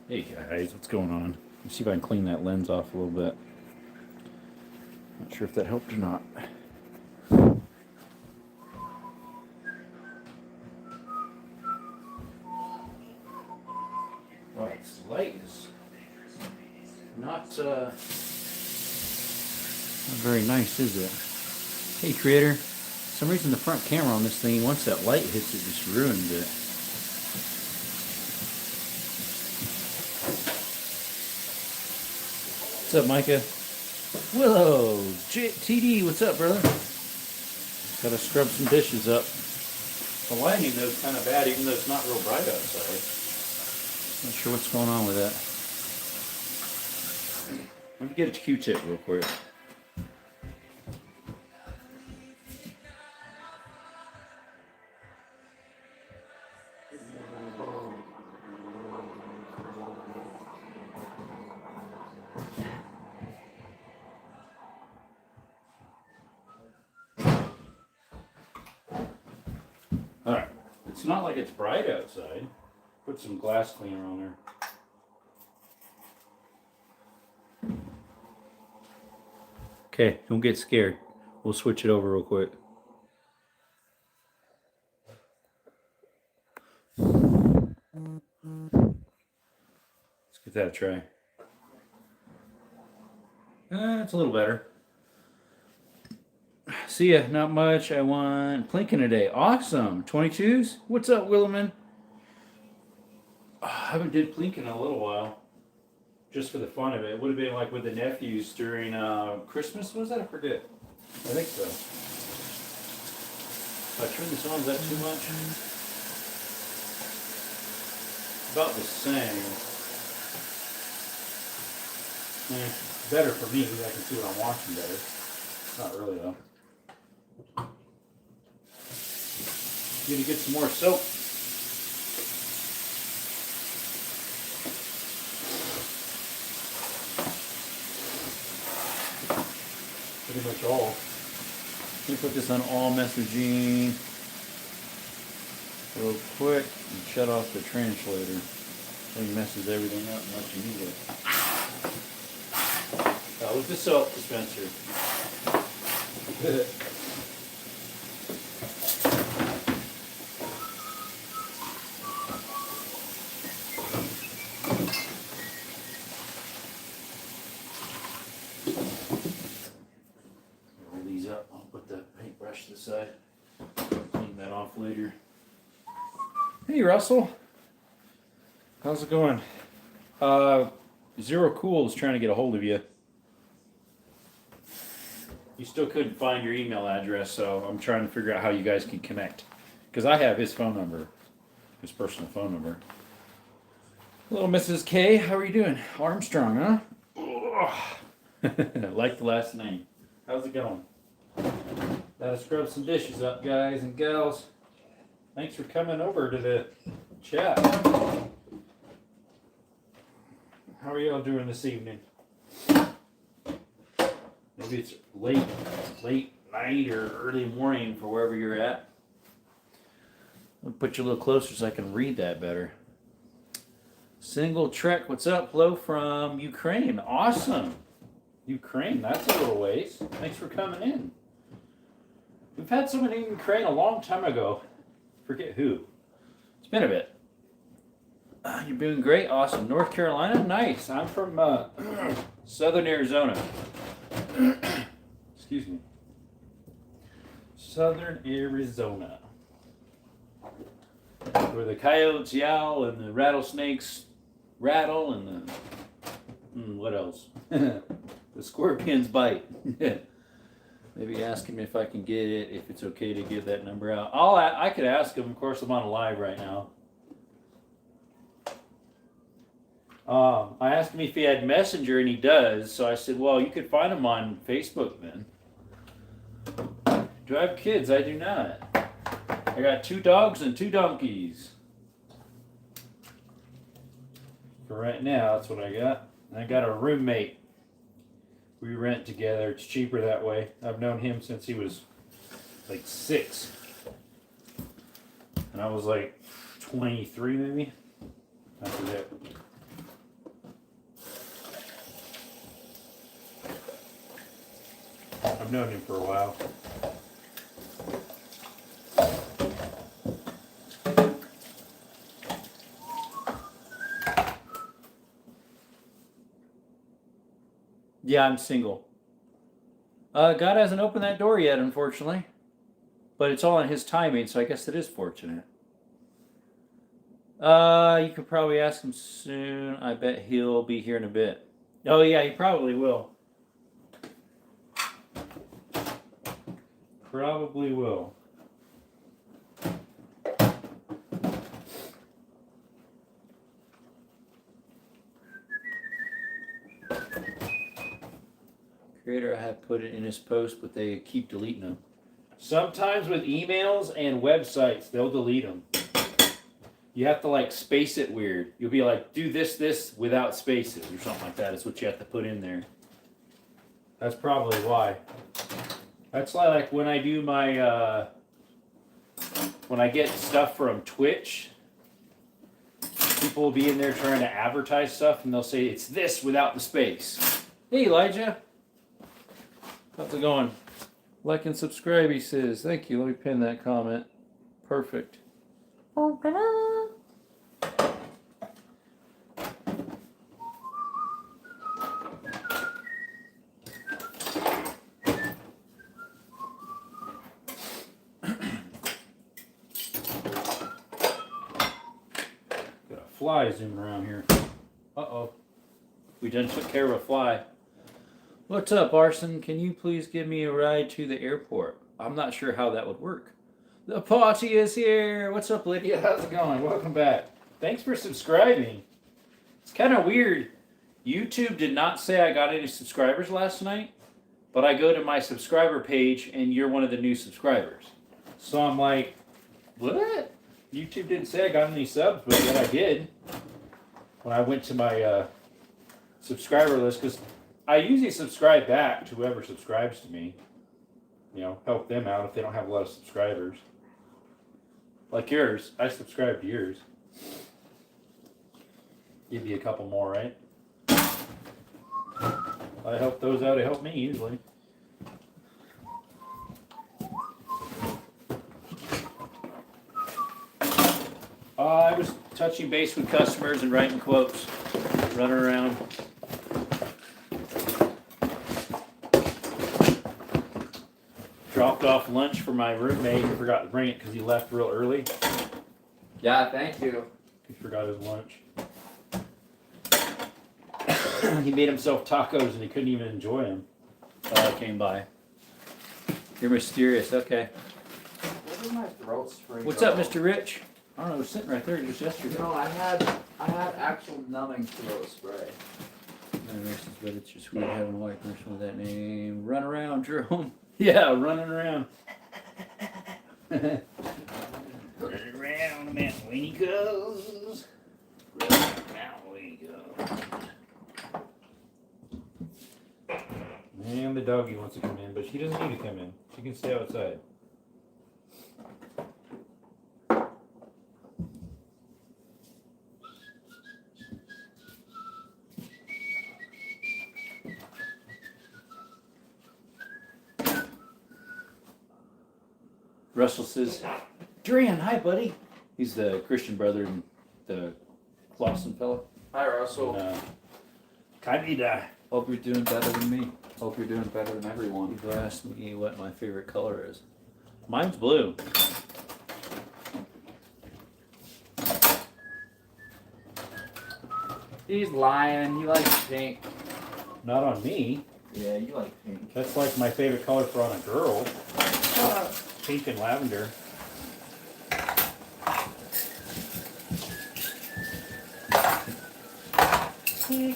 Hey guys, what's going on? Let's see if I can clean that lens off a little bit. Not sure if that helped or not. Right, the light is not very nice, is it? Hey creator, for some reason the front camera on this thing, once that light hits it, just ruins it. What's up, Micah? Willow, TD, what's up, brother? Gotta scrub some dishes up. The lighting though is kind of bad, even though it's not real bright outside. Not sure what's going on with that. Let me get a Q-tip real quick. Alright, it's not like it's bright outside. Put some glass cleaner on there. Okay, don't get scared. We'll switch it over real quick. Let's give that a try. It's a little better. See ya, not much. I want Plinking today. Awesome. 22s? What's up, Willerman? I haven't did Plinking in a little while. Just for the fun of it. It would have been like with the nephews during Christmas. Was that? I forget. I think so. If I turn this on, is that too much? About the same. Better for me. I can see what I'm watching better. Not really though. Need to get some more soap. Pretty much all. Let me put this on all messaging real quick and shut off the translator. It messes everything up unless you need it. With the soap dispenser. Roll these up. I'll put the paintbrush to the side. Clean that off later. Hey Russell. How's it going? Zero Cool is trying to get a hold of you. You still couldn't find your email address, so I'm trying to figure out how you guys can connect. Because I have his phone number, his personal phone number. Hello, Mrs. K. How are you doing? Armstrong, huh? Like the last name. How's it going? Gotta scrub some dishes up, guys and gals. Thanks for coming over to the chat. How are y'all doing this evening? Maybe it's late night or early morning for wherever you're at. I'll put you a little closer so I can read that better. Single Trek, what's up? Hello from Ukraine. Awesome. Ukraine, that's a little ways. Thanks for coming in. We've had someone in Ukraine a long time ago. Forget who. It's been a bit. You're doing great. Awesome. North Carolina? Nice. I'm from Southern Arizona. Excuse me. Southern Arizona. Where the coyotes yowl and the rattlesnakes rattle and the... what else? The scorpions bite. Maybe ask him if I can get it, if it's okay to give that number out. I could ask him. Of course, I'm on a live right now. I asked him if he had Messenger, and he does. So I said, well, you could find him on Facebook then. Do I have kids? I do not. I got 2 dogs and 2 donkeys. For right now, that's what I got. I got a roommate. We rent together. It's cheaper that way. I've known him since he was like 6. And I was like 23 maybe. I forget. I've known him for a while. Yeah, I'm single. God hasn't opened that door yet, unfortunately. But it's all in his timing, so I guess it is fortunate. You could probably ask him soon. I bet he'll be here in a bit. Oh yeah, he probably will. Probably will. Creator, I have put it in his post, but they keep deleting them. Sometimes with emails and websites, they'll delete them. You have to like space it weird. You'll be like, do this without spaces or something like that. Is what you have to put in there. That's probably why. That's like when I do my, when I get stuff from Twitch, people will be in there trying to advertise stuff and they'll say it's this without the space. Hey Elijah. How's it going? Like and subscribe, he says. Thank you. Let me pin that comment. Perfect. Got a fly zooming around here. Uh-oh. We done took care of a fly. What's up, Arson? Can you please give me a ride to the airport? I'm not sure how that would work. The party is here. What's up, Lydia? How's it going? Welcome back. Thanks for subscribing. It's kind of weird. YouTube did not say I got any subscribers last night, but I go to my subscriber page and you're one of the new subscribers. So I'm like, what? YouTube didn't say I got any subs, but yet I did. When I went to my subscriber list, because I usually subscribe back to whoever subscribes to me. You know, help them out if they don't have a lot of subscribers. Like yours. I subscribe to yours. Give you a couple more, right? I help those out to help me usually. I was touching base with customers and writing quotes, running around. Dropped off lunch for my roommate and forgot to bring it because he left real early. Yeah, thank you. He forgot his lunch. He made himself tacos and he couldn't even enjoy them. I came by. You're mysterious, okay. Where did my throat spray What's go? up, Mr. Rich? I don't know, it was sitting right there just yesterday. No, I had actual numbing throat spray. But it's just weird having a white person with that name. Run around, Jerome. Yeah, running around. Running around, man, when he goes. Running around when he goes. And the doggy wants to come in, but she doesn't need to come in. She can stay outside. Russell says, Durian, hi, buddy. He's the Christian brother and the Clausen fellow. Hi, Russell. Kanida. Hope you're doing better than me. Hope you're doing better than everyone. You've asked me what my favorite color is. Mine's blue. He's lying. He likes pink. Not on me. Yeah, you like pink. That's like my favorite color for on a girl. Pink and lavender. The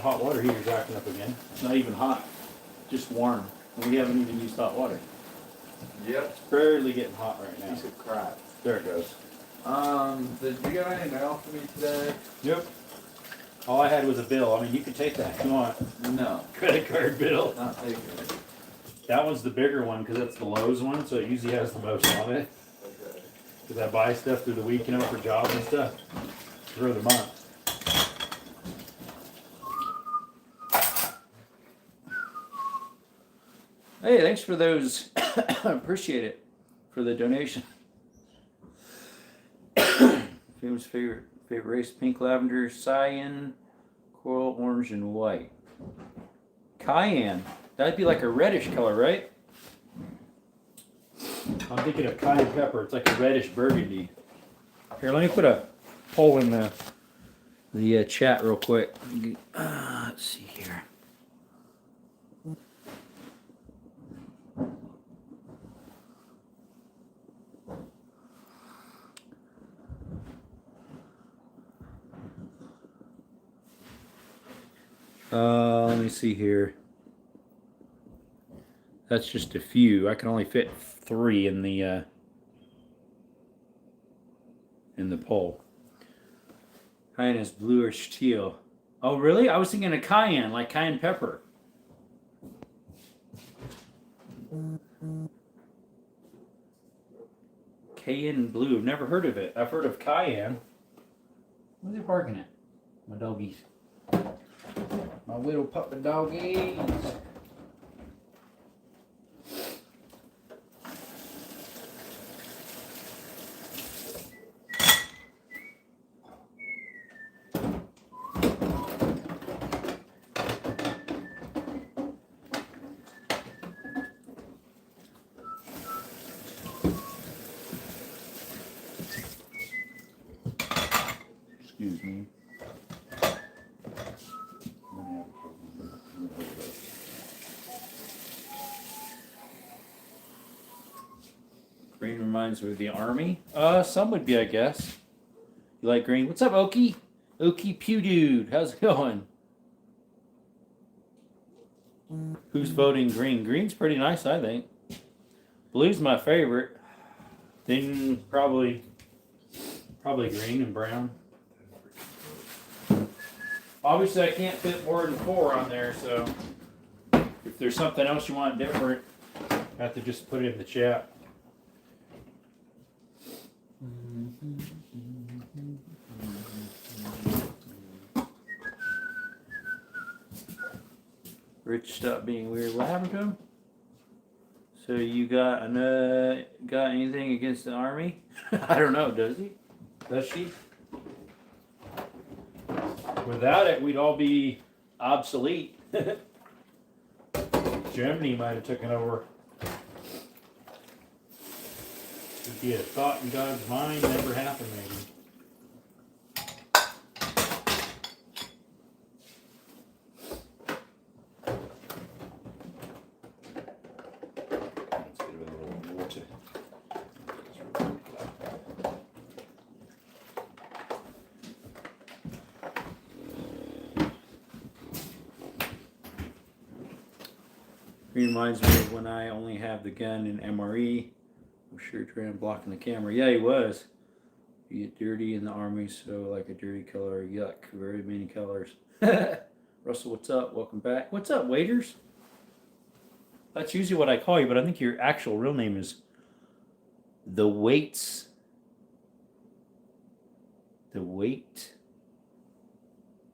hot water heater's acting up again. It's not even hot, just warm. And we haven't even used hot water. Yep. It's barely getting hot right now. Piece of crap. There it goes. Did you get any mail for me today? Yep. All I had was a bill. I mean, you can take that if you want. No. Credit card bill. Not taking it. That one's the bigger one because it's the Lowe's one, so it usually has the most on it. Okay. Because I buy stuff through the week, you know, for jobs and stuff. Through the month. Hey, thanks for those. Appreciate it for the donation. Famous favorite race: pink, lavender, cyan, coral, orange, and white. Cayenne. That'd be like a reddish color, right? I'm thinking of cayenne pepper. It's like a reddish burgundy. Here, let me put a poll in The chat real quick. Let's see here. Let me see here. That's just a few. I can only fit 3 in the poll. Cayenne is bluish teal. Oh, really? I was thinking of cayenne, like cayenne pepper. Cayenne blue. I've never heard of it. I've heard of cayenne. Where's he barking at? My doggies. My little puppy doggies. Excuse me. Green reminds me of the army. Some would be, I guess. You like green? What's up, Okie? Okie Pew Dude. How's it going? Who's voting green? Green's pretty nice, I think. Blue's my favorite. Then probably green and brown. Obviously, I can't fit more than 4 on there, so if there's something else you want different, I have to just put it in the chat. Rich, stop being weird. What happened to him? So you got anything against the army? I don't know. Does he? Does she? Without it, we'd all be obsolete. Germany might have taken over. If you had thought in God's mind, never happened, maybe. Let's get a little water. Reminds me of when I only have the gun in MRE. I'm sure trying blocking the camera. Yeah, he was. You get dirty in the army, so like a dirty color. Yuck. Very many colors. Russell, what's up? Welcome back. What's up, waiters? That's usually what I call you, but I think your actual real name is The Waits. The Wait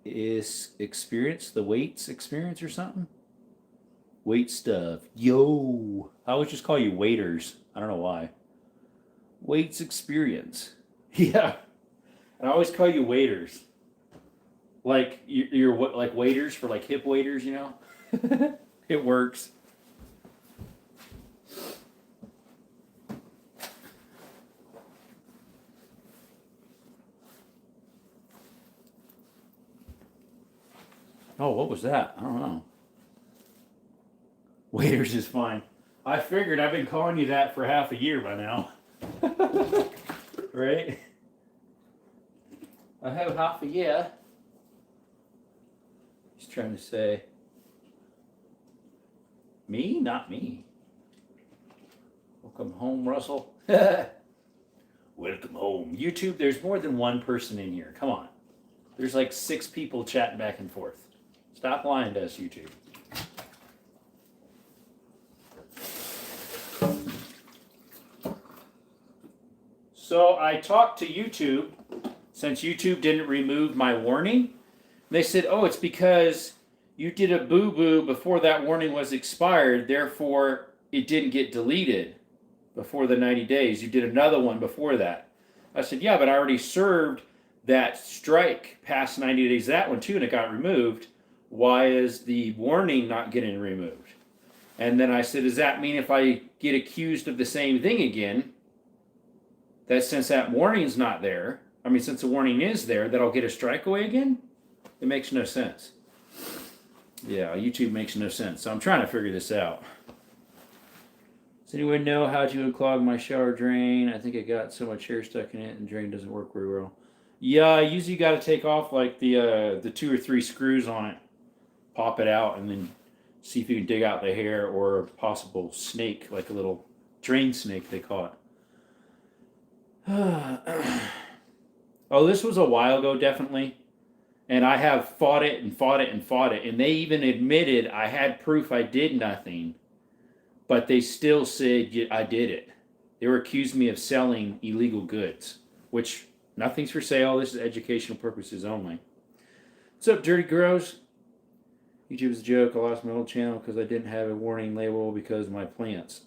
is Experience. The Waits Experience or something? Wait stuff. Yo. I always just call you waiters. I don't know why. Waits Experience. Yeah. And I always call you waiters. Like you're like waiters for like hip waiters, you know? It works. Oh, what was that? I don't know. Waiters is fine. I figured I've been calling you that for half a year by now. Right? I have half a year. He's trying to say, me? Not me. Welcome home, Russell. Welcome home. YouTube, there's more than one person in here. Come on. There's like 6 people chatting back and forth. Stop lying to us, YouTube. So I talked to YouTube, since YouTube didn't remove my warning. They said, oh, it's because you did a boo-boo before that warning was expired, therefore it didn't get deleted before the 90 days. You did another one before that. I said, yeah, but I already served that strike past 90 days, that one too, and it got removed. Why is the warning not getting removed? And then I said, does that mean if I get accused of the same thing again, that since that warning's not there, since the warning is there, that I'll get a strike away again? It makes no sense. Yeah, YouTube makes no sense. So I'm trying to figure this out. Does anyone know how to unclog my shower drain? I think it got so much hair stuck in it and the drain doesn't work very well. Yeah, usually you got to take off like the 2 or 3 screws on it, pop it out, and then see if you can dig out the hair or a possible snake, like a little drain snake they call it. Oh, this was a while ago, definitely. And I have fought it and fought it and fought it. And they even admitted I had proof I did nothing. But they still said I did it. They were accusing me of selling illegal goods. Which, nothing's for sale. This is educational purposes only. What's up, Dirty Grows? YouTube is a joke. I lost my old channel because I didn't have a warning label because of my plants.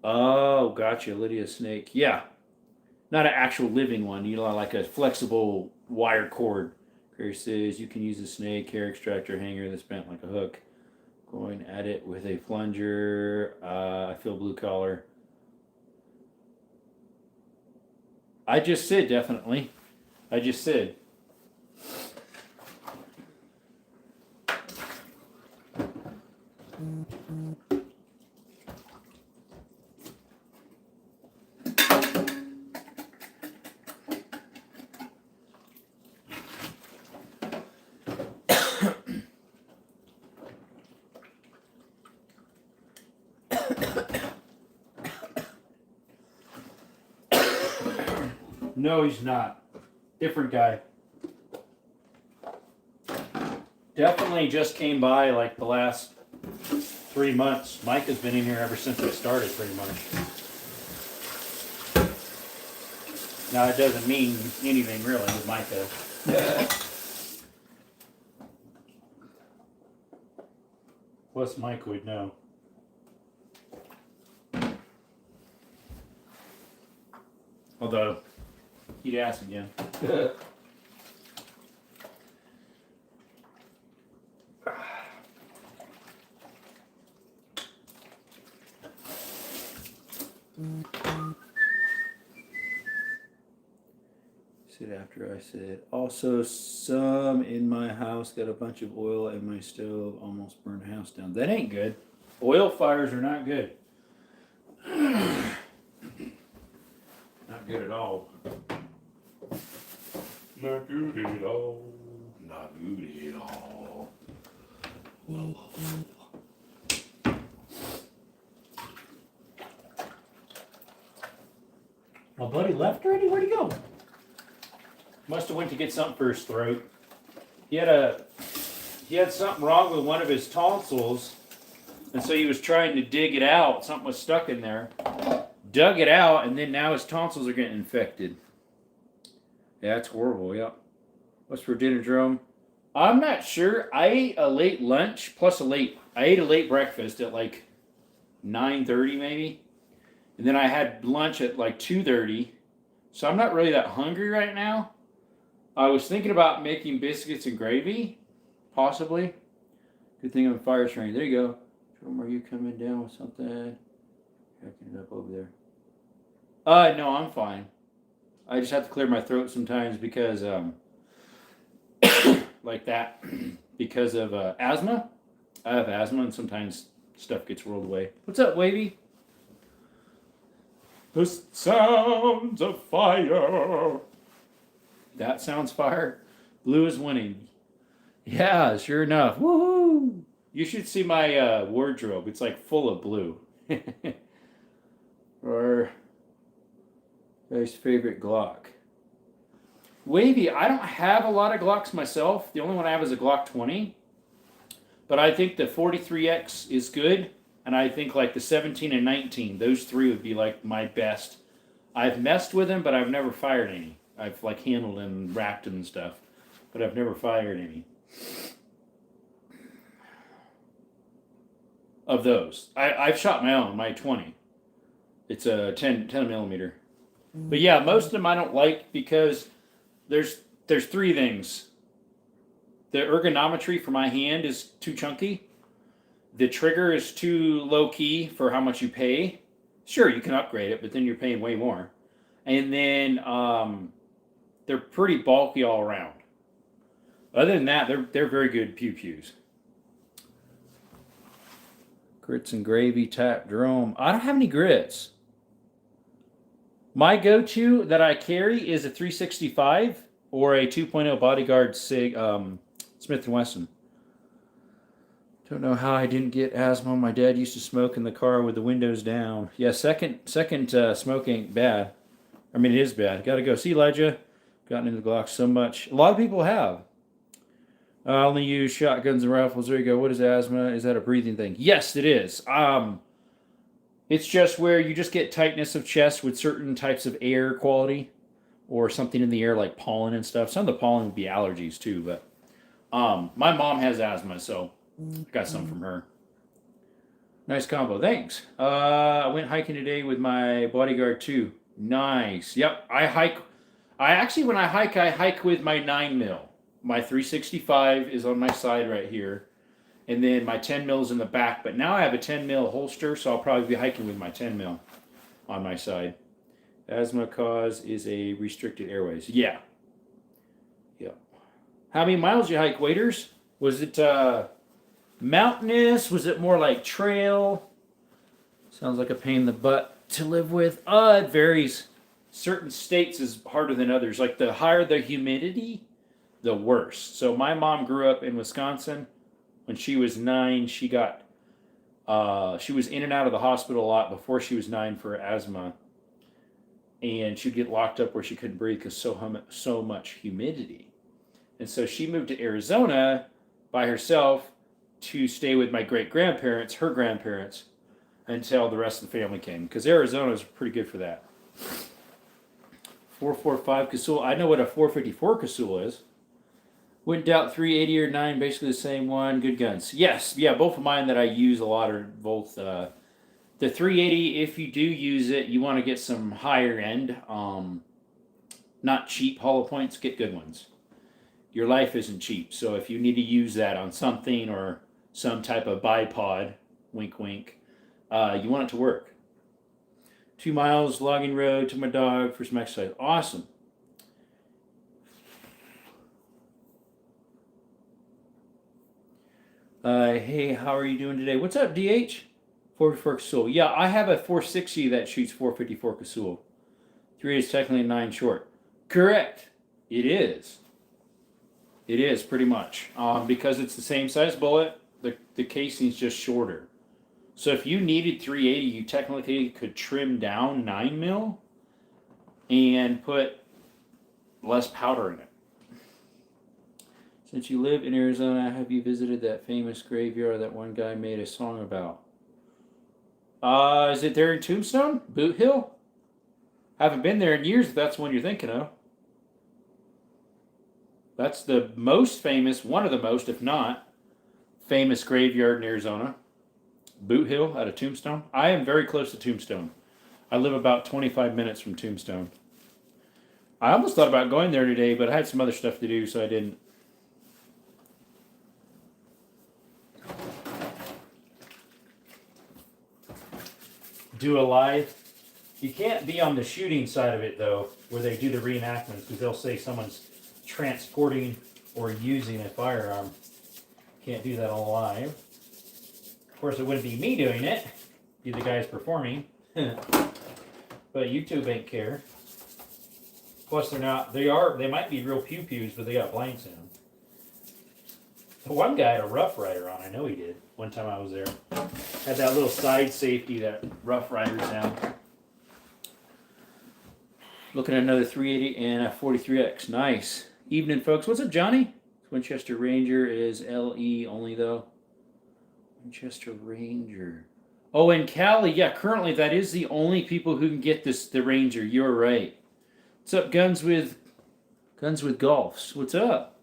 Oh, gotcha. Lydia Snake. Yeah. Not an actual living one, like a flexible wire cord. Gary says you can use a snake hair extractor hanger that's bent like a hook. Going at it with a plunger. I feel blue collar. I just said definitely. I just said. No, he's not. Different guy. Definitely just came by like the last 3 months. Mike has been in here ever since I started, pretty much. Now, it doesn't mean anything really with Micah. Plus, Mike would know. Although, he'd ask again. Said after I said, also some in my house got a bunch of oil and my stove almost burned the house down. That ain't good. Oil fires are not good. Not good at all. Not good at all. Not good at all. Whoa. My buddy left already? Where'd he go? Must have went to get something for his throat. He had something wrong with one of his tonsils, and so he was trying to dig it out. Something was stuck in there. Dug it out, and then now his tonsils are getting infected. Yeah, it's horrible, yeah. What's for dinner, Jerome? I'm not sure. I ate a late lunch, I ate a late breakfast at like 9:30 maybe. And then I had lunch at like 2:30. So I'm not really that hungry right now. I was thinking about making biscuits and gravy, possibly. Good thing I'm fire trained. There you go. Jerome, are you coming down with something? Cracking it up over there. No, I'm fine. I just have to clear my throat sometimes because, like that, because of asthma. I have asthma and sometimes stuff gets rolled away. What's up, Wavy? The sounds of fire. That sounds fire. Blue is winning. Yeah, sure enough. Woohoo! You should see my wardrobe. It's like full of blue. Or guy's favorite Glock. Wavy, I don't have a lot of Glocks myself. The only one I have is a Glock 20. But I think the 43X is good. And I think like the 17 and 19, those three would be like my best I've messed with them, but I've never fired any. I've like handled and wrapped them and stuff, but I've never fired any of those. I've shot my own, my 20. It's a 10 millimeter. But yeah, most of them I don't like because there's three things. The ergonometry for my hand is too chunky. The trigger is too low key for how much you pay. Sure, you can upgrade it, but then you're paying way more. And then they're pretty bulky all around. Other than that, they're very good pew-pews. Grits and gravy, tap, Jerome. I don't have any grits. My go-to that I carry is a 365 or a 2.0 Bodyguard Sig Smith & Wesson. Don't know how I didn't get asthma. My dad used to smoke in the car with the windows down. Yeah, second smoke ain't bad. I mean, it is bad. Got to go. See, Elijah, gotten into the Glock so much. A lot of people have. I only use shotguns and rifles. There you go. What is asthma? Is that a breathing thing? Yes, it is. It's just where you just get tightness of chest with certain types of air quality or something in the air like pollen and stuff. Some of the pollen would be allergies too, but my mom has asthma, so I got some from her. Nice combo. Thanks. I went hiking today with my Bodyguard 2. Nice. Yep. I hike. When I hike with my 9mm. My 365 is on my side right here. And then my 10mm in the back. But now I have a 10mm holster, so I'll probably be hiking with my 10mm on my side. Asthma cause is a restricted airways. Yeah. Yep. How many miles you hike, waiters? Was it mountainous? Was it more like trail? Sounds like a pain in the butt to live with. It varies. Certain states is harder than others. Like the higher the humidity, the worse. So my mom grew up in Wisconsin. When she was 9, she was in and out of the hospital a lot before she was 9 for asthma. And she'd get locked up where she couldn't breathe because so much humidity. And so she moved to Arizona by herself to stay with my great-grandparents, her grandparents, until the rest of the family came. Because Arizona is pretty good for that. 445 Casull. I know what a 454 Casull is. Wouldn't doubt 380 or 9, basically the same one. Good guns. Yes, yeah, both of mine that I use a lot are both. The 380, if you do use it, you want to get some higher end, not cheap hollow points, get good ones. Your life isn't cheap, so if you need to use that on something or some type of bipod, wink wink, you want it to work. 2 miles logging road to my dog for some exercise. Awesome. Hey, how are you doing today? What's up, DH? 454 Casull. Yeah, I have a 460 that shoots 454 Casull. 3 is technically 9 short. Correct. It is. It is pretty much. Because it's the same size bullet, the casing's just shorter. So if you needed 380, you technically could trim down 9mm and put less powder in it. Since you live in Arizona, have you visited that famous graveyard that one guy made a song about? Is it there in Tombstone? Boot Hill? Haven't been there in years if that's the one you're thinking of. That's the most famous, one of the most, if not, famous graveyard in Arizona. Boot Hill out of Tombstone. I am very close to Tombstone. I live about 25 minutes from Tombstone. I almost thought about going there today, but I had some other stuff to do, so I didn't. Do a live. You can't be on the shooting side of it, though, where they do the reenactments, because they'll say someone's transporting or using a firearm. Can't do that on live. Of course, it wouldn't be me doing it. Be the guys performing. But YouTube ain't care. Plus, they might be real pew-pews, but they got blanks in them. The one guy had a Rough Rider on. I know he did. One time I was there. Had that little side safety that Rough Riders have. Looking at another 380 and a 43X. Nice. Evening, folks. What's up, Johnny? Winchester Ranger is LE only, though. Winchester Ranger. Oh, in Cali, yeah, currently that is the only people who can get the Ranger. You're right. What's up, Guns with Golfs? What's up?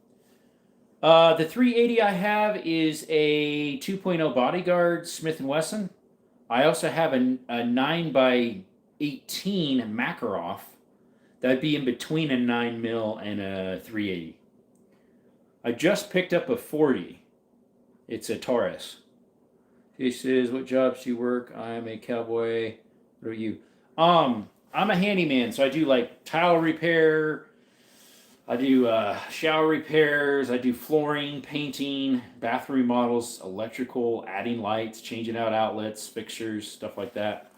The 380 I have is a 2.0 Bodyguard Smith & Wesson. I also have a 9 by 18 Makarov. That'd be in between a 9 mil and a 380. I just picked up a 40. It's a Taurus. He says, "What jobs do you work?" "I'm a cowboy." "What are you?" I'm a handyman, so I do like tile repair. I do shower repairs. I do flooring, painting, bathroom remodels, electrical, adding lights, changing out outlets, fixtures, stuff like that.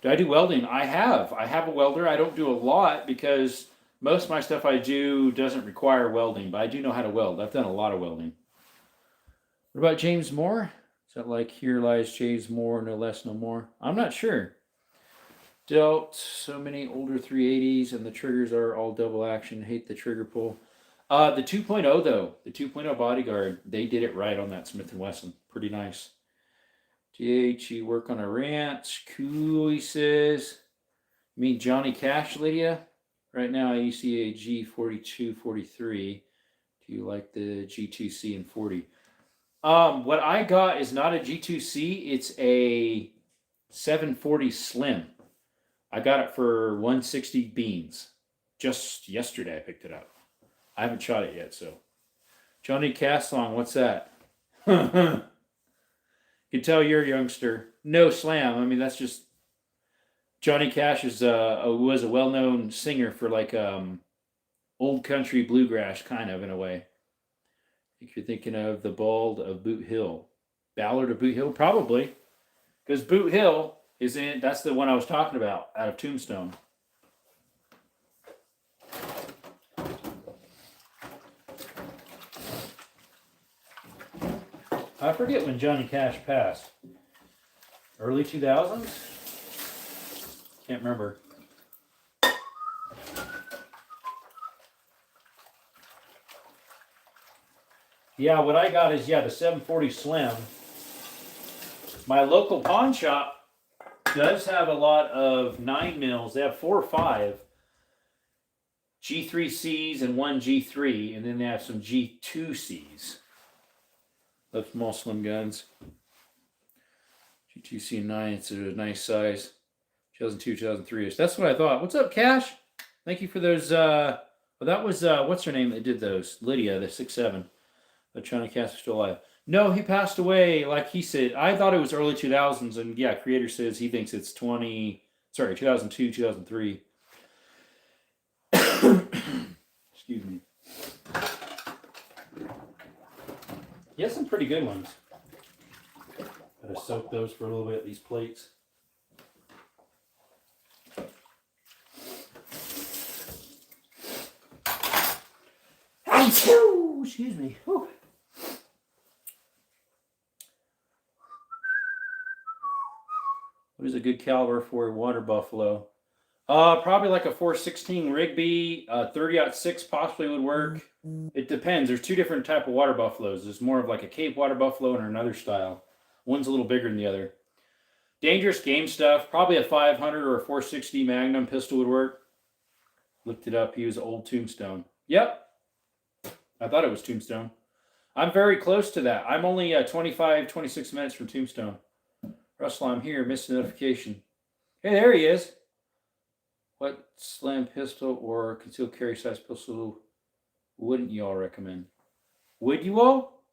Do I do welding? I have a welder. I don't do a lot because most of my stuff I do doesn't require welding, but I do know how to weld. I've done a lot of welding. What about James Moore? Is that like "Here lies James Moore, no less, no more"? I'm not sure. Dealt so many older 380s, and the triggers are all double action. Hate the trigger pull. The 2.0 though, the 2.0 Bodyguard, they did it right on that Smith & Wesson. Pretty nice. GH, you work on a ranch. Cool, he says. You mean Johnny Cash, Lydia? Right now I see a G42, 43. Do you like the G2C and 40? What I got is not a G2C. It's a 740 Slim. I got it for 160 beans. Just yesterday I picked it up. I haven't shot it yet, so. Johnny Cash song, what's that? You can tell you're a youngster. No slam. I mean, that's just Johnny Cash was a well-known singer for like old country bluegrass, kind of in a way. I think you're thinking of the Ballad of Boot Hill. Ballad of Boot Hill, probably, because Boot Hill is in. That's the one I was talking about out of Tombstone. I forget when Johnny Cash passed. Early 2000s? Can't remember. Yeah, what I got is, the 740 Slim. My local pawn shop does have a lot of 9 mils. They have 4 or 5 G3Cs and 1 G3, and then they have some G2Cs. Those small slim guns. G2C 9, it's a nice size. 2002, 2003 ish. That's what I thought. What's up, Cash? Thank you for those. Well, that was what's her name that did those? Lydia, the 6'7". But Johnny Cash is still alive. No, he passed away. Like he said, I thought it was early 2000s, and yeah, Creator says he thinks it's 2002, 2003. Excuse me. He has some pretty good ones. Gotta soak those for a little bit, these plates. Excuse me. Whew. What is a good caliber for a water buffalo? Probably like a 416 Rigby, 30-06 possibly would work. It depends. There's 2 different type of water buffaloes. There's more of like a Cape water buffalo and another style. One's a little bigger than the other. Dangerous game stuff. Probably a 500 or a 460 Magnum pistol would work. Looked it up. He was old Tombstone. Yep. I thought it was Tombstone. I'm very close to that. I'm only 26 minutes from Tombstone. Russell, I'm here. Missed a notification. Hey, there he is. What slam pistol or concealed carry size pistol wouldn't you all recommend? Would you all?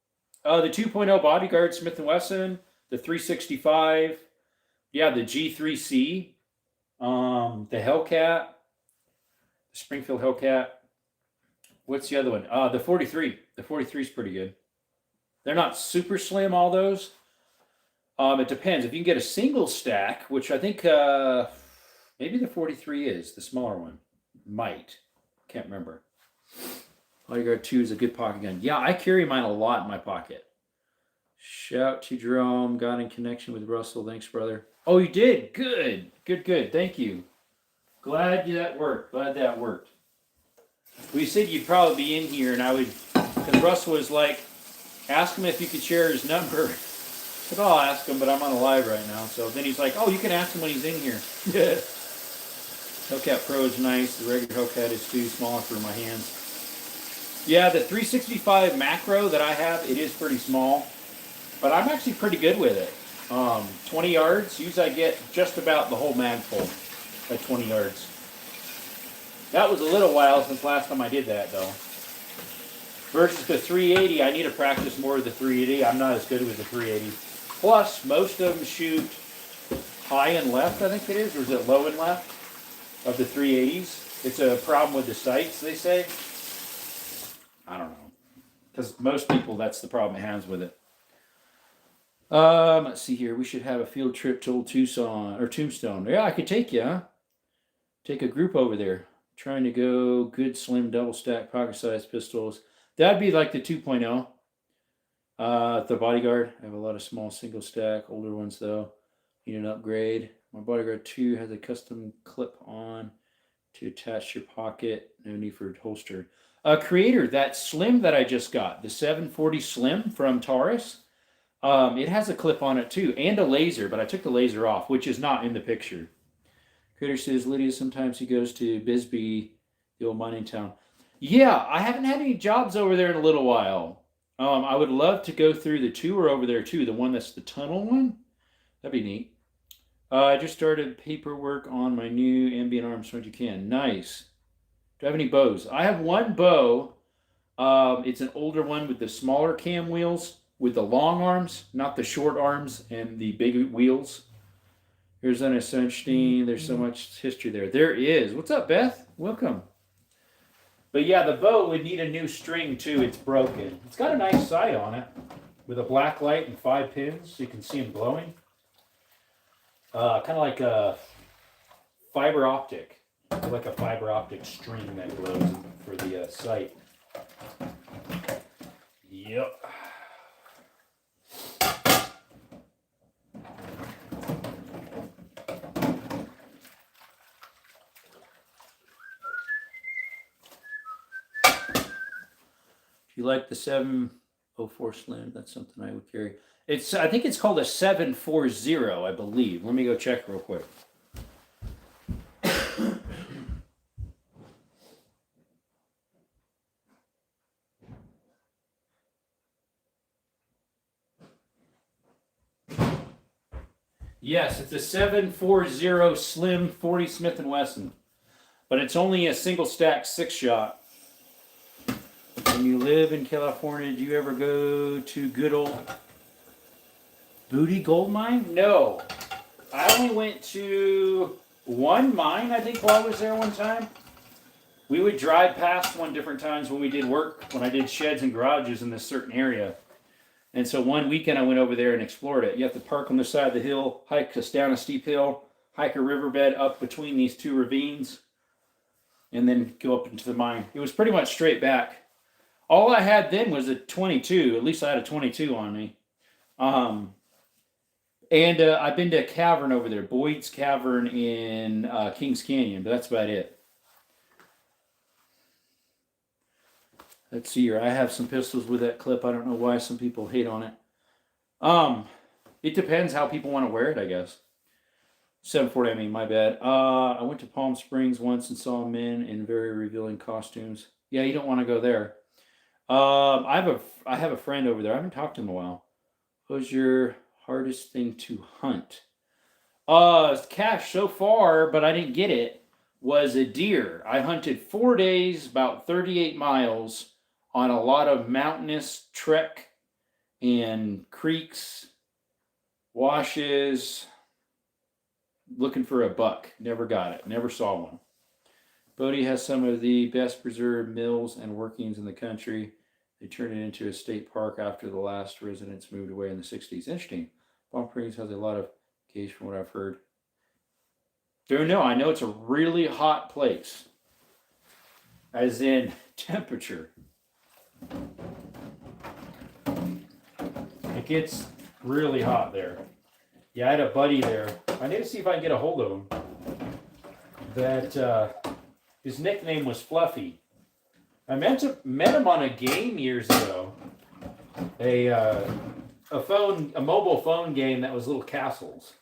The 2.0 Bodyguard Smith & Wesson, the 365, yeah, the G3C, the Hellcat, the Springfield Hellcat. What's the other one? The 43. The 43 is pretty good. They're not super slim, all those. It depends. If you can get a single stack, which I think maybe the 43 is, the smaller one. Might. Can't remember. Bodyguard 2 is a good pocket gun. Yeah, I carry mine a lot in my pocket. Shout to Jerome. Got in connection with Russell. Thanks, brother. Oh, you did? Good. Good. Thank you. Glad that worked. We said you'd probably be in here, and I would, because Russell was like, ask him if you could share his number. But I'll ask him, but I'm on a live right now. So then he's like, oh, you can ask him when he's in here. Yeah. Hellcat Pro is nice. The regular Hellcat is too small for my hands. Yeah, the 365 macro that I have, it is pretty small. But I'm actually pretty good with it. 20 yards, usually I get just about the whole mag full at 20 yards. That was a little while since last time I did that, though. Versus the 380, I need to practice more with the 380. I'm not as good with the 380. Plus, most of them shoot high and left, I think it is, or is it low and left of the 380s? It's a problem with the sights, they say. I don't know. Because most people, that's the problem it has with it. Let's see here. We should have a field trip to Old Tucson or Tombstone. Yeah, I could take you, huh? Take a group over there. Trying to go good slim double stack pocket sized pistols. That'd be like the 2.0. The Bodyguard. I have a lot of small single stack, older ones though. Need an upgrade. My Bodyguard 2 has a custom clip on to attach your pocket. No need for a holster. Creator, that Slim that I just got, the 740 Slim from Taurus, it has a clip on it too, and a laser, but I took the laser off, which is not in the picture. Creator says, Lydia, sometimes he goes to Bisbee, the old mining town. Yeah, I haven't had any jobs over there in a little while. I would love to go through the tour over there too, the one that's the tunnel one. That'd be neat. I just started paperwork on my new ambient arms front. You can. Nice. Do I have any bows? I have one bow. It's an older one with the smaller cam wheels with the long arms, not the short arms and the big wheels. Here's an Sunstein. There's so much history there. There is. What's up, Beth? Welcome. But yeah, the bow would need a new string too. It's broken. It's got a nice sight on it with a black light and 5 pins so you can see them glowing. Kind of like a fiber optic. Like a fiber optic string that glows for the sight. Yep. If you like the 704 Slim, that's something I would carry. I think it's called a 740, I believe. Let me go check real quick. Yes, it's a 740 Slim 40 Smith & Wesson. But it's only a single stack 6-shot. When you live in California, do you ever go to good old Booty Gold Mine? No. I only went to one mine, I think, while I was there one time. We would drive past one different times when we did work, when I did sheds and garages in this certain area. And so one weekend I went over there and explored it. You have to park on the side of the hill, hike us down a steep hill, hike a riverbed up between these two ravines, and then go up into the mine. It was pretty much straight back. All I had then was a 22. At least I had a 22 on me. And I've been to a cavern over there, Boyd's Cavern in Kings Canyon, but that's about it. Let's see here. I have some pistols with that clip. I don't know why some people hate on it. It depends how people want to wear it, I guess. 740, I mean, my bad. I went to Palm Springs once and saw men in very revealing costumes. Yeah, you don't want to go there. I have a friend over there. I haven't talked to him in a while. What was your hardest thing to hunt? Cash so far, but I didn't get it, was a deer. I hunted 4 days, about 38 miles on a lot of mountainous trek and creeks, washes, looking for a buck. Never got it. Never saw one. Bodie has some of the best preserved mills and workings in the country. They turned it into a state park after the last residents moved away in the 60s. Interesting. Palm Springs has a lot of gauge from what I've heard. Don't know. I know it's a really hot place. As in temperature. It gets really hot there. Yeah, I had a buddy there. I need to see if I can get a hold of him. That his nickname was Fluffy. I met him on a game years ago. a mobile phone game that was little castles.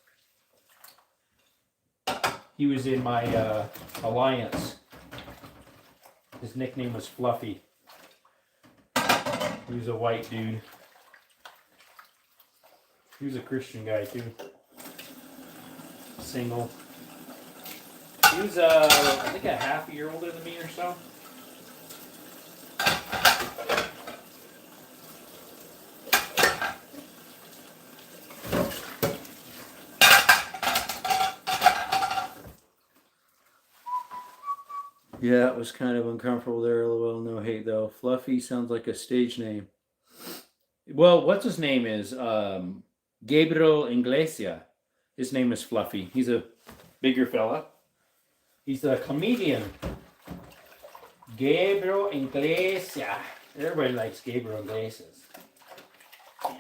He was in my alliance. His nickname was Fluffy. He was a white dude. He was a Christian guy too. Single. He was I think a half a year older than me or so. Yeah, it was kind of uncomfortable there. LOL, no hate though. Fluffy sounds like a stage name. Well, what's his name is Gabriel Iglesias. His name is Fluffy. He's a bigger fella. He's a comedian. Gabriel Iglesias. Everybody likes Gabriel Iglesias.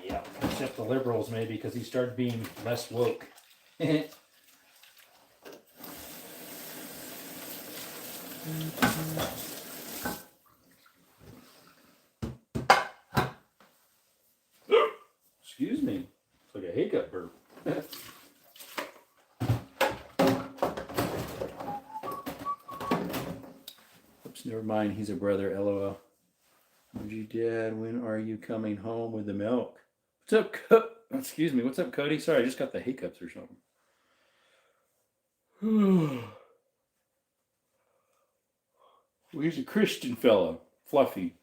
Yeah, except the liberals maybe because he started being less woke. Excuse me. It's like a hiccup burp. Oops, never mind. He's a brother. LOL. OMG Dad, when are you coming home with the milk? What's up, excuse me. What's up, Cody? Sorry, I just got the hiccups or something. Well, he's a Christian fellow. Fluffy.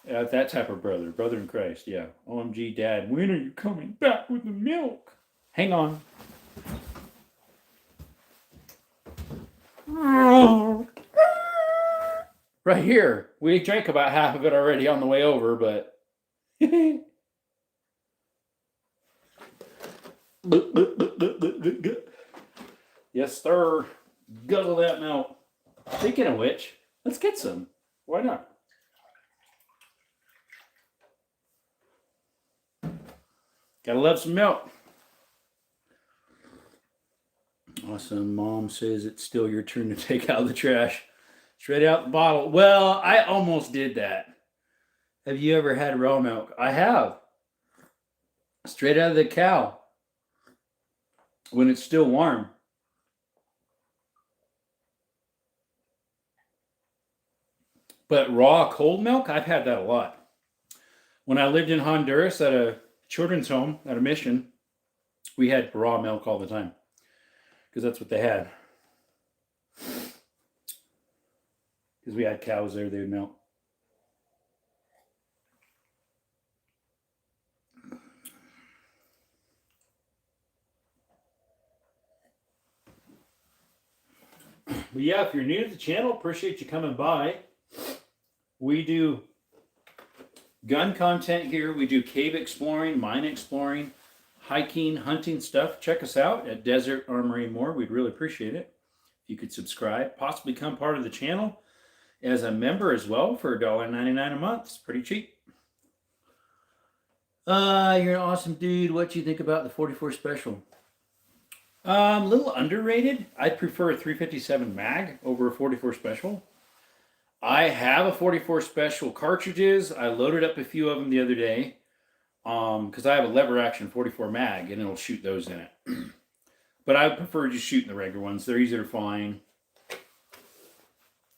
That type of brother. Brother in Christ, yeah. OMG, Dad, when are you coming back with the milk? Hang on. Right here. We drank about half of it already on the way over, but... Yes, sir. Guzzle that milk. Speaking of which, let's get some. Why not? Gotta love some milk. Awesome. Mom says it's still your turn to take out the trash. Straight out the bottle. Well, I almost did that. Have you ever had raw milk? I have. Straight out of the cow. When it's still warm. But raw cold milk, I've had that a lot. When I lived in Honduras at a children's home, at a mission, we had raw milk all the time. Because that's what they had. Because we had cows there, they would milk. But yeah, if you're new to the channel, appreciate you coming by. We do gun content here. We do cave exploring, mine exploring, hiking, hunting stuff. Check us out at Desert Armory More. We'd really appreciate it. If you could subscribe, possibly become part of the channel as a member as well for $1.99 a month. It's pretty cheap. You're an awesome dude. What do you think about the 44 Special? A little underrated. I'd prefer a 357 mag over a 44 Special. I have a 44 Special cartridges. I loaded up a few of them the other day because I have a lever action 44 mag and it'll shoot those in it. But I prefer just shooting the regular ones. They're easier to find. I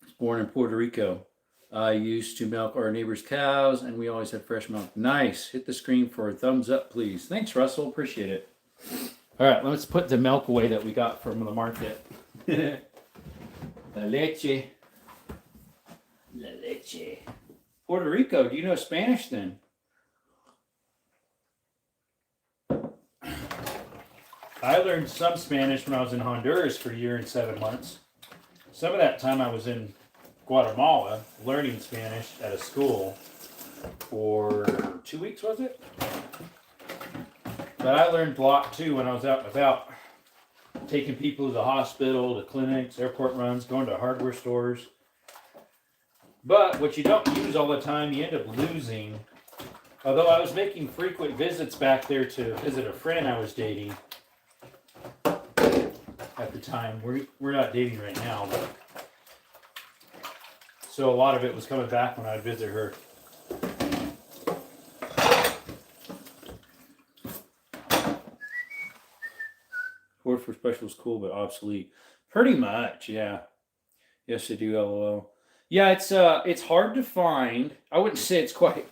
was born in Puerto Rico. I used to milk our neighbors' cows and we always had fresh milk. Nice. Hit the screen for a thumbs up, please. Thanks, Russell. Appreciate it. All right, let's put the milk away that we got from the market. La leche. La leche. Puerto Rico, do you know Spanish then? I learned some Spanish when I was in Honduras for a year and 7 months. Some of that time I was in Guatemala learning Spanish at a school for 2 weeks, was it? But I learned a lot too when I was out and about, taking people to the hospital, to clinics, airport runs, going to hardware stores. But what you don't use all the time, you end up losing. Although I was making frequent visits back there to visit a friend I was dating at the time. We're not dating right now, but so a lot of it was coming back when I'd visit her. Special is cool, but obsolete. Pretty much, yeah. Yes, they do. LOL. Yeah, it's hard to find. I wouldn't say it's quite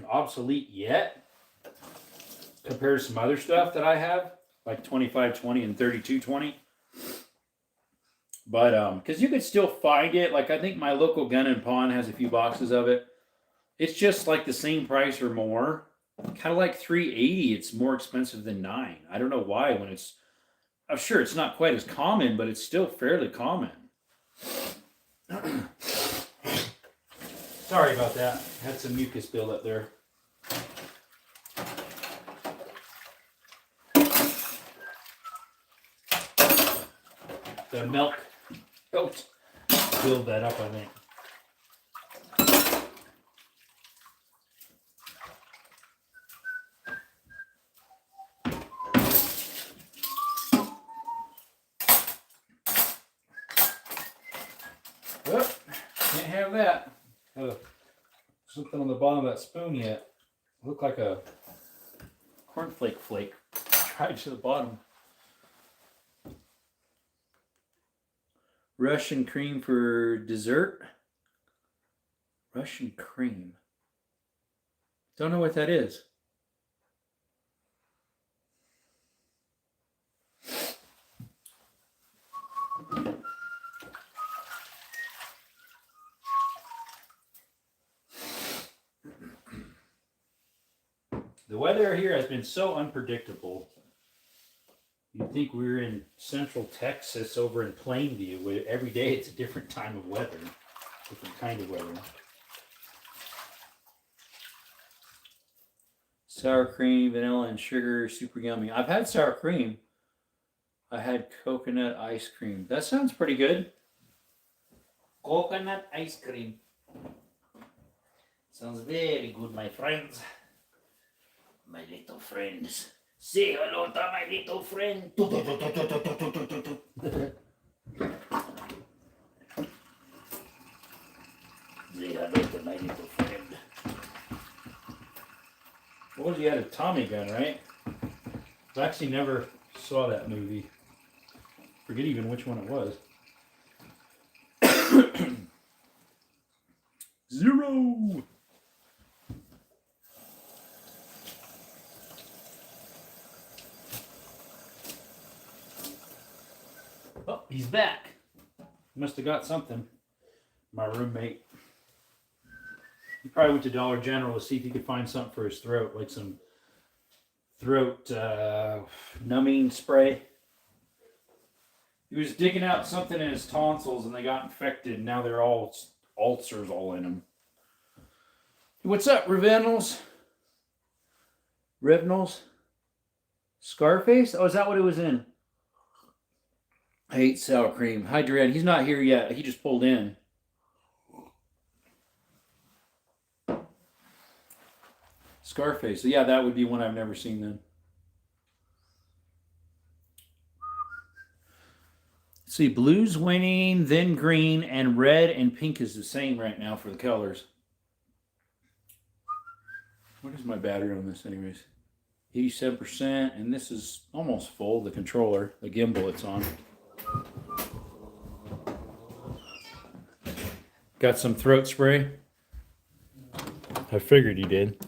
obsolete yet compared to some other stuff that I have, like 2520 and 3220. But because you could still find it. Like I think my local gun and pawn has a few boxes of it. It's just like the same price or more. Kind of like 380. It's more expensive than 9. I don't know why. When it's, I'm sure it's not quite as common, but it's still fairly common. Sorry about that. Had some mucus build up there. The milk helped build that up, I think. Well, can't have that. Something on the bottom of that spoon yet. Looked like a cornflake flake. Tried to the bottom. Russian cream for dessert. Russian cream. Don't know what that is. The weather here has been so unpredictable. You'd think we were in central Texas over in Plainview, where every day it's a different time of weather, different kind of weather. Sour cream, vanilla, and sugar, super yummy. I've had sour cream. I had coconut ice cream. That sounds pretty good. Coconut ice cream. Sounds very good, my friends. My little friends. Say hello to my little friend. Say hello to my little friend. What was he had a Tommy gun, right? I actually never saw that movie. Forget even which one it was. Zero. Oh, he's back. Must have got something. My roommate. He probably went to Dollar General to see if he could find something for his throat, like some throat numbing spray. He was digging out something in his tonsils and they got infected. And now they're all ulcers all in them. What's up, Revenals? Revenals? Scarface? Oh, is that what it was in? I hate sour cream. Hi, Duran. He's not here yet. He just pulled in. Scarface. So yeah, that would be one I've never seen then. Let's see, blue's winning, then green, and red and pink is the same right now for the colors. What is my battery on this anyways? 87%, and this is almost full, the controller, the gimbal it's on. Got some throat spray. I figured you did.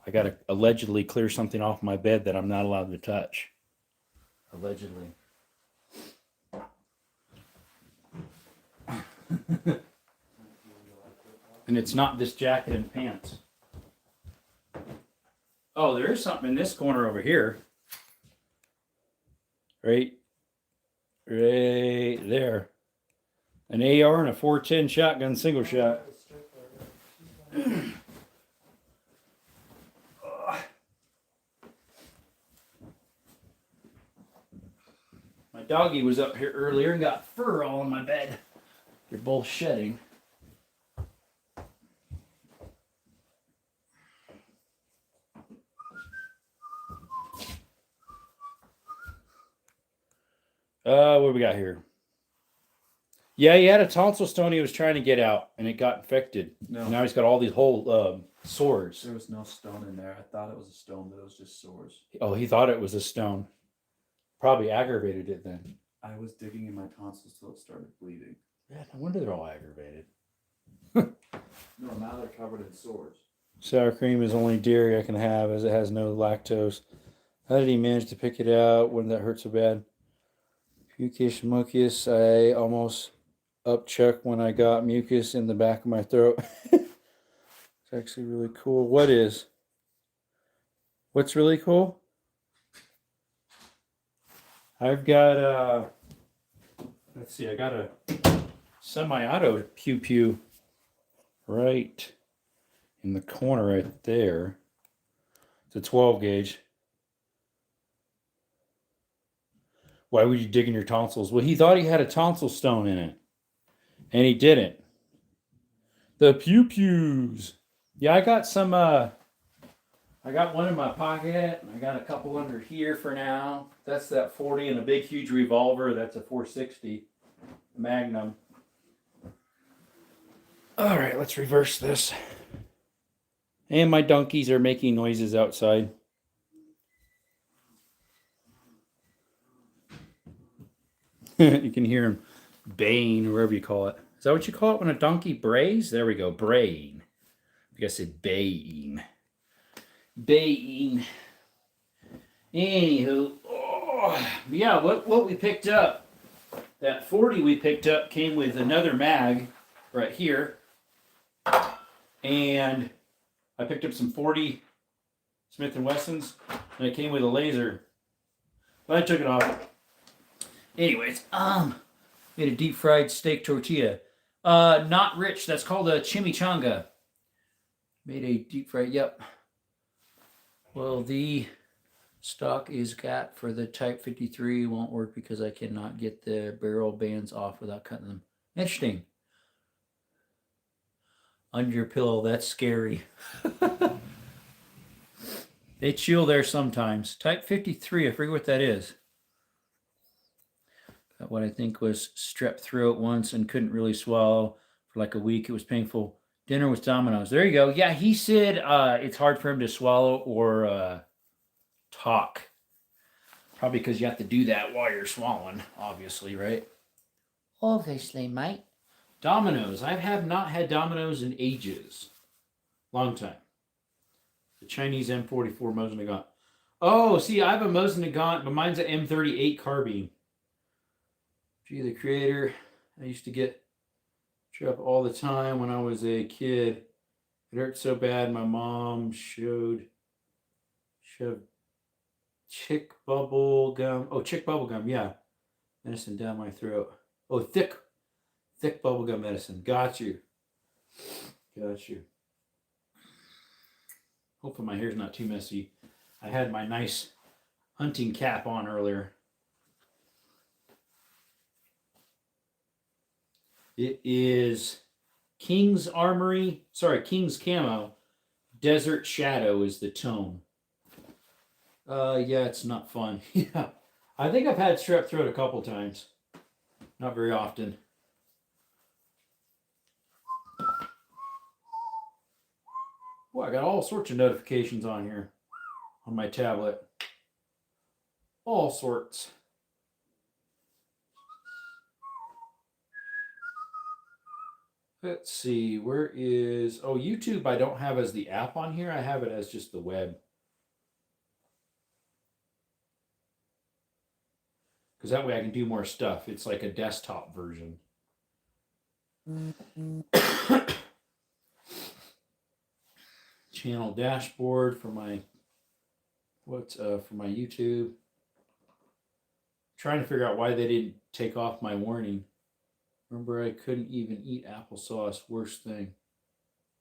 I got to allegedly clear something off my bed that I'm not allowed to touch. Allegedly. And it's not this jacket and pants. Oh, there is something in this corner over here. Right there. An AR and a 410 shotgun single shot. My doggy was up here earlier and got fur all on my bed. They're both shedding. What do we got here? Yeah, he had a tonsil stone he was trying to get out, and it got infected. No. Now he's got all these whole Sores. There was no stone in there. I thought it was a stone, but it was just sores. Oh, he thought it was a stone. Probably aggravated it then. I was digging in my tonsils till it started bleeding. Yeah, no wonder they're all aggravated. No, now they're covered in sores. Sour cream is only dairy I can have as it has no lactose. How did he manage to pick it out when that hurt so bad? Fucation mucus. I almost upchuck when I got mucus in the back of my throat. It's actually really cool. What's really cool? I've got let's see, I got a semi-auto pew pew right in the corner right there. It's a 12 gauge. Why would you dig in your tonsils? Well, he thought he had a tonsil stone in it, and he didn't. The pew pews. Yeah, I got some. I got one in my pocket, and I got a couple under here for now. That's that 40 and a big, huge revolver. That's a 460 Magnum. All right, let's reverse this. And my donkeys are making noises outside. You can hear him baying, or whatever you call it. Is that what you call it when a donkey brays? There we go, braying. I guess it's baying. Baying. Anywho, yeah, what we picked up, that 40 we picked up came with another mag right here. And I picked up some 40 Smith & Wessons, and it came with a laser. But I took it off. Anyways, made a deep fried steak tortilla. Not rich. That's called a chimichanga. Made a deep fried. Yep. Well, the stock is got for the Type 53 won't work because I cannot get the barrel bands off without cutting them. Interesting. Under your pillow. That's scary. They chill there sometimes. Type 53. I forget what that is. What I think was strep throat once and couldn't really swallow for like a week. It was painful. Dinner with Domino's. There you go. Yeah, he said it's hard for him to swallow or talk. Probably because you have to do that while you're swallowing, obviously, right? Obviously, mate. Domino's. I have not had Domino's in ages. Long time. The Chinese M44 Mosin Nagant. Oh, see, I have a Mosin Nagant, but mine's an M38 carbine. Gee, the creator. I used to get trip all the time when I was a kid. It hurt so bad. My mom shoved chick bubble gum. Oh, chick bubble gum. Yeah, medicine down my throat. Oh, thick bubble gum medicine. Got you. Hopefully my hair's not too messy. I had my nice hunting cap on earlier. It is King's Camo. Desert Shadow is the tone. Yeah, it's not fun. Yeah. I think I've had strep throat a couple times. Not very often. Boy, I got all sorts of notifications on here on my tablet. All sorts. Let's see, where is... Oh, YouTube I don't have as the app on here. I have it as just the web. Because that way I can do more stuff. It's like a desktop version. Channel dashboard for my... for my YouTube. Trying to figure out why they didn't take off my warning. Remember, I couldn't even eat applesauce. Worst thing.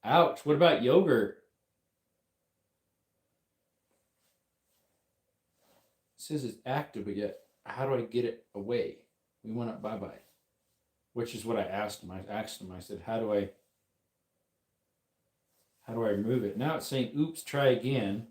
Ouch. What about yogurt? It says it's active, but yet, how do I get it away? We went up bye-bye. Which is what I asked him. I said, how do I remove it? Now it's saying, oops, try again.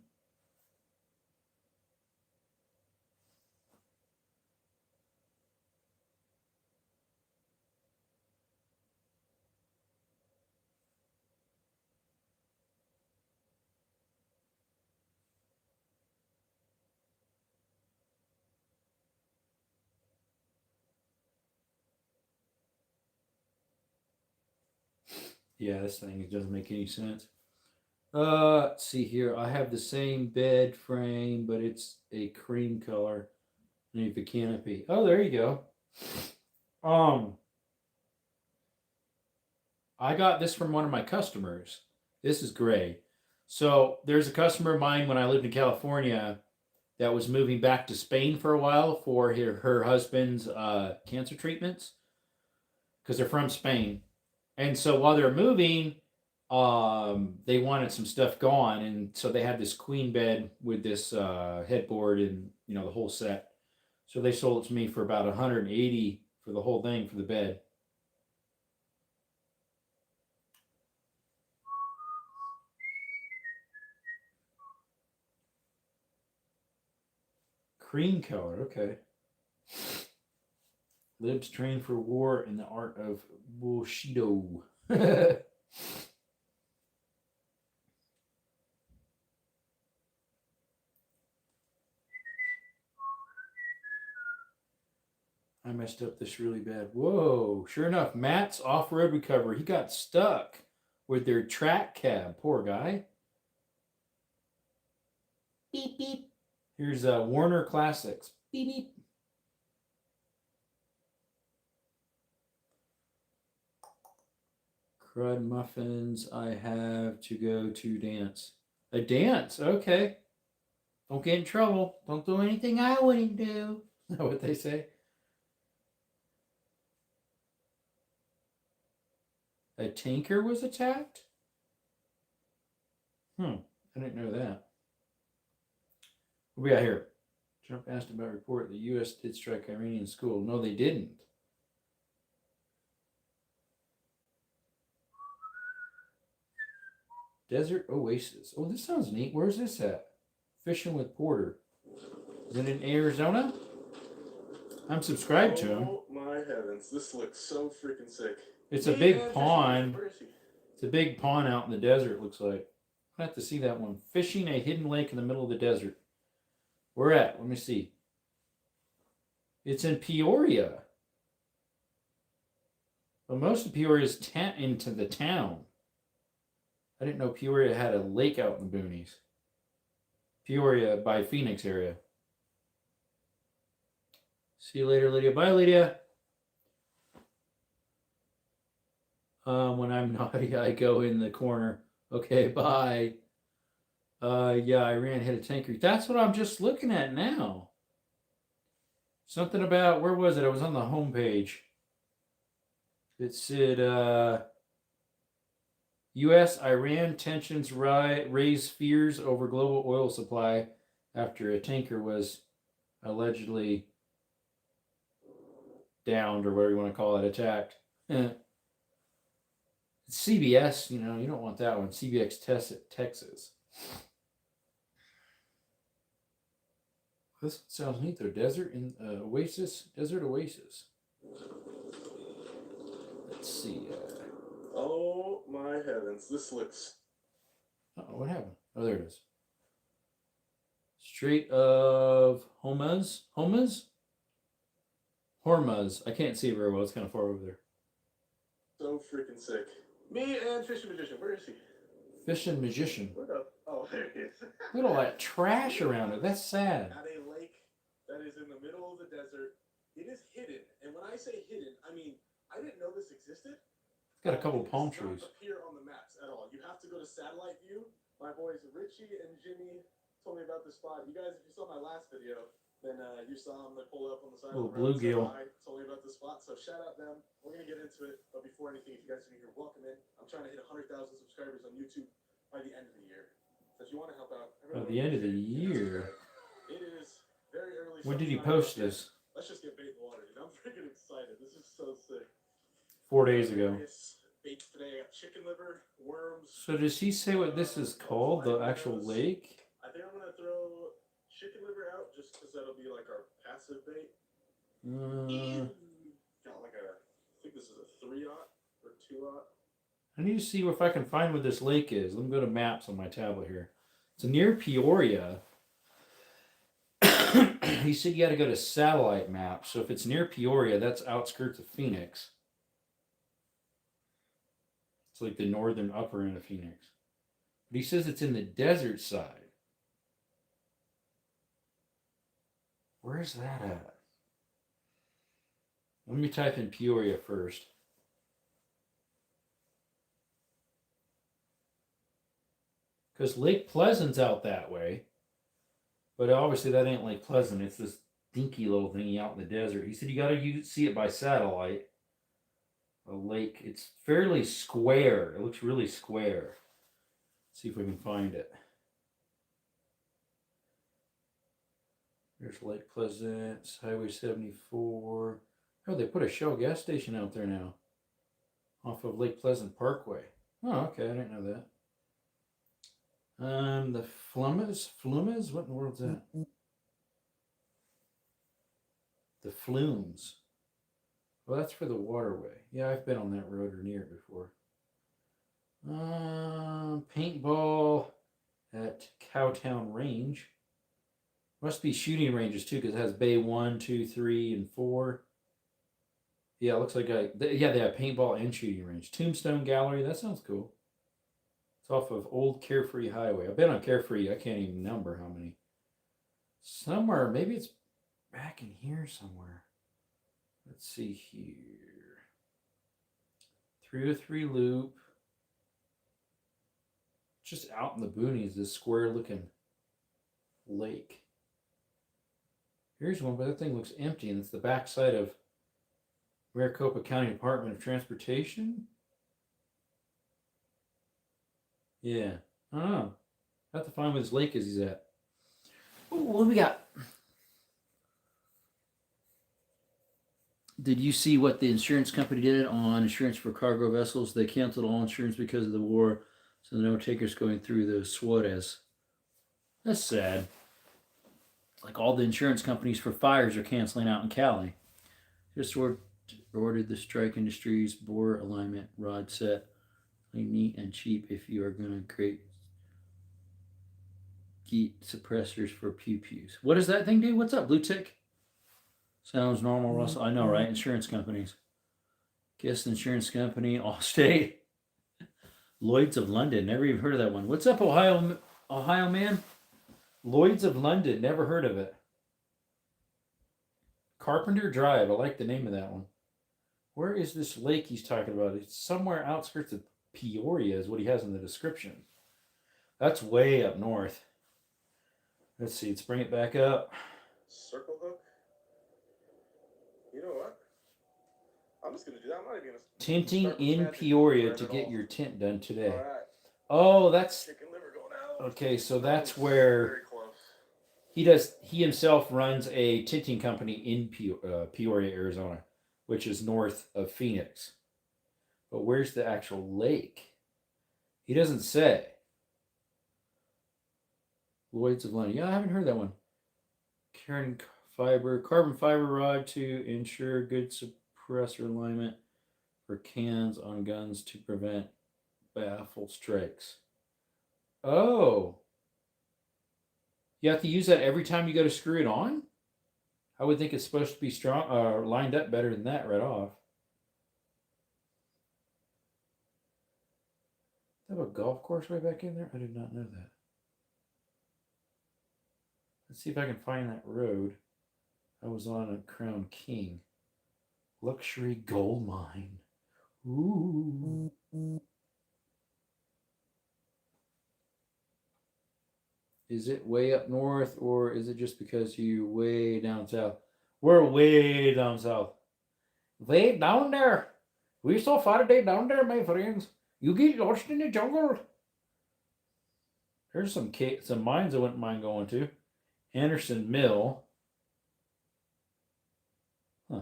Yeah, this thing doesn't make any sense. Let's see here. I have the same bed frame, but it's a cream color underneath the canopy. Oh, there you go. I got this from one of my customers. This is gray. So there's a customer of mine when I lived in California that was moving back to Spain for a while for her husband's cancer treatments because they're from Spain. And so while they're moving, they wanted some stuff gone, and so they had this queen bed with this headboard and the whole set. So they sold it to me for about 180 for the whole thing for the bed. Cream color, okay. Libs trained for war in the art of Bushido. I messed up this really bad. Whoa, sure enough, Matt's off-road recovery. He got stuck with their track cab. Poor guy. Beep, beep. Here's Warner Classics. Beep, beep. Crud muffins. I have to go to dance. A dance? Okay. Don't get in trouble. Don't do anything I wouldn't do. Is that what they say? A tanker was attacked? I didn't know that. What we got here? Trump asked about report the U.S. did strike Iranian school. No, they didn't. Desert Oasis. Oh, this sounds neat. Where's this at? Fishing with Porter. Is it in Arizona? I'm subscribed to him. Oh my heavens, this looks so freaking sick. It's a big pond. It's a big pond out in the desert, it looks like. I have to see that one. Fishing a hidden lake in the middle of the desert. Where at? Let me see. It's in Peoria. But most of Peoria is into the town. I didn't know Peoria had a lake out in the boonies. Peoria by Phoenix area. See you later, Lydia. Bye, Lydia. When I'm naughty, I go in the corner. Okay, bye. Yeah, Iran hit a tanker. That's what I'm just looking at now. Something about, where was it? I was on the homepage. It said, U.S.-Iran tensions raise fears over global oil supply after a tanker was allegedly downed, or whatever you want to call it, attacked. CBS, you don't want that one. CBS Texas. This sounds neat though. Desert Oasis. Desert Oasis. Let's see. Oh my heavens, this looks. What happened? Oh, there it is. Strait of Hormuz. I can't see it very well. It's kind of far over there. So freaking sick. Me and Fishing Magician. Where is he? Fishing Magician. What up? Oh, there he is. Look at all that trash around it. That's sad. At a lake that is in the middle of the desert. It is hidden. And when I say hidden, I mean, I didn't know this existed. It's got a couple palm It does trees. not appear on the maps at all. You have to go to satellite view. My boys Richie and Jimmy told me about this spot. You guys, if you saw my last video, then you saw them. They pulled up on the side Little of the road. bluegill. Told me about the spot. So shout out them. We're gonna get into it. But before anything, if you guys are new here, welcome in. I'm trying to hit 100,000 subscribers on YouTube by the end of the year. So if you want to help out, By the end of the year. it is very early. When did he sometime. post this? Let's just get bait in the water, dude. I'm freaking excited. This is so sick. 4 days ago. Baits today. I got chicken liver, worms. So does he say what this is called? The actual lake? I think I'm gonna throw chicken liver out just because that'll be like our passive bait. Got like I think this is a 3-aught or 2-aught. I need to see if I can find what this lake is. Let me go to maps on my tablet here. It's near Peoria. He said you got to go to satellite maps. So if it's near Peoria, that's outskirts of Phoenix. It's like the northern upper end of Phoenix. But he says it's in the desert side. Where's that at? Let me type in Peoria first. Because Lake Pleasant's out that way. But obviously that ain't Lake Pleasant. It's this dinky little thingy out in the desert. He said you got to see it by satellite. A lake. It's fairly square. It looks really square. Let's see if we can find it. There's Lake Pleasant, Highway 74. Oh, they put a Shell gas station out there now. Off of Lake Pleasant Parkway. Oh, okay. I didn't know that. The Flumes? What in the world's that? The Flumes. Well, that's for the waterway. Yeah, I've been on that road or near it before. Paintball at Cowtown Range. Must be shooting ranges too, because it has Bay 1, 2, 3, and 4. Yeah, it looks like they have paintball and shooting range. Tombstone Gallery, that sounds cool. It's off of Old Carefree Highway. I've been on Carefree, I can't even number how many. Somewhere, maybe it's back in here somewhere. Let's see here. 303 Loop. Just out in the boonies, this square looking lake. Here's one, but that thing looks empty, and it's the backside of Maricopa County Department of Transportation. Yeah, I don't know. I have to find where this lake is he's at. Ooh, what do we got? Did you see what the insurance company did on insurance for cargo vessels? They canceled all insurance because of the war, so no takers going through the Suarez. That's sad. Like all the insurance companies for fires are canceling out in Cali. Just ordered the Strike Industries bore alignment rod set. Neat and cheap if you are going to create heat suppressors for pew-pews. What does that thing do? What's up, Blue Tick? Sounds normal, Russell. I know, right? Insurance companies. Guess insurance company, Allstate. Lloyd's of London. Never even heard of that one. What's up, Ohio man? Lloyd's of London. Never heard of it. Carpenter Drive. I like the name of that one. Where is this lake he's talking about? It's somewhere outskirts of Peoria is what he has in the description. That's way up north. Let's see. Let's bring it back up. Circle hook. You know what? I'm just gonna do that. I'm not even gonna. Tinting in Peoria to get your tint done today. All right. Oh, that's Chicken liver going out. okay. So that's where Very close. he does. He himself runs a tinting company in Peoria, Arizona, which is north of Phoenix. But where's the actual lake? He doesn't say. Lloyd's of London. Yeah, I haven't heard that one. Carbon fiber rod to ensure good suppressor alignment for cans on guns to prevent baffle strikes. Oh. You have to use that every time you go to screw it on? I would think it's supposed to be strong, lined up better than that right off. They have a golf course right back in there? I did not know that. Let's see if I can find that road. I was on a Crown King. Luxury gold mine. Ooh. Is it way up north, or is it just because you're way down south? We're way down south. Way down there. We're so far down there, my friends. You get lost in the jungle. There's some mines I wouldn't mind going to. Anderson Mill. Huh.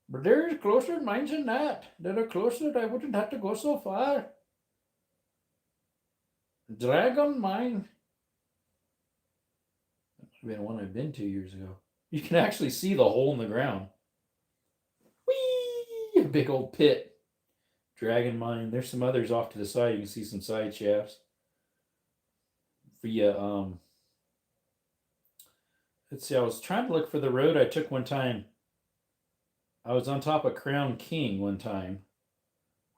But there's closer mines than that. That are closer. I wouldn't have to go so far. Dragon Mine. That might have been one I've been 2 years ago. You can actually see the hole in the ground. Whee! A big old pit. Dragon Mine. There's some others off to the side. You can see some side shafts. Let's see. I was trying to look for the road I took one time. I was on top of Crown King one time.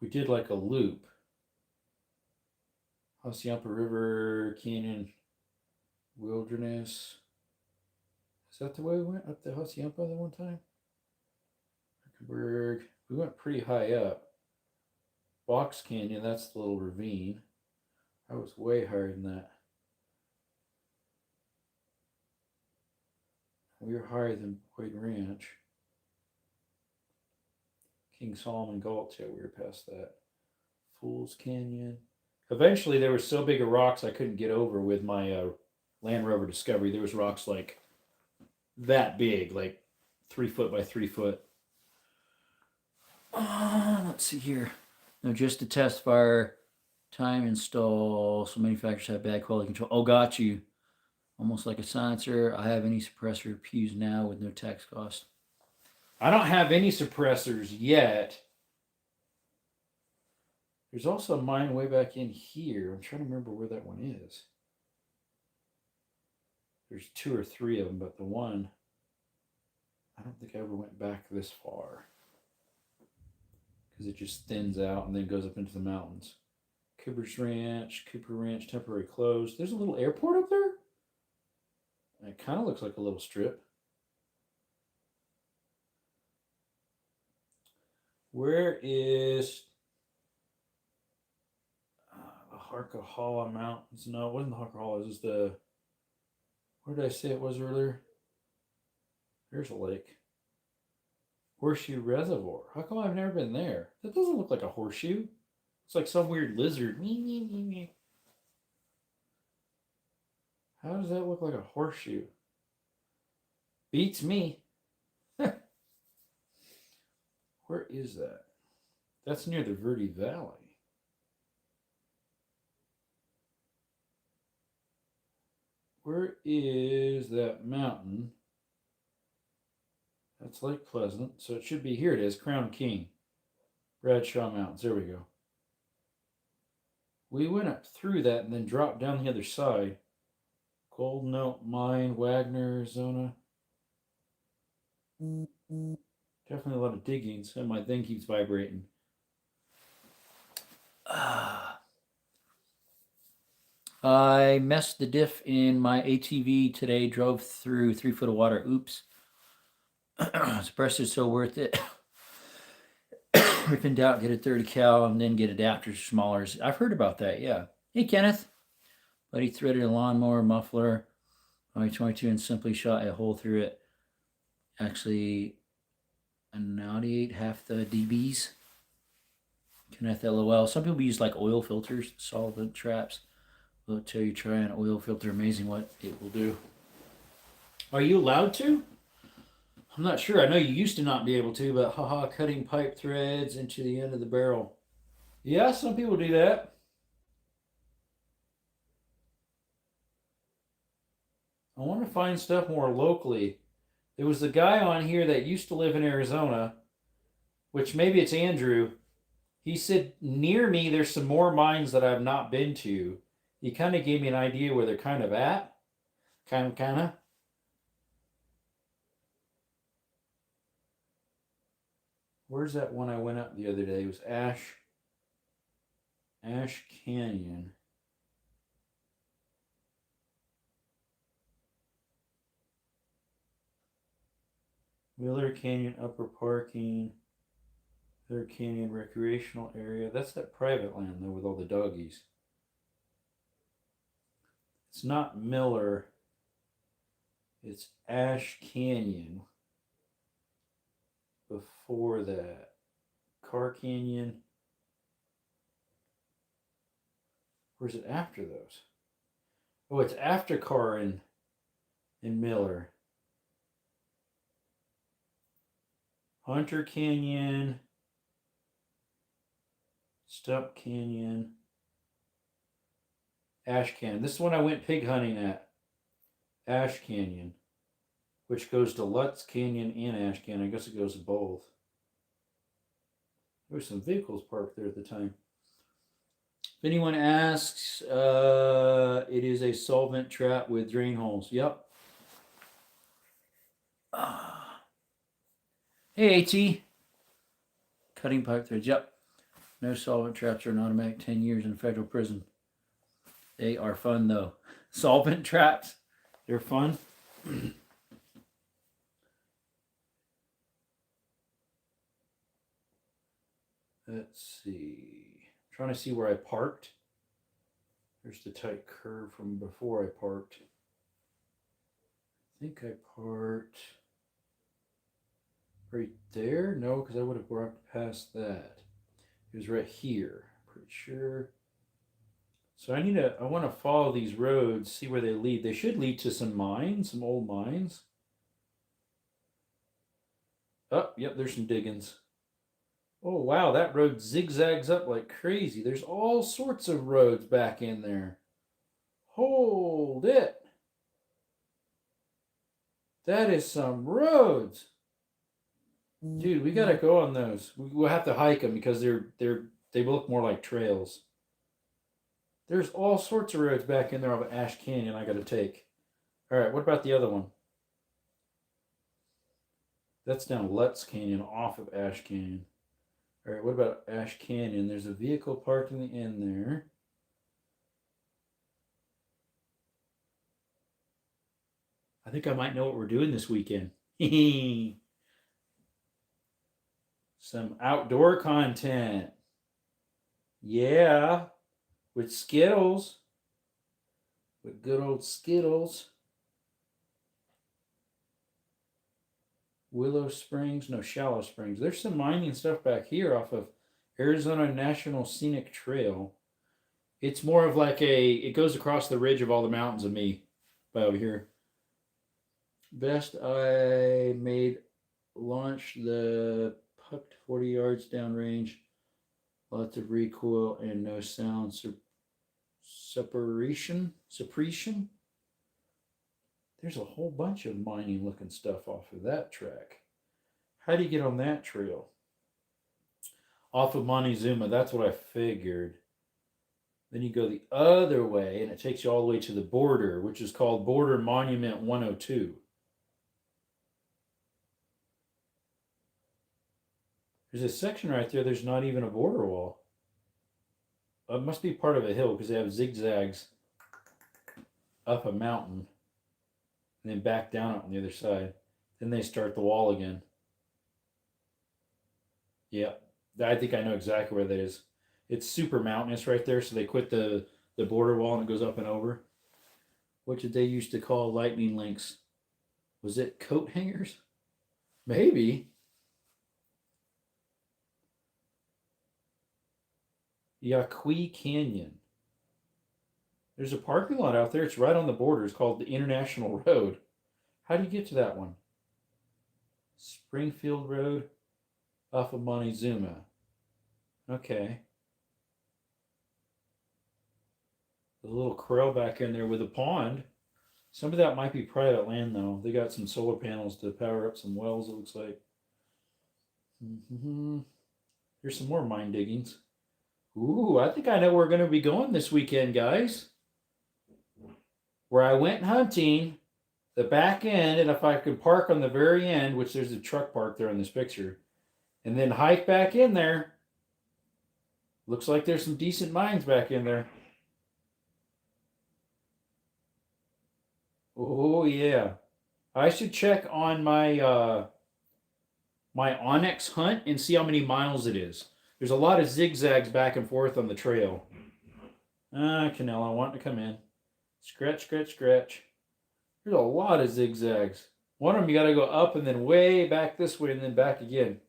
we did like a loop. Hassayampa River, Canyon, Wilderness. Is that the way we went up the Hassayampa the one time? Hickenberg. We went pretty high up. Box Canyon, that's the little ravine. I was way higher than that. We were higher than Boyd Ranch. King Solomon Gulch, yeah, we were past that. Fool's Canyon. Eventually, there were so big of rocks I couldn't get over with my Land Rover Discovery. There was rocks like that big, like 3 foot by 3 foot. Let's see here. No, just to test fire, time install. So manufacturers have bad quality control. Oh, got you. Almost like a silencer. I have any suppressor Pews now with no tax cost. I don't have any suppressors yet. There's also mine way back in here. I'm trying to remember where that one is. There's 2 or 3 of them, but the one, I don't think I ever went back this far. Because it just thins out and then goes up into the mountains. Cooper Ranch, temporary closed. There's a little airport up there. It kind of looks like a little strip. Where is the Harquahala Mountains? No, it wasn't the Harquahala. It was the, where did I say it was earlier? There's a lake. Horseshoe Reservoir. How come I've never been there? That doesn't look like a horseshoe. It's like some weird lizard. How does that look like a horseshoe? Beats me. Where is that? That's near the Verde Valley. Where is that mountain? That's Lake Pleasant. So it should be, here it is, Crown King. Bradshaw Mountains. There we go. We went up through that and then dropped down the other side. Golden Oak Mine, Wagner, Arizona. Definitely a lot of digging, so my thing keeps vibrating. I messed the diff in my ATV today, drove through 3 foot of water. Oops. Suppressor's so worth it. If in doubt, get a 30 cal and then get adapters smaller. I've heard about that, yeah. Hey, Kenneth. Buddy threaded a lawnmower muffler, 22 and simply shot a hole through it. Actually, a Naughty half the dBs. Kenneth LOL. Some people use like oil filters, solvent traps. Will tell you try an oil filter. Amazing what it will do. Are you allowed to? I'm not sure. I know you used to not be able to, but haha, cutting pipe threads into the end of the barrel. Yeah, some people do that. I want to find stuff more locally. There was a guy on here that used to live in Arizona, which maybe it's Andrew. He said, near me, there's some more mines that I've not been to. He kind of gave me an idea where they're kind of at. Kind of. Where's that one I went up the other day? It was Ash Canyon. Miller Canyon Upper Parking. Miller Canyon Recreational Area. That's that private land, though, with all the doggies. It's not Miller. It's Ash Canyon. Before that, Carr Canyon. Or is it after those? Oh, it's after Carr and Miller. Hunter Canyon. Stump Canyon. Ash Canyon. This is when I went pig hunting at. Ash Canyon. Which goes to Lutz Canyon and Ash Canyon. I guess it goes to both. There were some vehicles parked there at the time. If anyone asks, it is a solvent trap with drain holes. Yep. Hey, AT. Cutting pipe threads. Yep. No solvent traps are an automatic 10 years in federal prison. They are fun though. Solvent traps, they're fun. Let's see. I'm trying to see where I parked. There's the tight curve from before I parked. I think I parked right there. No, because I would have walked past that. It was right here. Pretty sure. So I want to follow these roads, see where they lead. They should lead to some mines, some old mines. Oh, yep, there's some diggings. Oh, wow, that road zigzags up like crazy. There's all sorts of roads back in there. Hold it. That is some roads. Dude, we gotta go on those. We'll have to hike them because they look more like trails. There's all sorts of roads back in there of Ash Canyon I gotta take. All right, what about the other one? That's down Lutz Canyon off of Ash Canyon. All right, what about Ash Canyon? There's a vehicle parked in the end there. I think I might know what we're doing this weekend. Some outdoor content. Yeah, with Skittles. With good old Skittles. Willow Springs, no, Shallow Springs. There's some mining stuff back here off of Arizona National Scenic Trail. It's more of like it goes across the ridge of all the mountains of me by over here. Best I made launch the puck 40 yards downrange. Lots of recoil and no sound suppression. There's a whole bunch of mining looking stuff off of that track. How do you get on that trail? Off of Montezuma, that's what I figured. Then you go the other way and it takes you all the way to the border, which is called Border Monument 102. There's a section right there, there's not even a border wall. It must be part of a hill because they have zigzags up a mountain and then back down on the other side. Then they start the wall again. Yeah, I think I know exactly where that is. It's super mountainous right there, so they quit the border wall and it goes up and over. What did they used to call lightning links? Was it coat hangers? Maybe. Yaqui Canyon. There's a parking lot out there. It's right on the border. It's called the International Road. How do you get to that one? Springfield Road off of Montezuma. Okay. The little corral back in there with a pond. Some of that might be private land, though. They got some solar panels to power up some wells, it looks like. Here's some more mine diggings. Ooh, I think I know where we're going to be going this weekend, guys. Where I went hunting, the back end, and if I could park on the very end, which there's a truck park there in this picture, and then hike back in there. Looks like there's some decent mines back in there. Oh, yeah. I should check on my my Onyx hunt and see how many miles it is. There's a lot of zigzags back and forth on the trail. Canelo, wanting to come in. Scratch, scratch, scratch. There's a lot of zigzags. One of them you got to go up and then way back this way and then back again.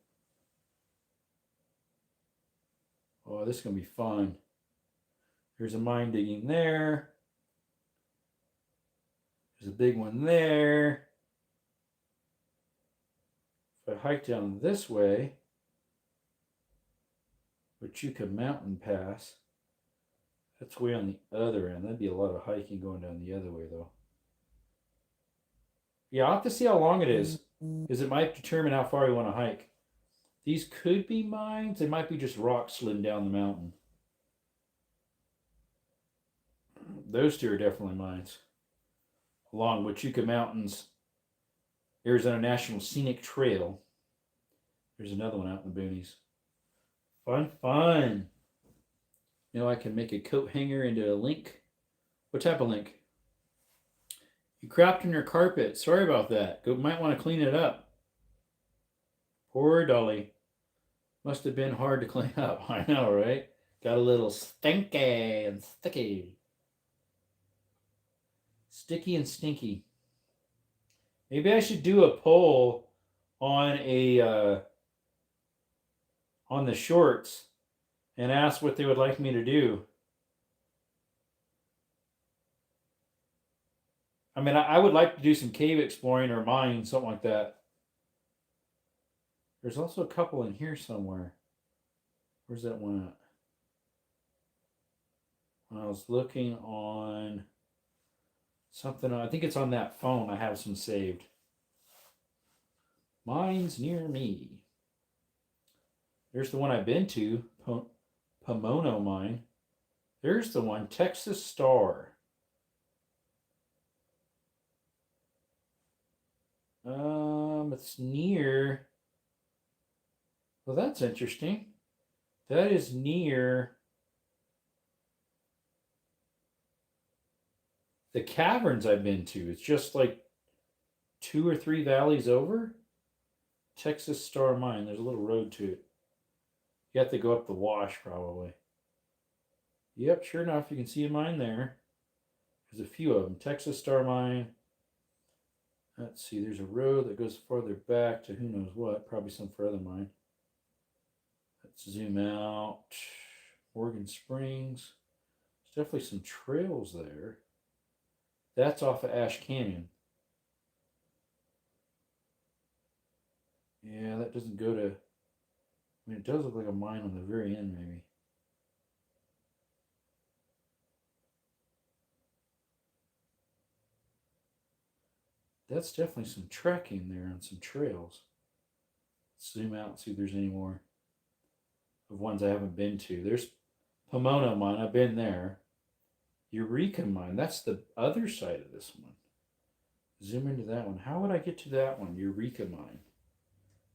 Oh, this is going to be fun. There's a mine digging there. There's a big one there. If I hike down this way, Huachuca Mountain Pass, that's way on the other end. That'd be a lot of hiking going down the other way, though. Yeah, I'll have to see how long it is, because it might determine how far you want to hike. These could be mines. They might be just rocks sliding down the mountain. Those two are definitely mines. Along Huachuca Mountains, Arizona National Scenic Trail. There's another one out in the boonies. Fun, fun. Now I can make a coat hanger into a link. What type of link? You crapped in your carpet. Sorry about that. Might want to clean it up. Poor Dolly. Must have been hard to clean up. I know, right? Got a little stinky and sticky. Sticky and stinky. Maybe I should do a poll on on the shorts and ask what they would like me to do. I mean, I would like to do some cave exploring or mine, something like that. There's also a couple in here somewhere. Where's that one at? When I was looking on something, I think it's on that phone. I have some saved. Mine's near me. There's the one I've been to, Pomono Mine. There's the one, Texas Star. It's near. Well, that's interesting. That is near the caverns I've been to. It's just like 2 or 3 valleys over. Texas Star Mine. There's a little road to it. You have to go up the wash, probably. Yep, sure enough, you can see a mine there. There's a few of them. Texas Star Mine. Let's see, there's a road that goes farther back to who knows what. Probably some further mine. Let's zoom out. Morgan Springs. There's definitely some trails there. That's off of Ash Canyon. Yeah, that doesn't go to... I mean, it does look like a mine on the very end, maybe. That's definitely some trekking there on some trails. Let's zoom out and see if there's any more of ones I haven't been to. There's Pomono Mine. I've been there. Eureka Mine. That's the other side of this one. Zoom into that one. How would I get to that one? Eureka Mine.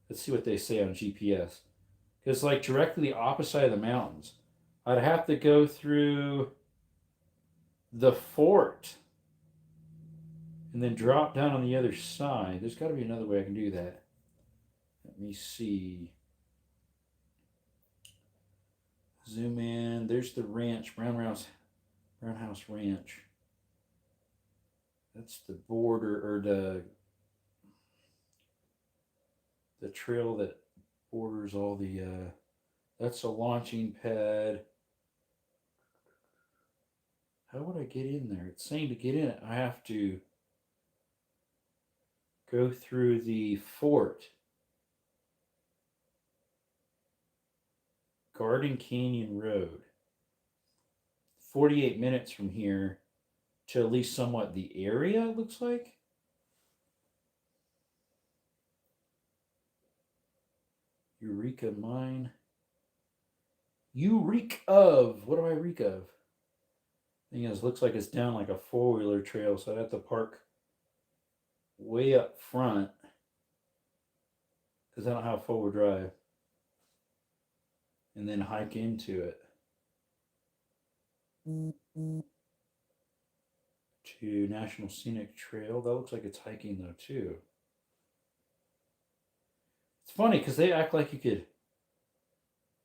Let's see what they say on GPS. Because it's like directly opposite of the mountains. I'd have to go through the fort and then drop down on the other side. There's got to be another way I can do that. Let me see. Zoom in. There's the ranch, Brown House Ranch. That's the border, or the trail that borders all the, that's a launching pad. How would I get in there? It's saying to get in it, I have to go through the fort. Garden Canyon Road. 48 minutes from here to at least somewhat the area, it looks like. Eureka Mine. You reek of. What do I reek of? Thing is, looks like it's down like a 4-wheeler trail, so I'd have to park way up front because I don't have 4-wheel drive. And then hike into it. To National Scenic Trail. That looks like it's hiking though too. It's funny because they act like you could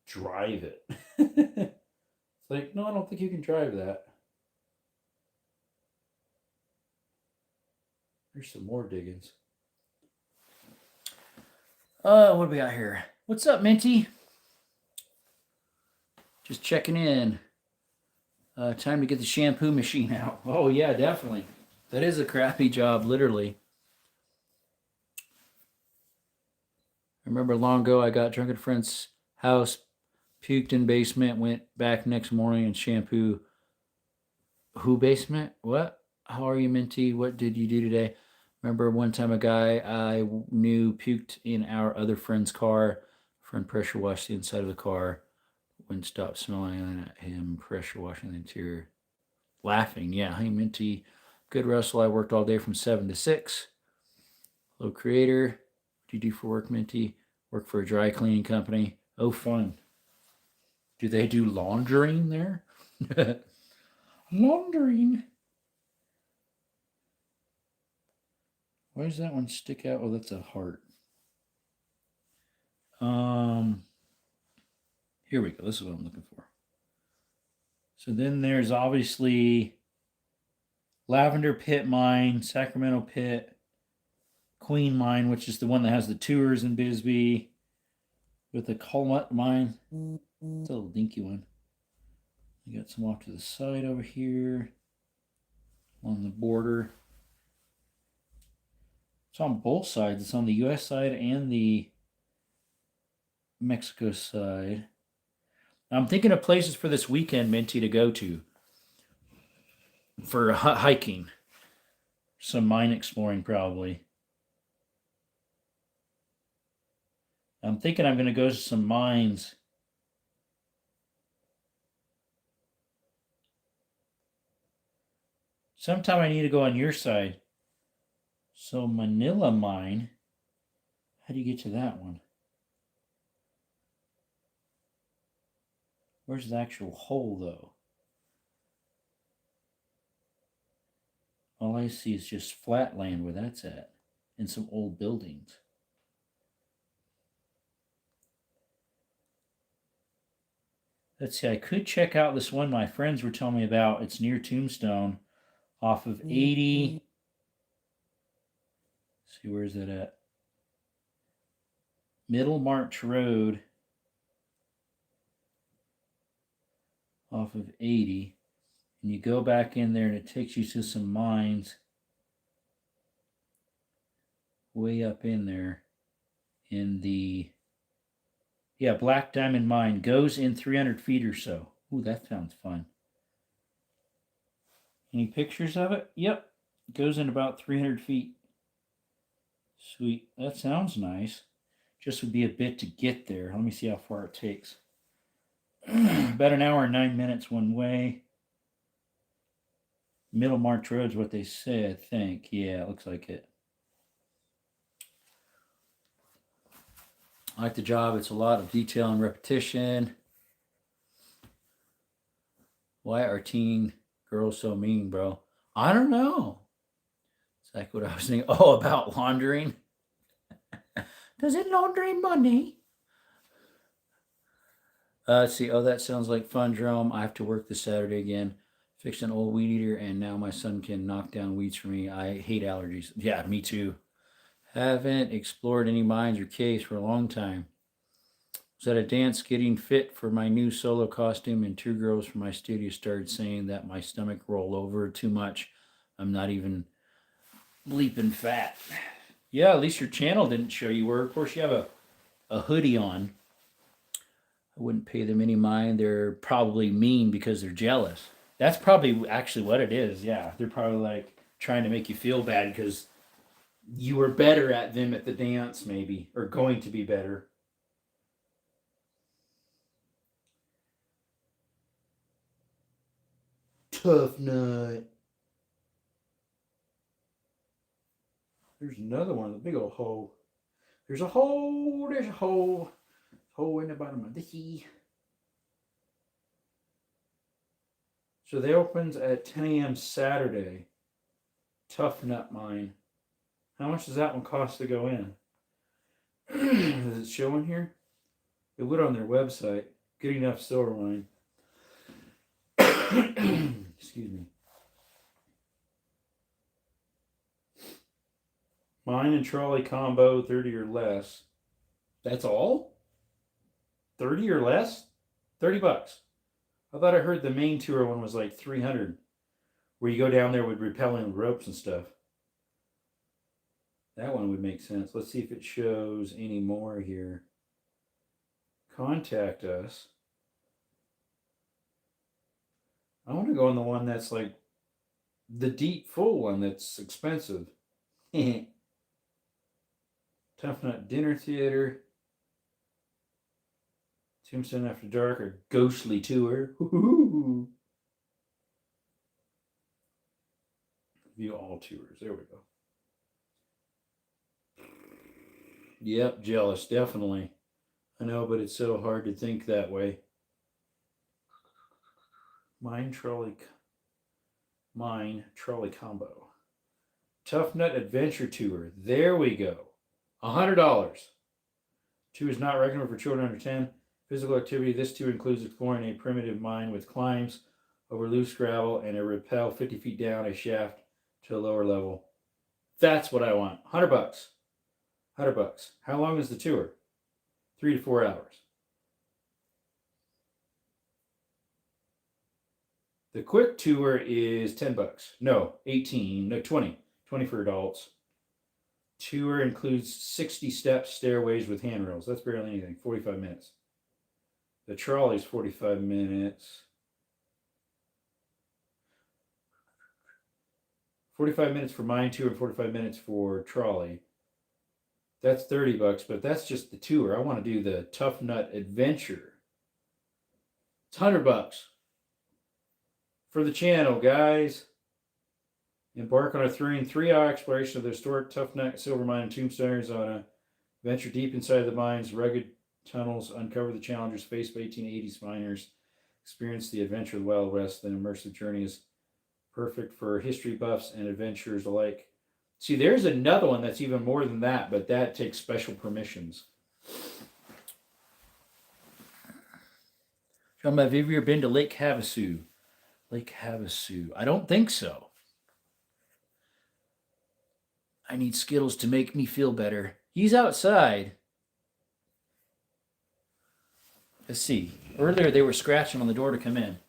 drive it. It's like, no, I don't think you can drive that. There's some more diggings. What do we got here? What's up, Minty? Just checking in. Time to get the shampoo machine out. Oh, yeah, definitely. That is a crappy job, literally. I remember long ago I got drunk at a friend's house, puked in basement, went back next morning and shampoo. Who basement? What? How are you, Minty? What did you do today? Remember one time a guy I knew puked in our other friend's car. Friend pressure washed the inside of the car. Wouldn't stop smelling at him, pressure washing the interior. Laughing, yeah. Hey, Minty. Good, Russell. I worked all day from 7 to 6. Hello, creator. What do you do for work, Minty? Work for a dry cleaning company. Oh, fun. Do they do laundering there? Laundering. Why does that one stick out? Oh, that's a heart. Here we go. This is what I'm looking for. So then there's obviously Lavender Pit Mine, Sacramento Pit, Queen Mine, which is the one that has the tours in Bisbee, with the Colmut Mine. It's a little dinky one. You got some off to the side over here on the border. It's on both sides. It's on the U.S. side and the Mexico side. I'm thinking of places for this weekend, Minty, to go to for hiking. Some mine exploring, probably. I'm thinking I'm going to go to some mines. Sometime I need to go on your side. So Manila Mine. How do you get to that one? Where's the actual hole, though? All I see is just flat land where that's at. And some old buildings. Let's see, I could check out this one my friends were telling me about. It's near Tombstone, off of 80. Let's see, where's that at? Middle March Road, off of 80. And you go back in there and it takes you to some mines way up in there in the Black Diamond Mine. Goes in 300 feet or so. Ooh, that sounds fun. Any pictures of it? Yep. Goes in about 300 feet. Sweet. That sounds nice. Just would be a bit to get there. Let me see how far it takes. About an hour and 9 minutes one way. Middle March Road's what they say, I think. Yeah, it looks like it. I like the job. It's a lot of detail and repetition. Why are teen girls so mean, bro? I don't know. It's like what I was thinking. Oh, about laundering. Does it launder money? Let's see. Oh, that sounds like fun, Jerome. I have to work this Saturday again. Fixed an old weed eater, and now my son can knock down weeds for me. I hate allergies. Yeah, me too. Haven't explored any mines or caves for a long time. Was at a dance getting fit for my new solo costume, and two girls from my studio started saying that my stomach rolled over too much. I'm not even bleeping fat. Yeah, at least your channel didn't show you were. Of course, you have a hoodie on. I wouldn't pay them any mind. They're probably mean because they're jealous. That's probably actually what it is. Yeah, they're probably like trying to make you feel bad because you were better at them at the dance, maybe, or going to be better. Tough nut. There's another one, the big old hole. There's a hole. There's a hole. Hole in the bottom of the sea. So they opens at 10 a.m. Saturday. Tough Nut Mine. How much does that one cost to go in? Is it showing here? It would on their website. Good Enough Silver Mine. Excuse me. Mine and trolley combo, 30 or less. That's all? 30 or less? $30. I thought I heard the main tour one was like 300, where you go down there with rappelling ropes and stuff. That one would make sense. Let's see if it shows any more here. Contact us. I want to go on the one that's like the deep full one that's expensive. Tough Nut Dinner Theater. Tombstone After Dark or Ghostly Tour. Woo-hoo-hoo. View all tours. There we go. Yep, jealous, definitely. I know, but it's so hard to think that way. Mine trolley combo. Tough Nut Adventure Tour. There we go. $100. Tour is not recommended for children under 10. Physical activity. This tour includes exploring a primitive mine with climbs over loose gravel and a rappel 50 feet down a shaft to a lower level. That's what I want. $100. $100. How long is the tour? 3 to 4 hours. The quick tour is $10. No, 18. No, 20. 20 for adults. Tour includes 60 steps, stairways with handrails. That's barely anything. 45 minutes. The trolley's 45 minutes. 45 minutes for mine tour and 45 minutes for trolley. That's $30, but that's just the tour. I want to do the Tough Nut Adventure. It's $100 for the channel, guys. Embark on a thrilling 3-hour exploration of the historic Tough Nut Silver Mine in Tombstone, Arizona. Venture deep inside the mine's rugged tunnels, uncover the challenges faced by 1880s miners, experience the adventure of the Wild West. An immersive journey is perfect for history buffs and adventurers alike. See, there's another one that's even more than that, but that takes special permissions. John, have you ever been to Lake Havasu? Lake Havasu. I don't think so. I need Skittles to make me feel better. He's outside. Let's see. Earlier they were scratching on the door to come in.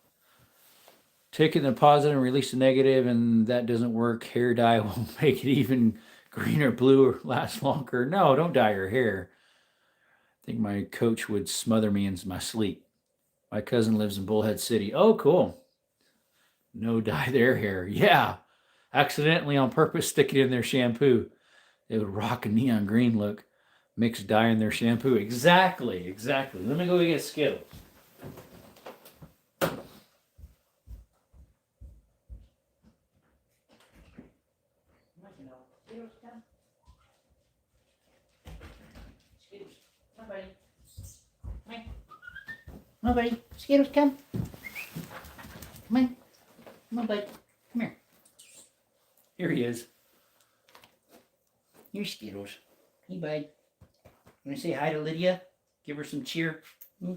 Take it in a positive and release the negative, and that doesn't work. Hair dye will make it even greener, blue, or last longer. No, don't dye your hair. I think my coach would smother me in my sleep. My cousin lives in Bullhead City. Oh, cool. No dye their hair. Yeah. Accidentally on purpose stick it in their shampoo. They would rock a neon green look. Mix dye in their shampoo. Exactly. Let me go get Skittles. Come on, buddy. Skittles, come. Come on. Come on, bud. Come here. Here he is. Here's Skittles. Hey, bud. You want to say hi to Lydia? Give her some cheer. Hmm?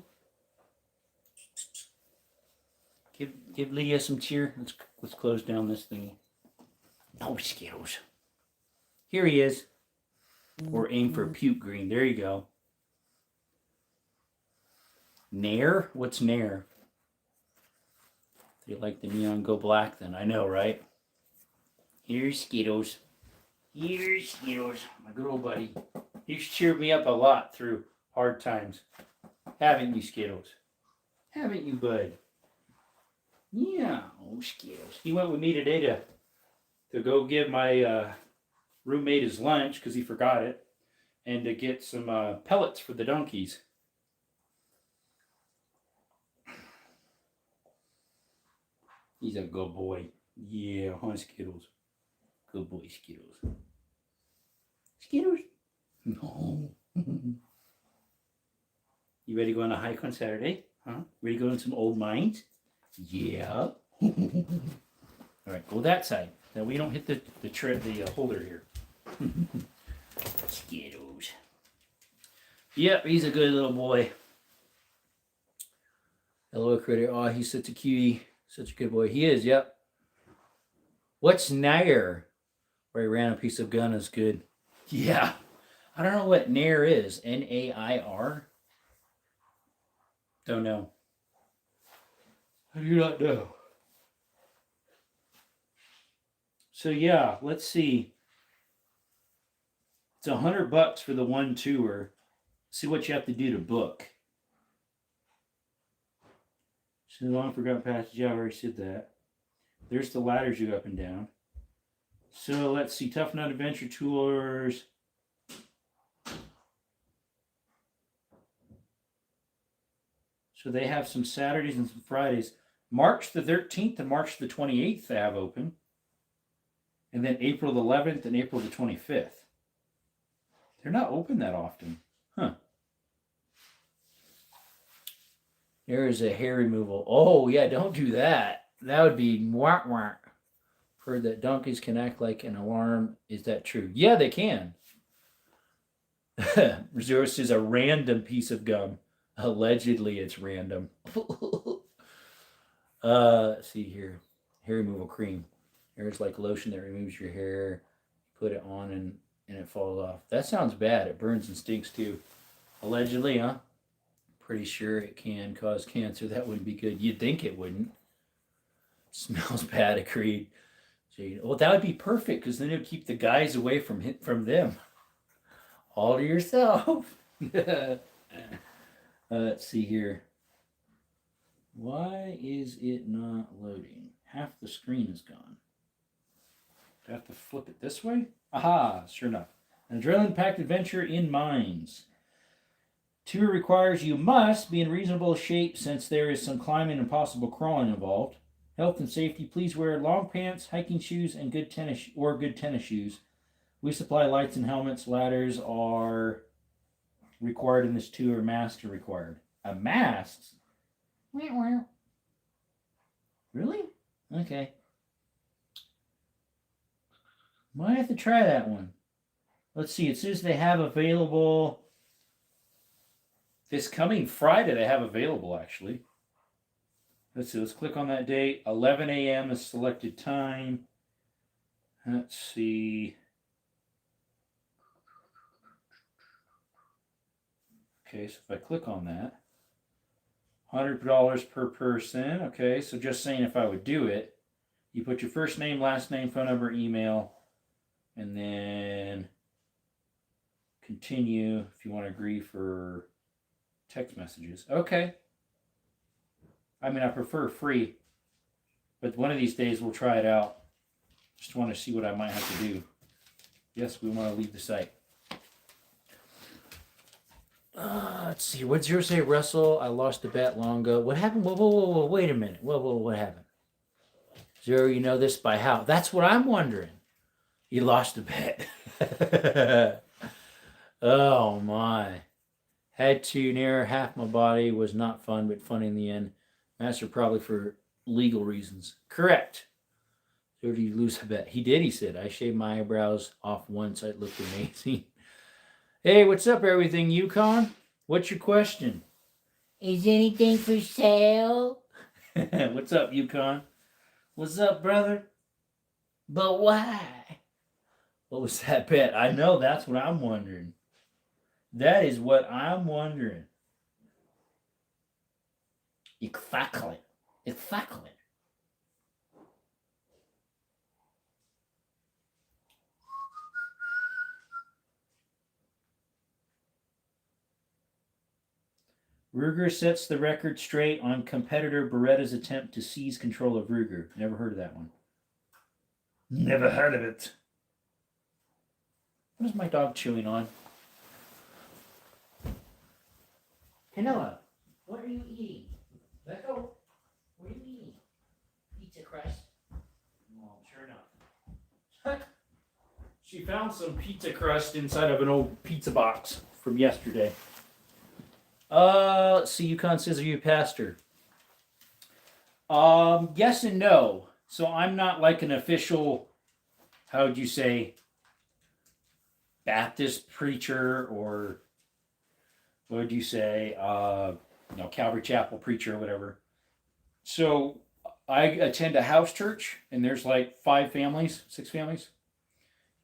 Give Lydia some cheer. Let's close down this thing. Oh, Skittles. Here he is. Or aim for puke green. There you go. Nair? What's Nair? Do you like the neon go black then? I know, right? Here's Skittles. Here's Skittles. My good old buddy. He's cheered me up a lot through hard times. Haven't you, Skittles? Haven't you, bud? Yeah. Oh, Skittles. He went with me today to go give my roommate his lunch because he forgot it. And to get some pellets for the donkeys. He's a good boy. Yeah, huh, Skittles? Good boy, Skittles. Skittles? No. You ready to go on a hike on Saturday? Huh? Ready to go in some old mines? Yeah. All right, go that side. That way you don't hit the holder here. Skittles. Yep, he's a good little boy. Hello, critter. Oh, he's such a cutie. Such a good boy. He is, yep. What's Nair? Where he ran a piece of gun is good. Yeah. I don't know what Nair is. N-A-I-R? Don't know. I do not know. So yeah, let's see. It's $100 for the one tour. See what you have to do to book. So long forgotten passage. Yeah, I already said that. There's the ladders you go up and down. So let's see. Tough Nut Adventure Tours. So they have some Saturdays and some Fridays. March the 13th and March the 28th they have open. And then April the 11th and April the 25th. They're not open that often. Huh. There is a hair removal. Oh, yeah, don't do that. That would be whack whack. Heard that donkeys can act like an alarm. Is that true? Yeah, they can. Resource is a random piece of gum. Allegedly, it's random. Let's see here. Hair removal cream. There's like lotion that removes your hair. Put it on and it falls off. That sounds bad. It burns and stinks too. Allegedly, huh? Pretty sure it can cause cancer. That wouldn't be good. You'd think it wouldn't. Smells bad, agreed. Well, that would be perfect because then it would keep the guys away from them. All to yourself. Let's see here. Why is it not loading? Half the screen is gone. Do I have to flip it this way? Aha, sure enough. An adrenaline-packed adventure in mines. Tour requires you must be in reasonable shape since there is some climbing and possible crawling involved. Health and safety, please wear long pants, hiking shoes, and good tennis shoes. We supply lights and helmets. Ladders are required in this tour. Masks are required. A mask? Really? Okay. Might have to try that one. Let's see. It says they have available this coming Friday. They have available actually. Let's see. Let's click on that date. 11 a.m. is selected time. Let's see. Okay, so if I click on that, $100 per person. Okay, so just saying if I would do it, you put your first name, last name, phone number, email, and then continue if you want to agree for text messages. Okay. I mean, I prefer free, but one of these days we'll try it out. Just want to see what I might have to do. Yes, we want to leave the site. Let's see. What did you say, Russell? I lost a bet long ago. What happened? Whoa. Wait a minute. Whoa. What happened? Zero, you know this by how? That's what I'm wondering. You lost a bet. Oh, my. Had to near half my body. Was not fun, but fun in the end. Master probably for legal reasons. Correct. So did you lose a bet? He did, he said. I shaved my eyebrows off once. It looked amazing. Hey, what's up, everything, Yukon? What's your question? Is anything for sale? What's up, Yukon? What's up, brother? But why? What was that bet? I know, that's what I'm wondering. That is what I'm wondering. Exactly. Ruger sets the record straight on competitor Beretta's attempt to seize control of Ruger. Never heard of that one. Never heard of it. What is my dog chewing on? Canella, what are you eating? Let go. What are you eating? Pizza crust. Oh, sure enough. She found some pizza crust inside of an old pizza box from yesterday. Let's see. Yukon says, "Are you a pastor?" Yes and no. So I'm not like an official, how would you say, Baptist preacher or what would you say, Calvary Chapel preacher or whatever. So I attend a house church, and there's like 6 families,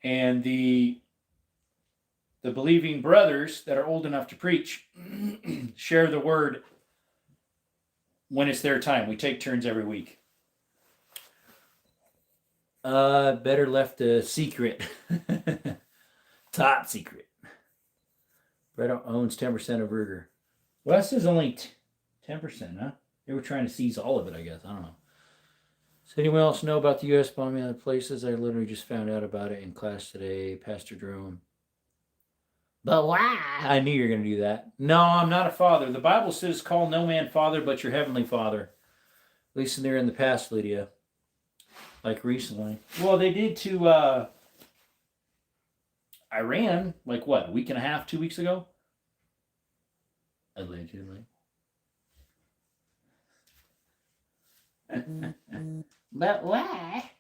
and the believing brothers that are old enough to preach share the word when it's their time. We take turns every week. Better left a secret. Top secret. Brett owns 10% of Ruger. Wes is only 10%, huh? They were trying to seize all of it, I guess. I don't know. Does anyone else know about the U.S. bombing other places? I literally just found out about it in class today. Pastor Jerome. But why? I knew you were going to do that. No, I'm not a father. The Bible says, call no man father but your heavenly Father. At least they're in the past, Lydia. Like recently. Well, they did to Iran, like what, a week and a half, 2 weeks ago? Allegedly. But why?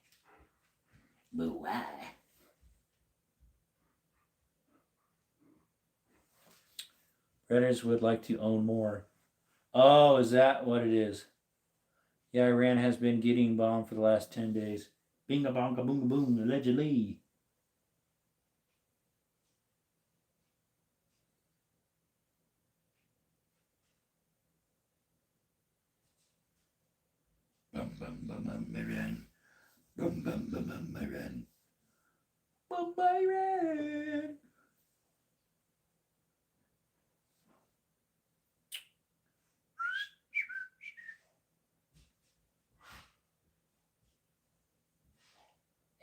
But why? Redditors would like to own more. Oh, is that what it is? Yeah, Iran has been getting bombed for the last 10 days. Binga bonga boom boom, allegedly. Bum bum bum bum, Iran. Bum bum bum bum, Iran. Bum, Iran.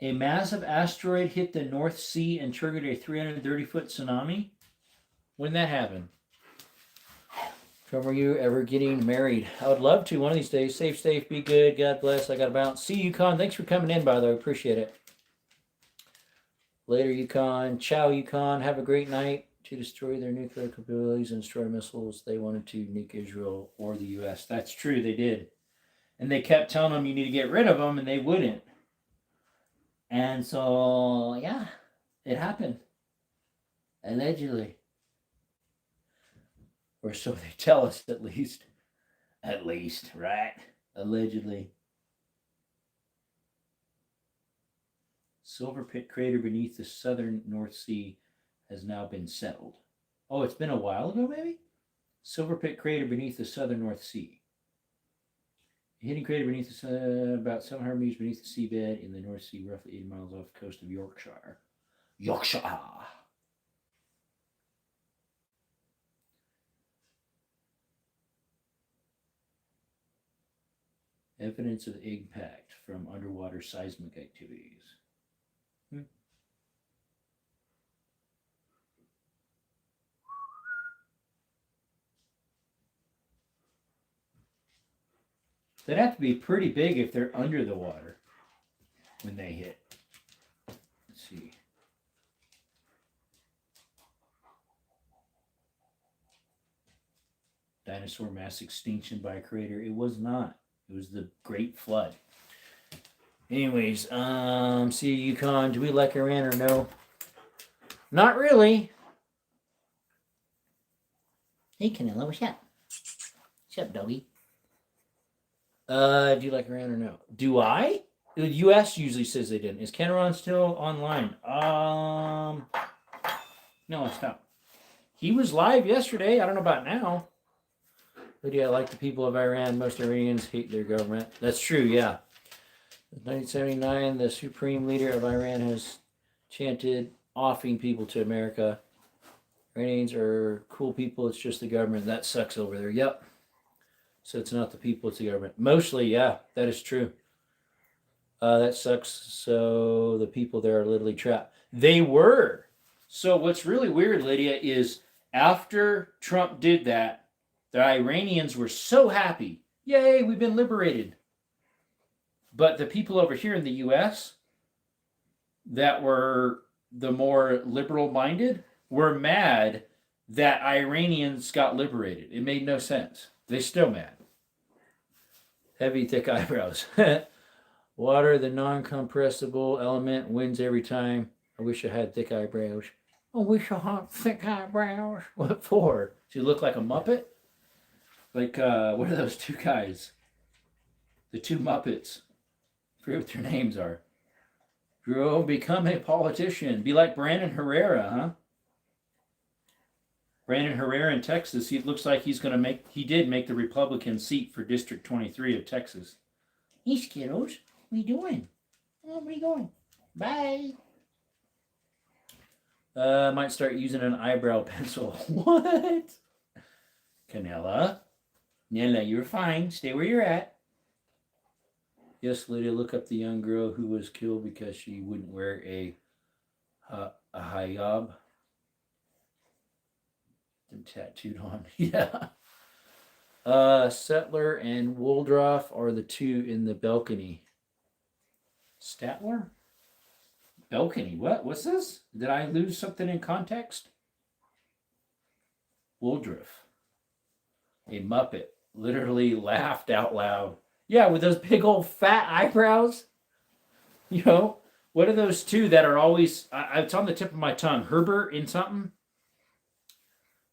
A massive asteroid hit the North Sea and triggered a 330-foot tsunami. When did that happen? Trevor, were you ever getting married? I would love to one of these days. Safe, be good. God bless. I got to bounce. See you, Yukon. Thanks for coming in, by the way. Appreciate it. Later, Yukon. Ciao, Yukon. Have a great night. To destroy their nuclear capabilities and destroy missiles, they wanted to nuke Israel or the U.S. That's true. They did. And they kept telling them you need to get rid of them, and they wouldn't. And so, yeah, it happened. Allegedly. Or so they tell us, at least. At least, right? Allegedly. Silver Pit crater beneath the southern North Sea has now been settled. Oh, it's been a while ago, maybe? Silver Pit crater beneath the southern North Sea. A hidden crater beneath the sun, about 700 meters beneath the seabed in the North Sea, roughly 80 miles off the coast of Yorkshire. Yorkshire! Evidence of impact from underwater seismic activities. They'd have to be pretty big if they're under the water when they hit. Let's see. Dinosaur mass extinction by a crater. It was not. It was the Great Flood. Anyways, see you, Yukon. Do we like Iran or no? Not really. Hey, Canelo, what's up? What's up, doggy? Do you like Iran or no? Do I? The U.S. usually says they didn't. Is Cameron still online? No, I stopped. He was live yesterday. I don't know about now. Lydia, I like the people of Iran. Most Iranians hate their government. That's true, yeah. In 1979, the supreme leader of Iran has chanted offing people to America. Iranians are cool people. It's just the government. That sucks over there. Yep. So it's not the people, it's the government. Mostly, yeah, that is true. That sucks. So the people there are literally trapped. They were. So what's really weird, Lydia, is after Trump did that, the Iranians were so happy. Yay, we've been liberated. But the people over here in the U.S. that were the more liberal-minded were mad that Iranians got liberated. It made no sense. They're still mad. Heavy, thick eyebrows. Water, the non-compressible element, wins every time. I wish I had thick eyebrows. I wish I had thick eyebrows. What for? Do you look like a Muppet? Like, what are those two guys? The two Muppets. I forget what their names are. Grow, become a politician. Be like Brandon Herrera, huh? Brandon Herrera in Texas, he looks like he's going to he did make the Republican seat for District 23 of Texas. Hey, Skittles. What are you doing? Oh, where are you going? Bye. Might start using an eyebrow pencil. What? Canella. Nella, you're fine. Stay where you're at. Yes, Lydia, look up the young girl who was killed because she wouldn't wear a hijab. Them tattooed on. Yeah. Settler and Woldroff are the two in the balcony. Statler? Balcony. What? What's this? Did I lose something in context? Woldruff. A Muppet. Literally laughed out loud. Yeah, with those big old fat eyebrows. You know, what are those two that are always? It's on the tip of my tongue. Herbert and something.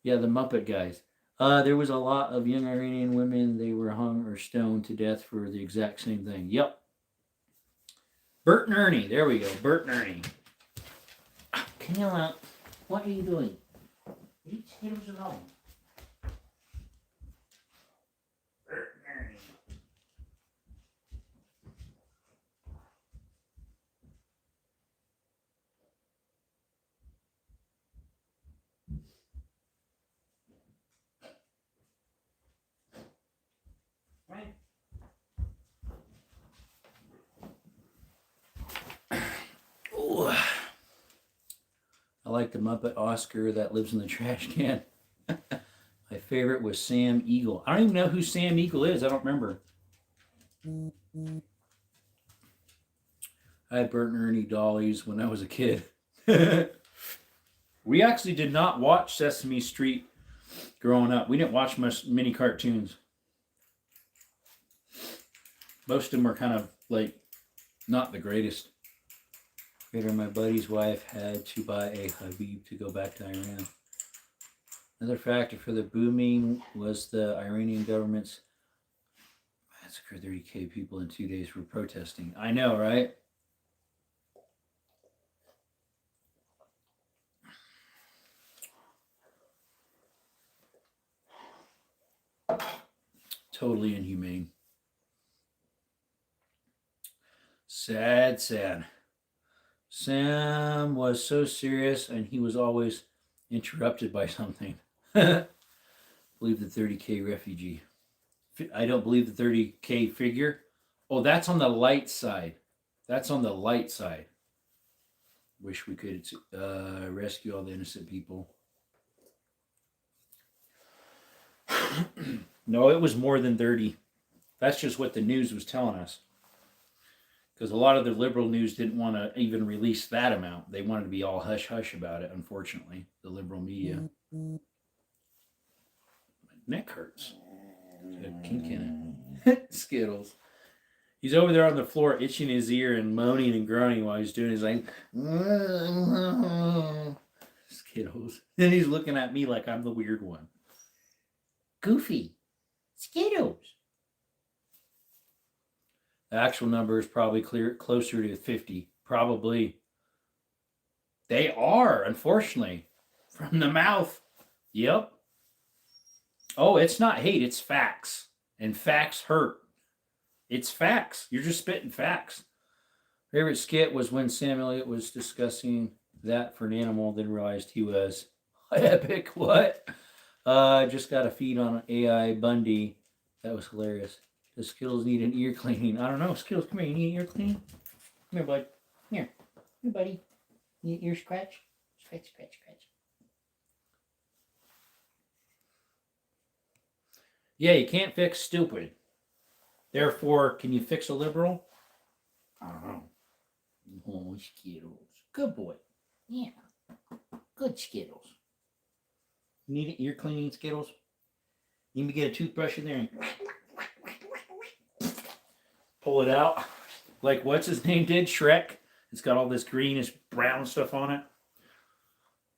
Yeah, the Muppet guys. There was a lot of young Iranian women. They were hung or stoned to death for the exact same thing. Yep. Bert and Ernie. There we go. Bert and Ernie. Camilla, what are you doing? Eat Skittles alone. Bert and Ernie. Right. Ooh. I like the Muppet Oscar that lives in the trash can. My favorite was Sam Eagle. I don't even know who Sam Eagle is. I don't remember. I had Bert and Ernie dollies when I was a kid. We actually did not watch Sesame Street growing up. We didn't watch many cartoons. Most of them were kind of like not the greatest. Later, my buddy's wife had to buy a Habib to go back to Iran. Another factor for the booming was the Iranian government's massacre. 30K people in 2 days for protesting. I know, right? Totally inhumane. Sad, sad. Sam was so serious and he was always interrupted by something. Believe the 30K refugee. I don't believe the 30K figure. Oh, that's on the light side. That's on the light side. Wish we could rescue all the innocent people. No, it was more than 30. That's just what the news was telling us. Because a lot of the liberal news didn't want to even release that amount. They wanted to be all hush-hush about it, unfortunately. The liberal media. My neck hurts. Got a kink in it. Skittles. He's over there on the floor itching his ear and moaning and groaning while he's doing his like Skittles. Then he's looking at me like I'm the weird one. Goofy. Skittles. The actual number is probably closer to 50. Probably. They are, unfortunately. From the mouth. Yep. Oh, it's not hate, it's facts. And facts hurt. It's facts. You're just spitting facts. Favorite skit was when Sam Elliott was discussing that for an animal, then realized he was epic. What? Just got a feed on AI Bundy. That was hilarious. Does Skittles need an ear cleaning? I don't know. Skittles, come here. You need an ear cleaning? Come here, bud. Here. Here, buddy. You need an ear scratch? Scratch, scratch, scratch. Yeah, you can't fix stupid. Therefore, can you fix a liberal? I don't know. Oh, Skittles. Good boy. Yeah. Good Skittles. You need an ear cleaning, Skittles? You need to get a toothbrush in there and pull it out. Like what's his name did? Shrek. It's got all this greenish brown stuff on it.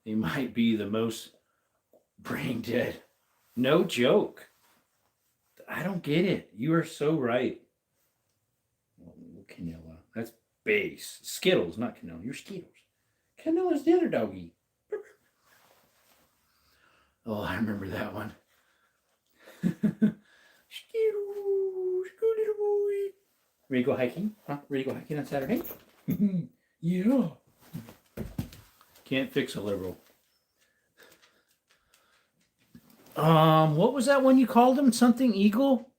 They might be the most brain dead. No joke. I don't get it. You are so right. Oh, Canilla. That's base. Skittles, not Canilla. You're Skittles. Canilla's the other doggy. Oh, I remember that one. Skittles, good little boy. Ready to go hiking? Huh? Ready to go hiking on Saturday? Yeah. Can't fix a liberal. What was that one you called him? Something Eagle?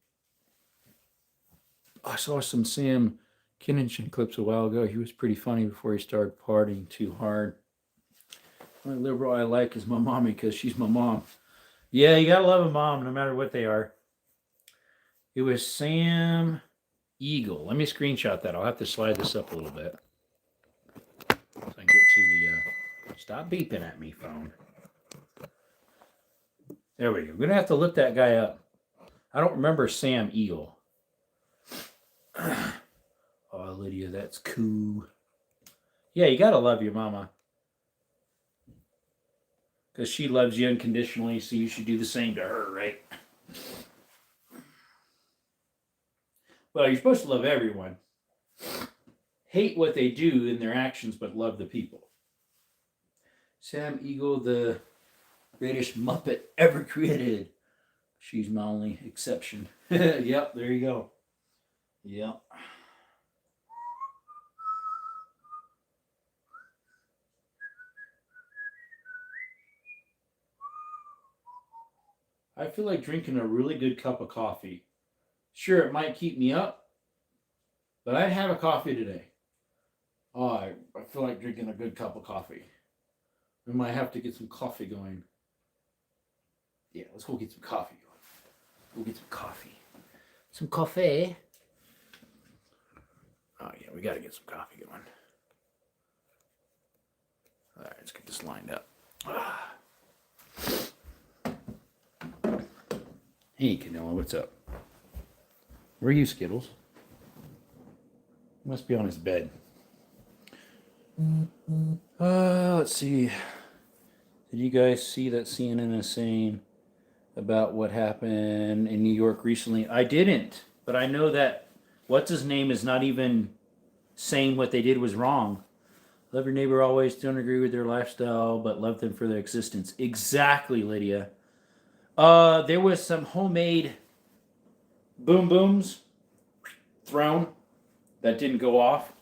I saw some Sam Kinninchin clips a while ago. He was pretty funny before he started partying too hard. The only liberal I like is my mommy because she's my mom. Yeah, you gotta love a mom no matter what they are. It was Sam Eagle. Let me screenshot that. I'll have to slide this up a little bit. So I can get to the... Stop beeping at me, phone. There we go. I'm going to have to look that guy up. I don't remember Sam Eagle. Oh, Lydia, that's cool. Yeah, you gotta love your mama. Because she loves you unconditionally, so you should do the same to her, right? Well, you're supposed to love everyone. Hate what they do in their actions, but love the people. Sam Eagle, the greatest Muppet ever created. She's my only exception. Yep, there you go. Yep. I feel like drinking a really good cup of coffee. Sure, it might keep me up, but I had a coffee today. Oh, I feel like drinking a good cup of coffee. We might have to get some coffee going. Yeah, let's go get some coffee going. Go get some coffee. Some coffee. Oh, yeah, we got to get some coffee going. All right, let's get this lined up. Hey, Canilla, what's up? Where are you, Skittles? He must be on his bed. Let's see. Did you guys see that CNN is saying about what happened in New York recently? I didn't, but I know that what's his name is not even saying what they did was wrong. Love your neighbor always, don't agree with their lifestyle, but love them for their existence. Exactly, Lydia. There was some homemade boom booms thrown that didn't go off.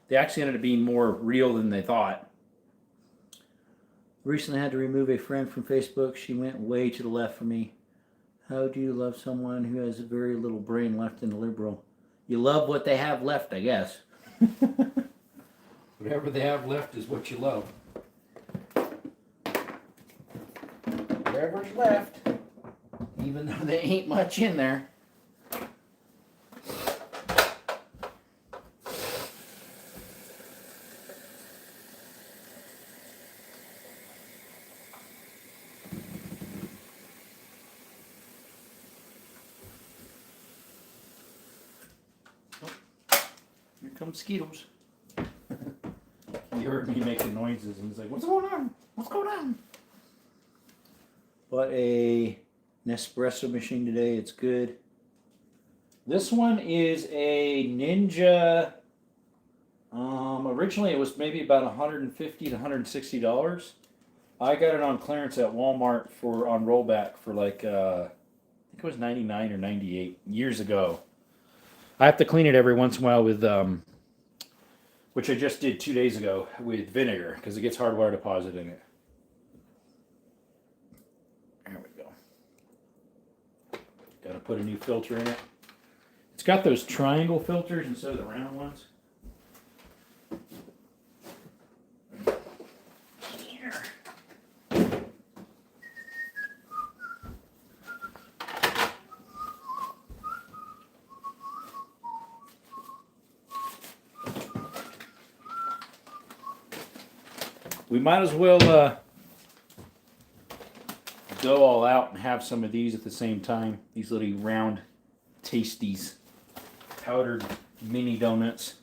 They actually ended up being more real than they thought. Recently had to remove a friend from Facebook. She went way to the left for me. How do you love someone who has very little brain left in the liberal? You love what they have left, I guess. Whatever they have left is what you love. Whatever's left, even though there ain't much in there. Here come Skittles. He heard me making noises and he's like, what's going on? What's going on? Bought a Nespresso machine today. It's good. This one is a Ninja. Originally it was maybe about $150 to $160. I got it on clearance at Walmart on rollback for like I think it was 99 or 98 years ago. I have to clean it every once in a while with which I just did 2 days ago with vinegar because it gets hard water deposit in it. There we go. Got to put a new filter in it. It's got those triangle filters instead of the round ones. Here. We might as well go all out and have some of these at the same time. These little round tasties, powdered mini donuts.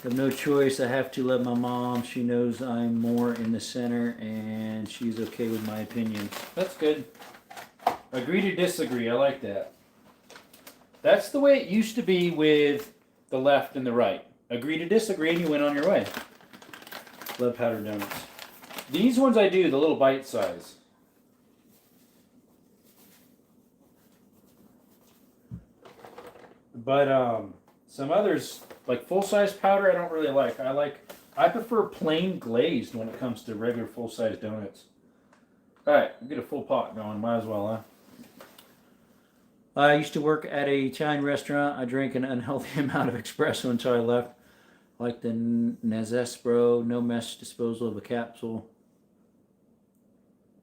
I have no choice. I have to love my mom. She knows I'm more in the center and she's okay with my opinion. That's good. Agree to disagree. I like that. That's the way it used to be with the left and the right. Agree to disagree and you went on your way. Love powdered donuts. These ones I do, the little bite size. But some others, like full-size powder, I don't really like. I prefer plain glazed when it comes to regular full-size donuts. All right, we'll get a full pot going. Might as well, huh? I used to work at a Italian restaurant. I drank an unhealthy amount of espresso until I left. Like the Nespresso, no mesh disposal of a capsule.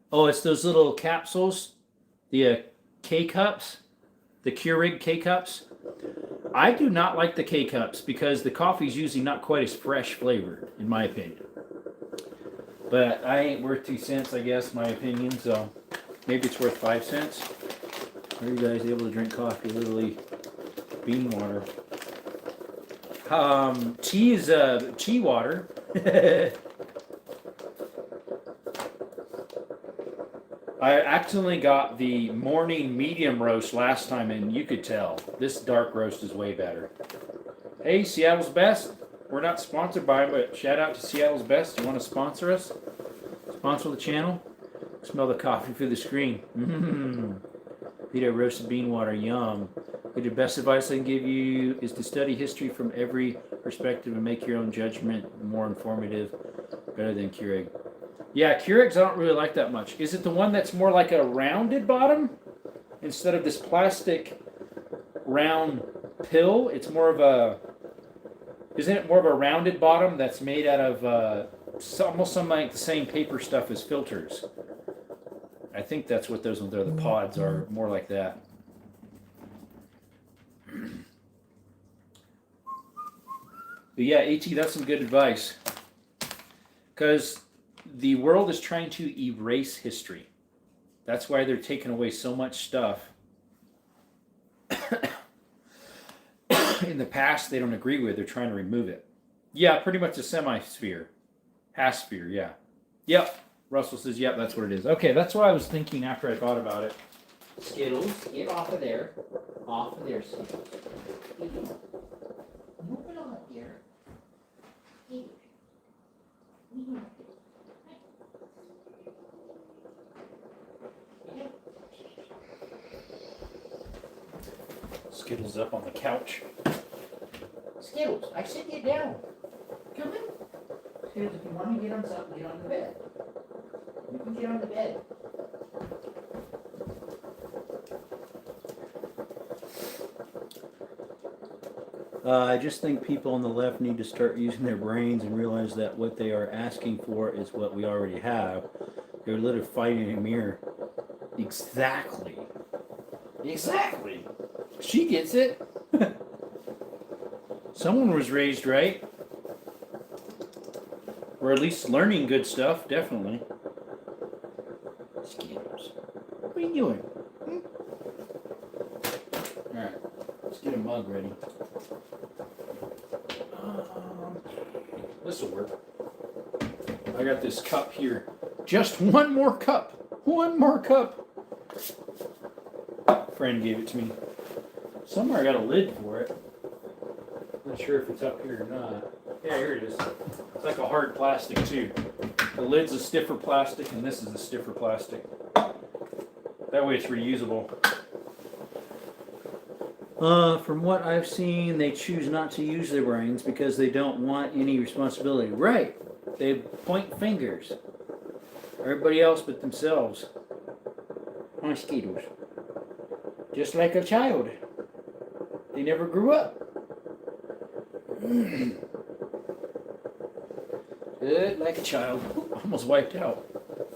Oh, it's those little capsules, the K-Cups, the Keurig K-Cups. I do not like the K-Cups because the coffee's usually not quite as fresh flavored, in my opinion. But I ain't worth 2 cents, I guess, my opinion, so maybe it's worth 5 cents. Are you guys able to drink coffee literally bean water. Tea is tea water. I accidentally got the morning medium roast last time, and you could tell this dark roast is way better. Hey, Seattle's Best. We're not sponsored by them, but shout out to Seattle's Best. You want to sponsor us? Sponsor the channel? Smell the coffee through the screen. Eat a roasted bean water. Yum. The best advice I can give you is to study history from every perspective and make your own judgment more informative. Better than Keurig. Yeah, Keurigs I don't really like that much. Is it the one that's more like a rounded bottom? Instead of this plastic round pill, it's more of a... Isn't it more of a rounded bottom that's made out of almost some like the same paper stuff as filters? I think that's what those ones are. The pods are more like that. But yeah, AT, that's some good advice. Because the world is trying to erase history. That's why they're taking away so much stuff. In the past, they don't agree with. They're trying to remove it. Yeah, pretty much a semi-sphere. Half-sphere, yeah. Yep. Russell says, yep, that's what it is. Okay, that's what I was thinking after I thought about it. Skittles, get off of there. Off of there, Skittles. Move it on here. Skittles up on the couch. Skittles, I said get down. Come in. Skittles, if you want to get on something, get on the bed. You can get on the bed. I just think people on the left need to start using their brains and realize that what they are asking for is what we already have. They're literally fighting a mirror. Exactly. Exactly. She gets it. Someone was raised right. Or at least learning good stuff, definitely. Skittles. What are you doing? Alright, let's get a mug ready. This will work. I got this cup here. Just one more cup. One more cup. Friend gave it to me. Somewhere I got a lid for it. Not sure if it's up here or not. Yeah, here it is. It's like a hard plastic too. The lid's a stiffer plastic and this is a stiffer plastic. That way it's reusable. From what I've seen, they choose not to use their brains because they don't want any responsibility. Right. They point fingers. Everybody else but themselves. Mosquitoes. Just like a child. They never grew up. Good like a child. Almost wiped out.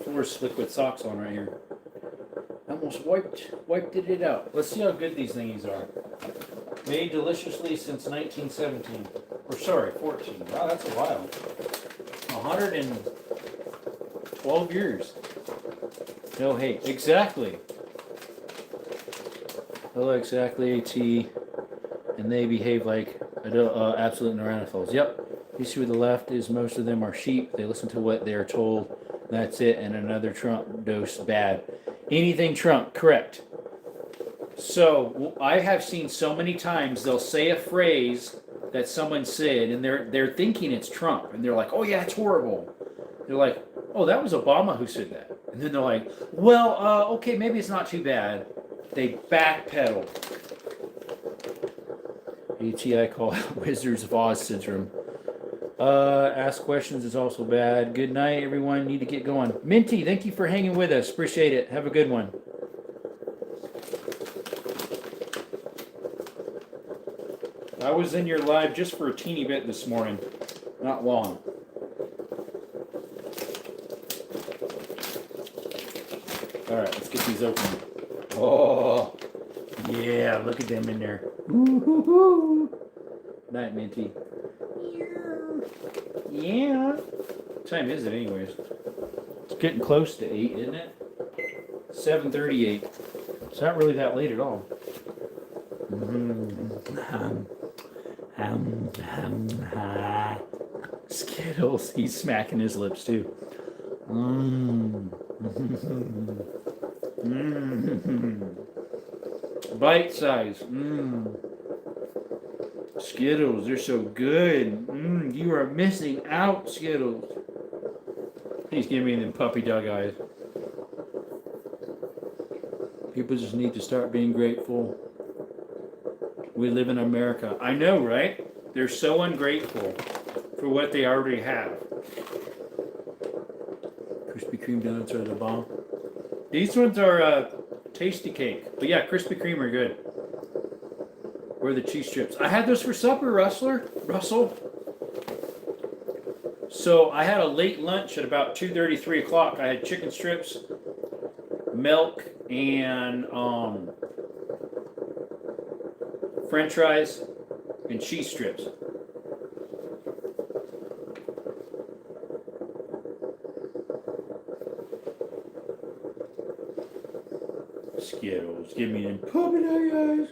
Floor's slick with socks on right here. Almost wiped it out. Let's see how good these thingies are. Made deliciously since 1917. Or sorry, 14. Wow, that's a while. 112 years. No hate. Exactly. Hello, exactly, AT. And they behave like absolute Neanderthals. Yep. You see where the left is, most of them are sheep. They listen to what they are told. That's it. And another Trump dose bad. Anything Trump, correct. So I have seen so many times they'll say a phrase that someone said and they're thinking it's Trump. And they're like, oh yeah, it's horrible. They're like, oh, that was Obama who said that. And then they're like, well, okay, maybe it's not too bad. They backpedal. ATI call it Wizards of Oz syndrome. Ask questions is also bad. Good night, everyone. Need to get going. Minty, thank you for hanging with us. Appreciate it. Have a good one. I was in your live just for a teeny bit this morning. Not long. All right, let's get these open. Oh, yeah, look at them in there. Ooh, night, Minty. Yeah. What time is it anyways? It's getting close to 8, isn't it? 7:38. It's not really that late at all. Skittles. He's smacking his lips too. Bite size. Skittles, they're so good. You are missing out, Skittles. He's giving me them puppy dog eyes. People just need to start being grateful. We live in America. I know, right? They're so ungrateful for what they already have. Krispy Kreme donuts are the bomb. These ones are tasty cake. But yeah, Krispy Kreme are good. Or the cheese strips. I had those for supper, Russell. So I had a late lunch at about 2:30, 3 o'clock. I had chicken strips, milk, and French fries, and cheese strips. Skittles, give me them puppy dog eyes.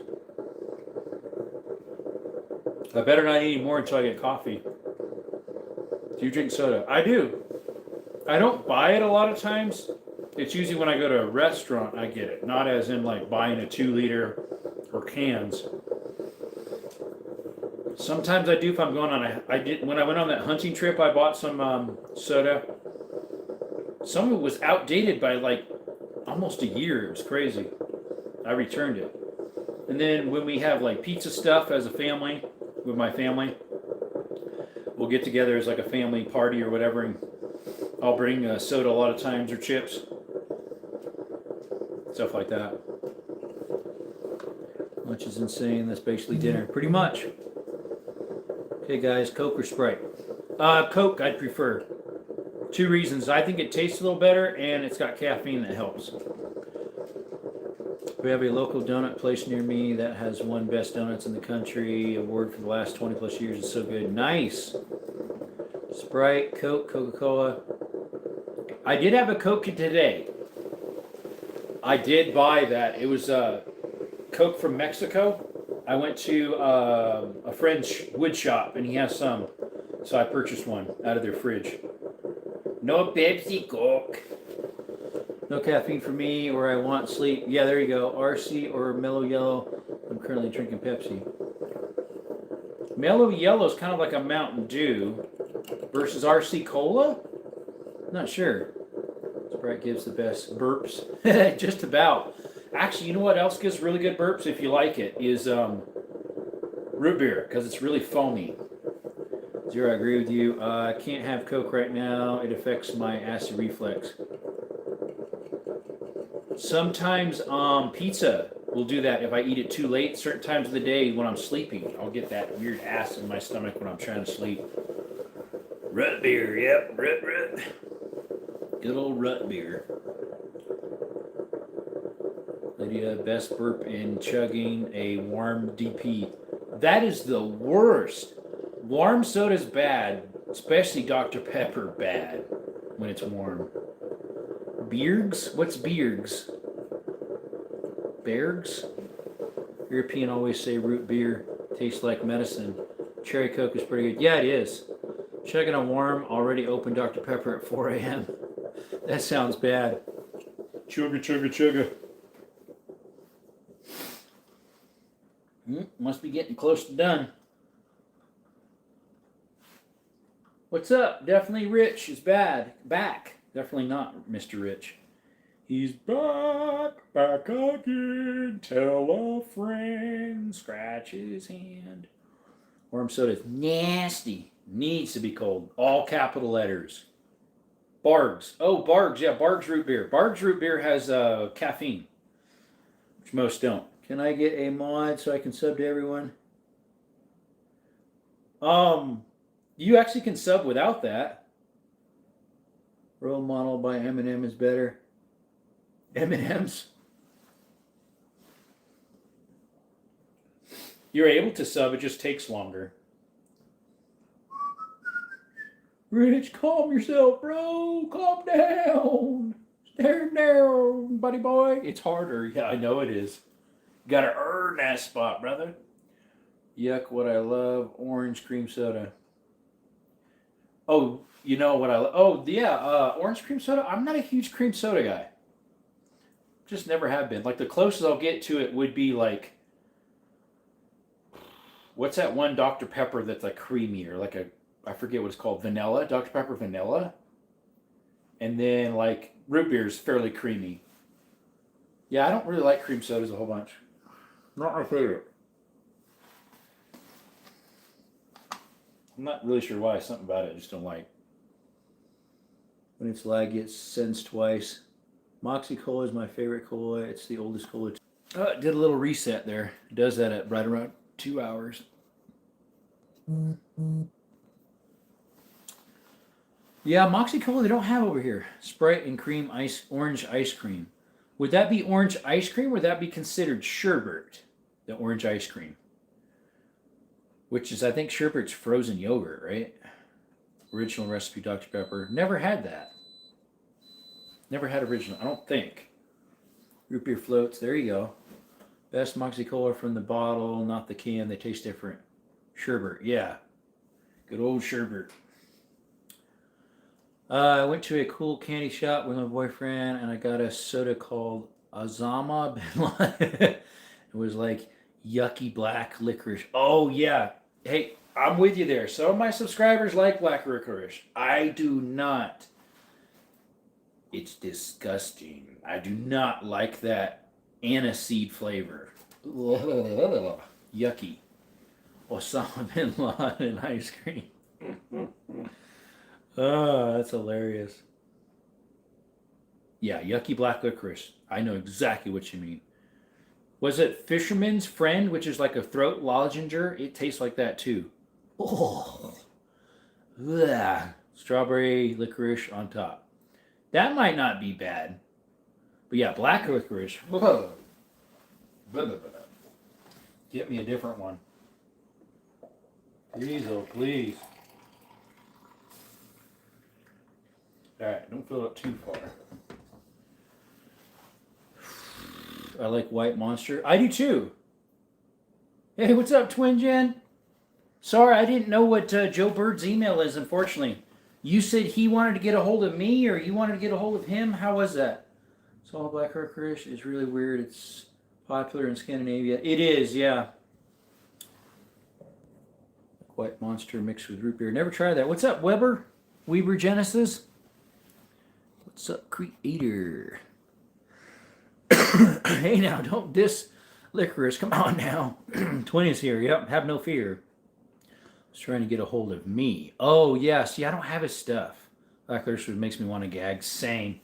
I better not eat any more until I get coffee. Do you drink soda? I do. I don't buy it a lot of times. It's usually when I go to a restaurant I get it. Not as in like buying a 2-liter or cans. Sometimes I do if I'm going on when I went on that hunting trip, I bought some soda. Some of it was outdated by like almost a year. It was crazy. I returned it. And then when we have like pizza stuff as a family, with my family, we'll get together as like a family party or whatever, and I'll bring soda a lot of times, or chips, stuff like that. Lunch is insane. That's basically dinner, pretty much. Okay, guys, Coke or Sprite? Coke, I'd prefer. 2 reasons. I think it tastes a little better, and it's got caffeine that helps. We have a local donut place near me that has won Best Donuts in the Country award for the last 20 plus years. It's so good. Nice. Sprite, Coke, Coca-Cola. I did have a Coke today. I did buy that. It was Coke from Mexico. I went to a French wood shop, and he has some. So I purchased one out of their fridge. No Pepsi, Coke. No caffeine for me, or I want sleep. Yeah, there you go. RC or Mellow Yellow. I'm currently drinking Pepsi. Mellow Yellow is kind of like a Mountain Dew versus RC Cola? Not sure. Sprite gives the best burps. Just about. Actually, you know what else gives really good burps if you like it is root beer, because it's really foamy. Zero, I agree with you. I can't have Coke right now. It affects my acid reflux. Sometimes pizza will do that if I eat it too late. Certain times of the day when I'm sleeping, I'll get that weird acid in my stomach when I'm trying to sleep. Rut beer, yep, rut. Good old rut beer. Lydia, best burp in chugging a warm DP. That is the worst. Warm soda's bad, especially Dr. Pepper bad when it's warm. Beergs? What's Beergs? Bergs? European always say root beer tastes like medicine. Cherry Coke is pretty good. Yeah, it is. Chugging a warm, already open Dr. Pepper at 4 a.m. That sounds bad. Chugga, chugga, chugga. Must be getting close to done. What's up? Definitely Rich is back. Definitely not Mr. Rich. He's back again. Tell a friend. Scratch his hand. Warm soda is nasty. Needs to be cold. All capital letters. Bargs. Oh, Bargs. Yeah, Bargs root beer. Bargs root beer has caffeine, which most don't. Can I get a mod so I can sub to everyone? You actually can sub without that. Role model by Eminem is better. M&M's. You're able to sub, it just takes longer. Rich, calm yourself, bro. Calm down. Stare down, buddy boy. It's harder. Yeah, I know it is. Gotta earn that spot, brother. Yuck, what I love. Orange cream soda. Oh, you know what I love? Oh, yeah, orange cream soda. I'm not a huge cream soda guy. Just never have been. Like, the closest I'll get to it would be like, what's that one Dr. Pepper that's like creamy or like I forget what it's called, vanilla, Dr. Pepper vanilla. And then like root beer is fairly creamy. Yeah, I don't really like cream sodas a whole bunch. Not my favorite. I'm not really sure why. Something about it I just don't like. When it's lag, it sends twice. Moxie Cola is my favorite cola. It's the oldest cola. It did a little reset there. It does that at right around 2 hours. Yeah, Moxie Cola they don't have over here. Sprite and cream ice, orange ice cream. Would that be orange ice cream or would that be considered sherbet? The orange ice cream. Which is, I think, sherbet's frozen yogurt, right? Original recipe Dr. Pepper. Never had that. Never had original, I don't think. Root beer floats, there you go. Best Moxie Cola from the bottle, not the can. They taste different. Sherbet, yeah. Good old sherbet. I went to a cool candy shop with my boyfriend and I got a soda called Azama Bin Laden. It was like yucky black licorice. Oh, yeah. Hey, I'm with you there. Some of my subscribers like black licorice. I do not. It's disgusting. I do not like that aniseed flavor. Yucky. Osama Bin Laden ice cream. Oh, that's hilarious. Yeah, yucky black licorice. I know exactly what you mean. Was it Fisherman's Friend, which is like a throat lozenger? It tastes like that too. Oh, ugh. Strawberry licorice on top. That might not be bad. But yeah, black licorice. Whoa. Get me a different one. Please, oh please. Alright, don't fill it too far. I like White Monster. I do too. Hey, what's up, Twin Jen? Sorry, I didn't know what Joe Bird's email is, unfortunately. You said he wanted to get a hold of me, or you wanted to get a hold of him? How was that? Salt black licorice is really weird. It's popular in Scandinavia. It is, yeah. White Monster mixed with root beer. Never tried that. What's up, Weber? Weber Genesis? What's up, Creator? Hey now, don't diss licorice. Come on now. Twin is here. Yep, have no fear. He's trying to get a hold of me. Oh, yeah. See, I don't have his stuff. Black licorice makes me want to gag. Same.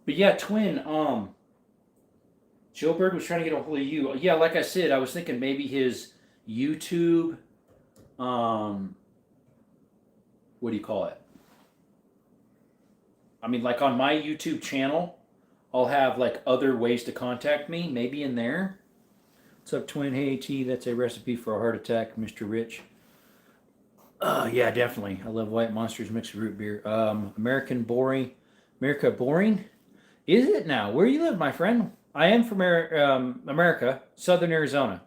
But yeah, Twin, Joe Bird was trying to get a hold of you. Yeah, like I said, I was thinking maybe his YouTube, what do you call it? I mean, like on my YouTube channel, I'll have like other ways to contact me, maybe in there. What's up, Twin? Hey, T, that's a recipe for a heart attack, Mr. Rich. Yeah, definitely. I love White Monsters mixed with root beer. America Boring? Is it now? Where you live, my friend? I am from America, Southern Arizona.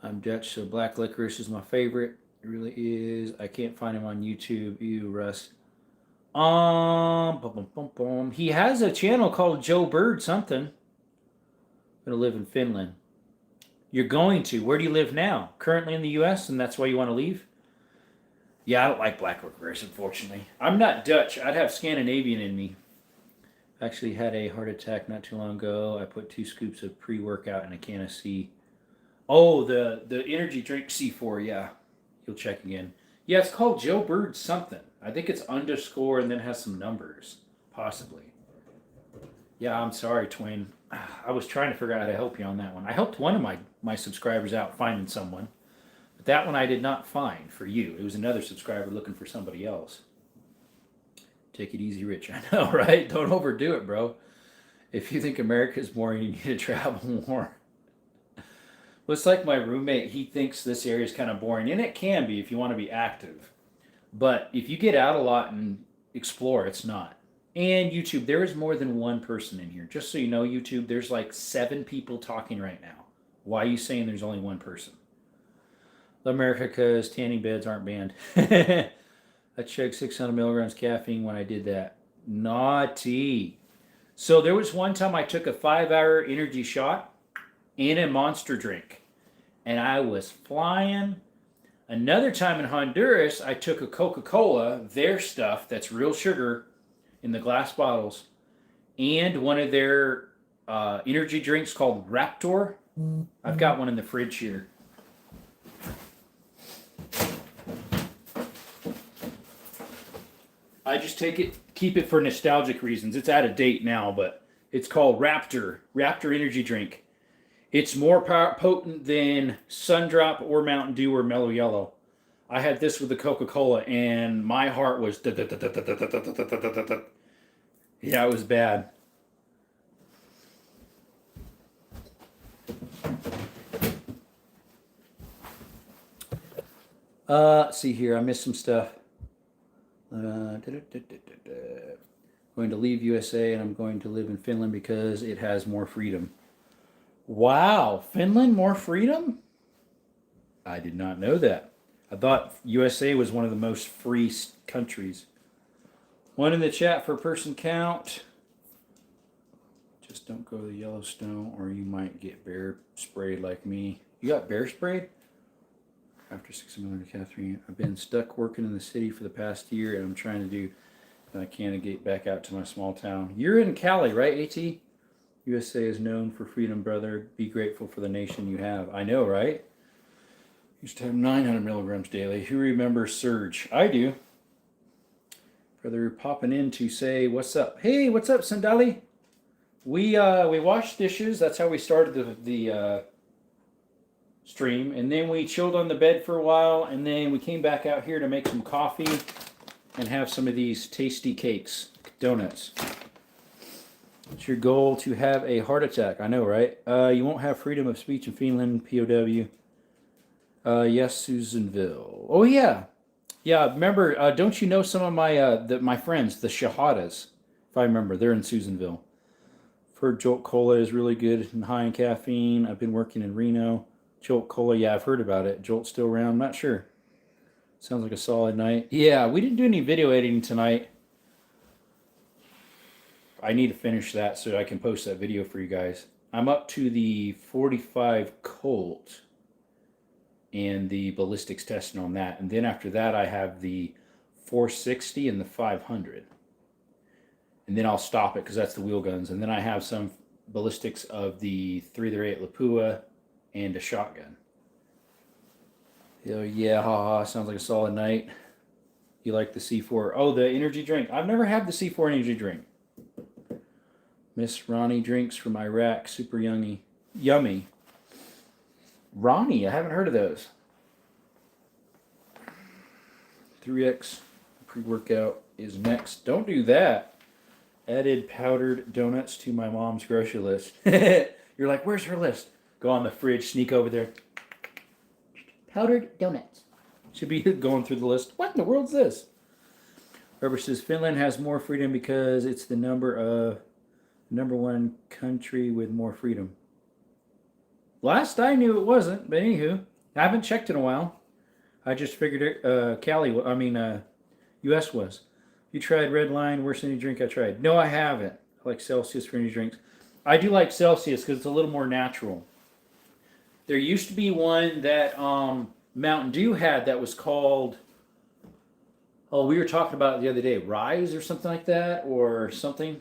I'm Dutch, so black licorice is my favorite. It really is. I can't find him on YouTube. Ew, Russ. He has a channel called Joe Bird something. I'm gonna live in Finland. You're going to. Where do you live now? Currently in the U.S., and that's why you want to leave? Yeah, I don't like black licorice, unfortunately. I'm not Dutch. I'd have Scandinavian in me. I actually had a heart attack not too long ago. I put 2 scoops of pre-workout in a can of C. Oh, the energy drink C4, yeah. You'll check again. Yeah, it's called Joe Bird something. I think it's underscore and then has some numbers, possibly. Yeah, I'm sorry, Twin. I was trying to figure out how to help you on that one. I helped one of my subscribers out finding someone. But that one I did not find for you. It was another subscriber looking for somebody else. Take it easy, Rich. I know, right? Don't overdo it, bro. If you think America's boring, you need to travel more. Well, it's like my roommate. He thinks this area is kind of boring. And it can be if you want to be active. But if you get out a lot and explore, it's not. And YouTube, there is more than one person in here. Just so you know, YouTube, there's like 7 people talking right now. Why are you saying there's only one person? America, because tanning beds aren't banned. I checked 600 milligrams caffeine when I did that. Naughty. So there was one time I took a 5-hour energy shot and a Monster drink. And I was flying. Another time in Honduras, I took a Coca-Cola, their stuff that's real sugar in the glass bottles, and one of their energy drinks called Raptor. I've got one in the fridge here. I just keep it for nostalgic reasons. It's out of date now, but it's called Raptor energy drink. It's more potent than Sundrop or Mountain Dew or Mellow Yellow. I had this with the Coca-Cola, and my heart was... Yeah, it was bad. Let's see here. I missed some stuff. Going to leave USA, and I'm going to live in Finland because it has more freedom. Wow, Finland, more freedom? I did not know that. I thought USA was one of the most free countries. One in the chat for person count. Just don't go to the Yellowstone or you might get bear sprayed like me. You got bear sprayed? After 6 million Catherine, I've been stuck working in the city for the past year and I'm trying to do I can to get back out to my small town. You're in Cali, right, AT? USA is known for freedom, brother. Be grateful for the nation you have. I know, right? Used to have 900 milligrams daily. Who remembers Surge? I do. Brother popping in to say, what's up? Hey, what's up, Sandali? We washed dishes. That's how we started the stream. And then we chilled on the bed for a while. And then we came back out here to make some coffee and have some of these tasty cakes, donuts. It's your goal to have a heart attack. I know, right? You won't have freedom of speech in Finland, POW. Yes, Susanville. Oh, yeah. Yeah, remember, don't you know some of my friends, the Shahadas, if I remember, they're in Susanville. Heard Jolt Cola is really good and high in caffeine. I've been working in Reno. Jolt Cola, yeah, I've heard about it. Jolt's still around, not sure. Sounds like a solid night. Yeah, we didn't do any video editing tonight. I need to finish that so I can post that video for you guys. I'm up to the 45 Colt and the ballistics testing on that. And then after that, I have the 460 and the 500. And then I'll stop it because that's the wheel guns. And then I have some ballistics of the 308 Lapua and a shotgun. Oh, yeah, haha, sounds like a solid night. You like the C4? Oh, the energy drink. I've never had the C4 energy drink. Miss Ronnie drinks from Iraq. Super yummy. Ronnie, I haven't heard of those. 3X pre-workout is next. Don't do that. Added powdered donuts to my mom's grocery list. You're like, where's her list? Go on the fridge, sneak over there. Powdered donuts. Should be going through the list. What in the world's this? Whoever says Finland has more freedom because it's the number one country with more freedom. Last I knew it wasn't, but anywho, I haven't checked in a while. I just figured it, US was. You tried Red Line, worst any drink I tried. No, I haven't. I like Celsius for any drinks. I do like Celsius because it's a little more natural. There used to be one that Mountain Dew had that was called, we were talking about it the other day, Rise or something like that, or something.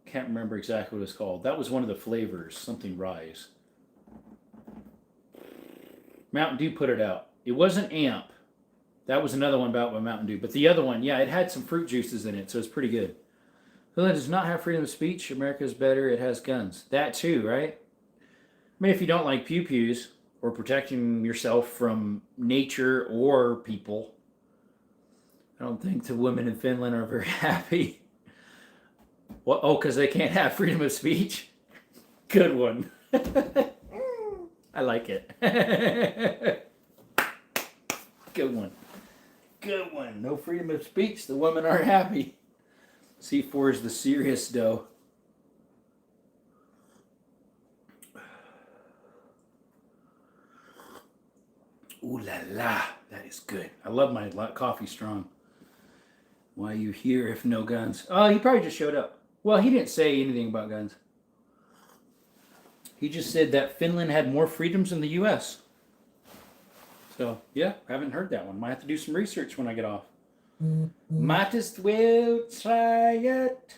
Can't remember exactly what it was called. That was one of the flavors, something Rise. Mountain Dew put it out. It wasn't Amp. That was another one about by Mountain Dew. But the other one, yeah, it had some fruit juices in it, so it's pretty good. Finland does not have freedom of speech. America's better. It has guns. That too, right? I mean, if you don't like pew-pews or protecting yourself from nature or people, I don't think the women in Finland are very happy. Well, oh, because they can't have freedom of speech? Good one. I like it. Good one. Good one. No freedom of speech. The women aren't happy. C4 is the serious dough. Ooh la la, that is good. I love my coffee strong. Why are you here if no guns? Oh, he probably just showed up. Well, he didn't say anything about guns. He just said that Finland had more freedoms than the U.S. So, yeah, I haven't heard that one. Might have to do some research when I get off. Might as well try it.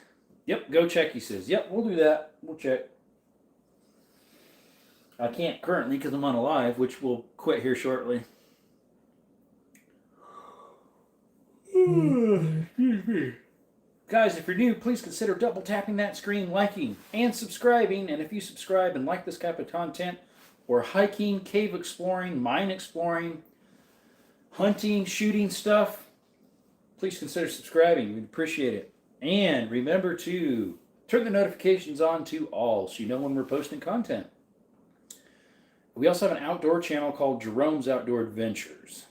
Yep, go check, he says. Yep, we'll do that. We'll check. I can't currently because I'm on a live, which will quit here shortly. Excuse me. Guys, if you're new, please consider double tapping that screen, liking, and subscribing. And if you subscribe and like this type of content, or hiking, cave exploring, mine exploring, hunting, shooting stuff, please consider subscribing. We'd appreciate it. And remember to turn the notifications on to all so you know when we're posting content. We also have an outdoor channel called Jerome's Outdoor Adventures.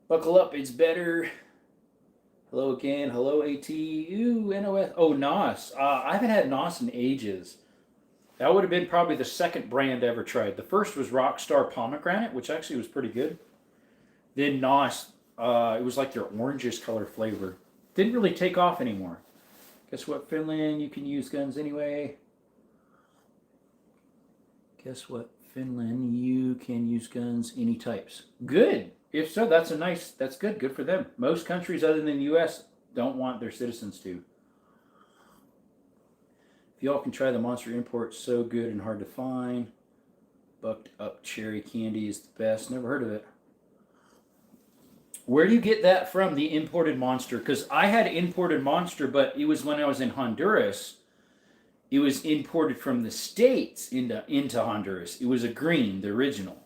Buckle up, it's better. Hello again. Hello, AT. Ooh, NOS. Oh, NOS. I haven't had NOS in ages. That would have been probably the second brand I ever tried. The first was Rockstar Pomegranate, which actually was pretty good. Then NOS, it was like their orangish color flavor. Didn't really take off anymore. Guess what, Finland? You can use guns anyway. Guess what, Finland? You can use guns any types. Good. If so, that's good. Good for them. Most countries other than the U.S. don't want their citizens to. If y'all can try the Monster Import, so good and hard to find. Bucked up cherry candy is the best. Never heard of it. Where do you get that from, the imported Monster? Because I had imported Monster, but it was when I was in Honduras. It was imported from the States into Honduras. It was a green, the original.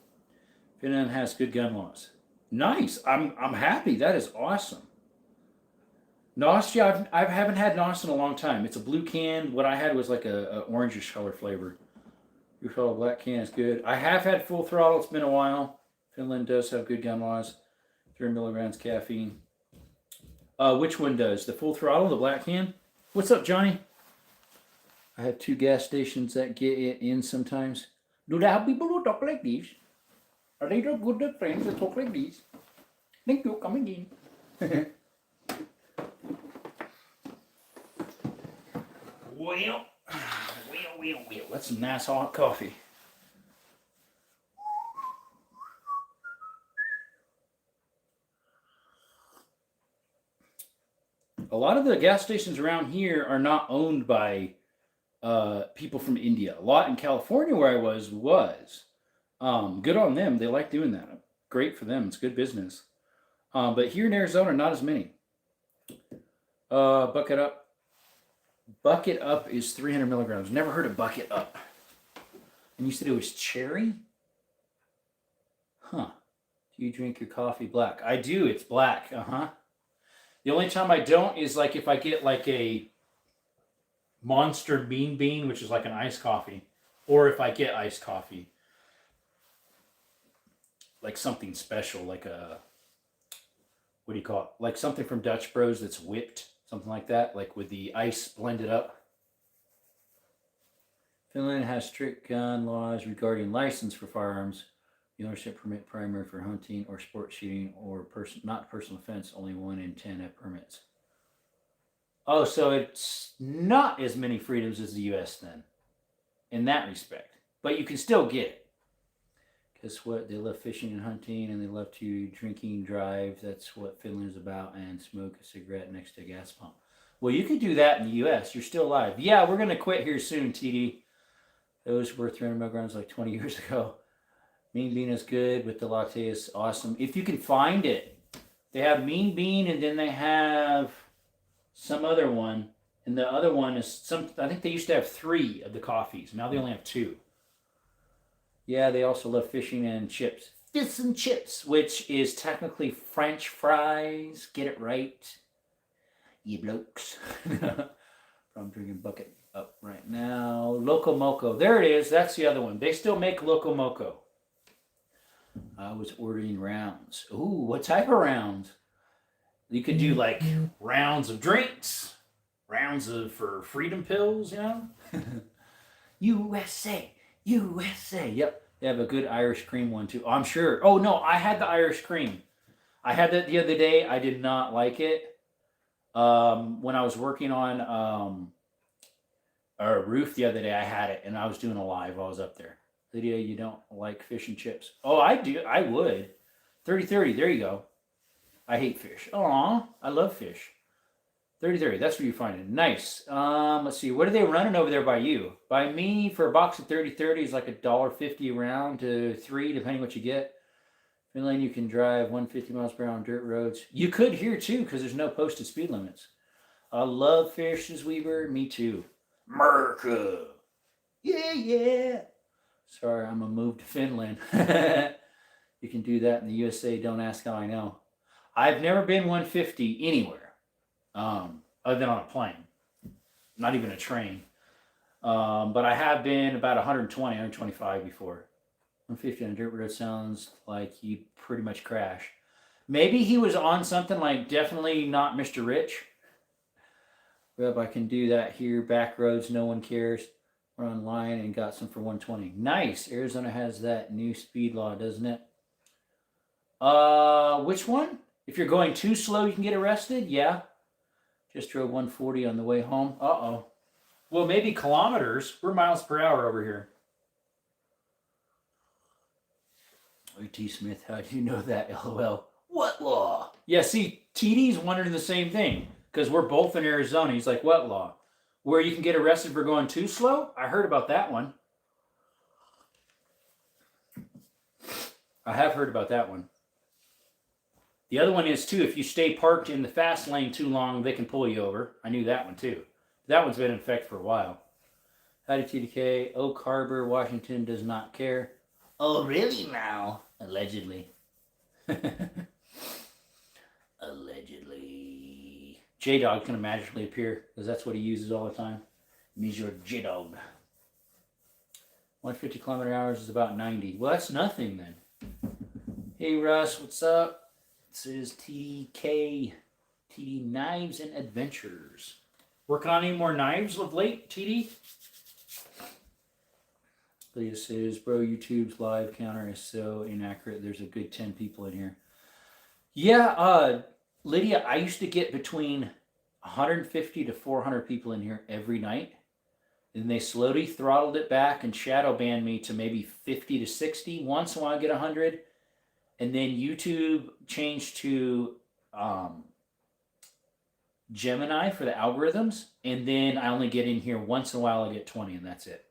Finland has good gun laws. Nice. I'm happy. That is awesome. NOS, yeah, I haven't had NOS in a long time. It's a blue can. What I had was like a orangish color flavor. Blue color black can is good. I have had Full Throttle. It's been a while. Finland does have good gun laws. 3 milligrams caffeine. Which one does? The Full Throttle, the black can? What's up, Johnny? I have 2 gas stations that get it in sometimes. Do they have people who talk like this? Are they not good friends that talk like this? Thank you, coming in. Well. That's some nice hot coffee. A lot of the gas stations around here are not owned by people from India. A lot in California where I was. Good on them. They like doing that. Great for them. It's good business. But here in Arizona, not as many. Bucket Up. Bucket Up is 300 milligrams. Never heard of Bucket Up. And you said it was cherry? Huh. Do you drink your coffee black? I do. It's black. The only time I don't is like if I get like a Monster Bean, which is like an iced coffee. Or if I get iced coffee. Like something special, like a, what do you call it? Like something from Dutch Bros that's whipped, something like that, like with the ice blended up. Finland has strict gun laws regarding license for firearms. The ownership permit primary for hunting or sport shooting or not personal offense. Only 1 in 10 have permits. Oh, so it's not as many freedoms as the U.S. then, in that respect. But you can still get it. Guess what? They love fishing and hunting, and they love to drinking, drive. That's what Finland is about, and smoke a cigarette next to a gas pump. Well, you could do that in the U.S. You're still alive. Yeah, we're going to quit here soon, TD. Those were 300 milligrams like 20 years ago. Mean Bean is good with the latte is awesome. If you can find it. They have Mean Bean, and then they have some other one. And the other one is I think they used to have 3 of the coffees. Now they only have 2. Yeah, they also love fishing and chips. Fish and chips, which is technically French fries. Get it right, you blokes. I'm drinking Bucket Up right now. Loco Moco. There it is. That's the other one. They still make Loco Moco. I was ordering rounds. Ooh, what type of rounds? You could do like rounds of drinks. rounds for freedom pills, you know? USA, USA. Yep, they have a good Irish cream one too. I'm sure. Oh no, I had the Irish cream. I had that the other day. I did not like it. When I was working on a roof the other day, I had it, and I was doing a live while I was up there. Lydia, you don't like fish and chips? Oh, I do. I would. 30-30. There you go. I hate fish. Aw, I love fish. 30-30. That's where you find it. Nice. Let's see. What are they running over there by you? By me, for a box of 30-30 is like $1.50 around to $3, depending what you get. Finland, you can drive 150 miles per hour on dirt roads. You could here too, because there's no posted speed limits. I love fish, says Weaver. Me too. America. Yeah, yeah. Sorry, I'm a move to Finland. You can do that in the USA. Don't ask how I know. I've never been 150 anywhere, other than on a plane. Not even a train. But I have been about 120, 125 before. 150 on a dirt road sounds like you pretty much crash. Maybe he was on something like definitely not Mr. Rich. Well, I can do that here. Back roads, no one cares. We're online and got some for 120. Nice. Arizona has that new speed law, doesn't it? Which one? If you're going too slow, you can get arrested? Yeah. Just drove 140 on the way home. Uh-oh. Well, maybe kilometers. We're miles per hour over here. T. Smith, how do you know that? LOL. What law? Yeah, see, TD's wondering the same thing because we're both in Arizona. He's like, what law? Where you can get arrested for going too slow? I heard about that one. I have heard about that one. The other one is, too, if you stay parked in the fast lane too long, they can pull you over. I knew that one, too. That one's been in effect for a while. Howdy, TDK. Oak Harbor, Washington does not care. Oh, really now? Allegedly. Allegedly. J-Dog's going to magically appear because that's what he uses all the time. He's your J-Dog. 150 kilometer hours is about 90. Well, that's nothing then. Hey, Russ, what's up? This is TDK. TD Knives and Adventures. Working on any more knives of late, TD? Lydia says, bro, YouTube's live counter is so inaccurate. There's a good 10 people in here. Yeah, Lydia, I used to get between 150 to 400 people in here every night. And they slowly throttled it back and shadow banned me to maybe 50 to 60. Once in a while I get 100. And then YouTube changed to Gemini for the algorithms. And then I only get in here once in a while. I get 20 and that's it.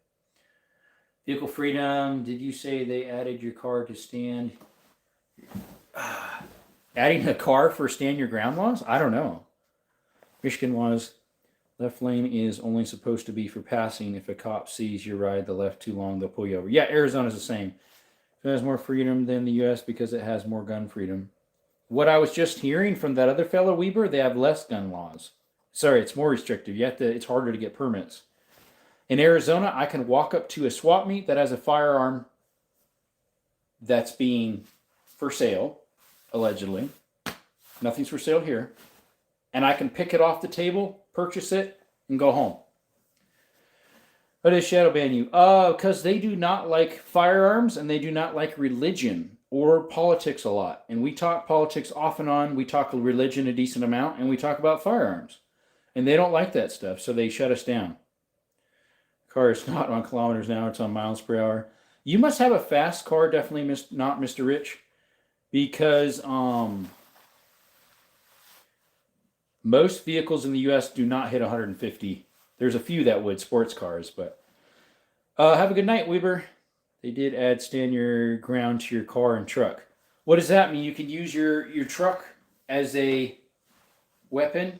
Vehicle freedom. Did you say they added your car to stand? Adding a car for stand your ground laws? I don't know. Michigan laws. Left lane is only supposed to be for passing. If a cop sees you ride the left too long, they'll pull you over. Yeah, Arizona's the same. It has more freedom than the U.S. because it has more gun freedom. What I was just hearing from that other fellow, Weber, they have less gun laws. Sorry, it's more restrictive. You have to. It's harder to get permits. In Arizona, I can walk up to a swap meet that has a firearm that's being for sale, allegedly. Nothing's for sale here. And I can pick it off the table, purchase it, and go home. Why does shadow ban you? Because they do not like firearms and they do not like religion or politics a lot. And we talk politics off and on. We talk religion a decent amount, and we talk about firearms. And they don't like that stuff, so they shut us down. Car is not on kilometers an hour, it's on miles per hour. You must have a fast car, definitely not Mr. Rich, because most vehicles in the U.S. do not hit 150. There's a few that would, sports cars, but have a good night, Weber. They did add stand your ground to your car and truck. What does that mean? You can use your truck as a weapon,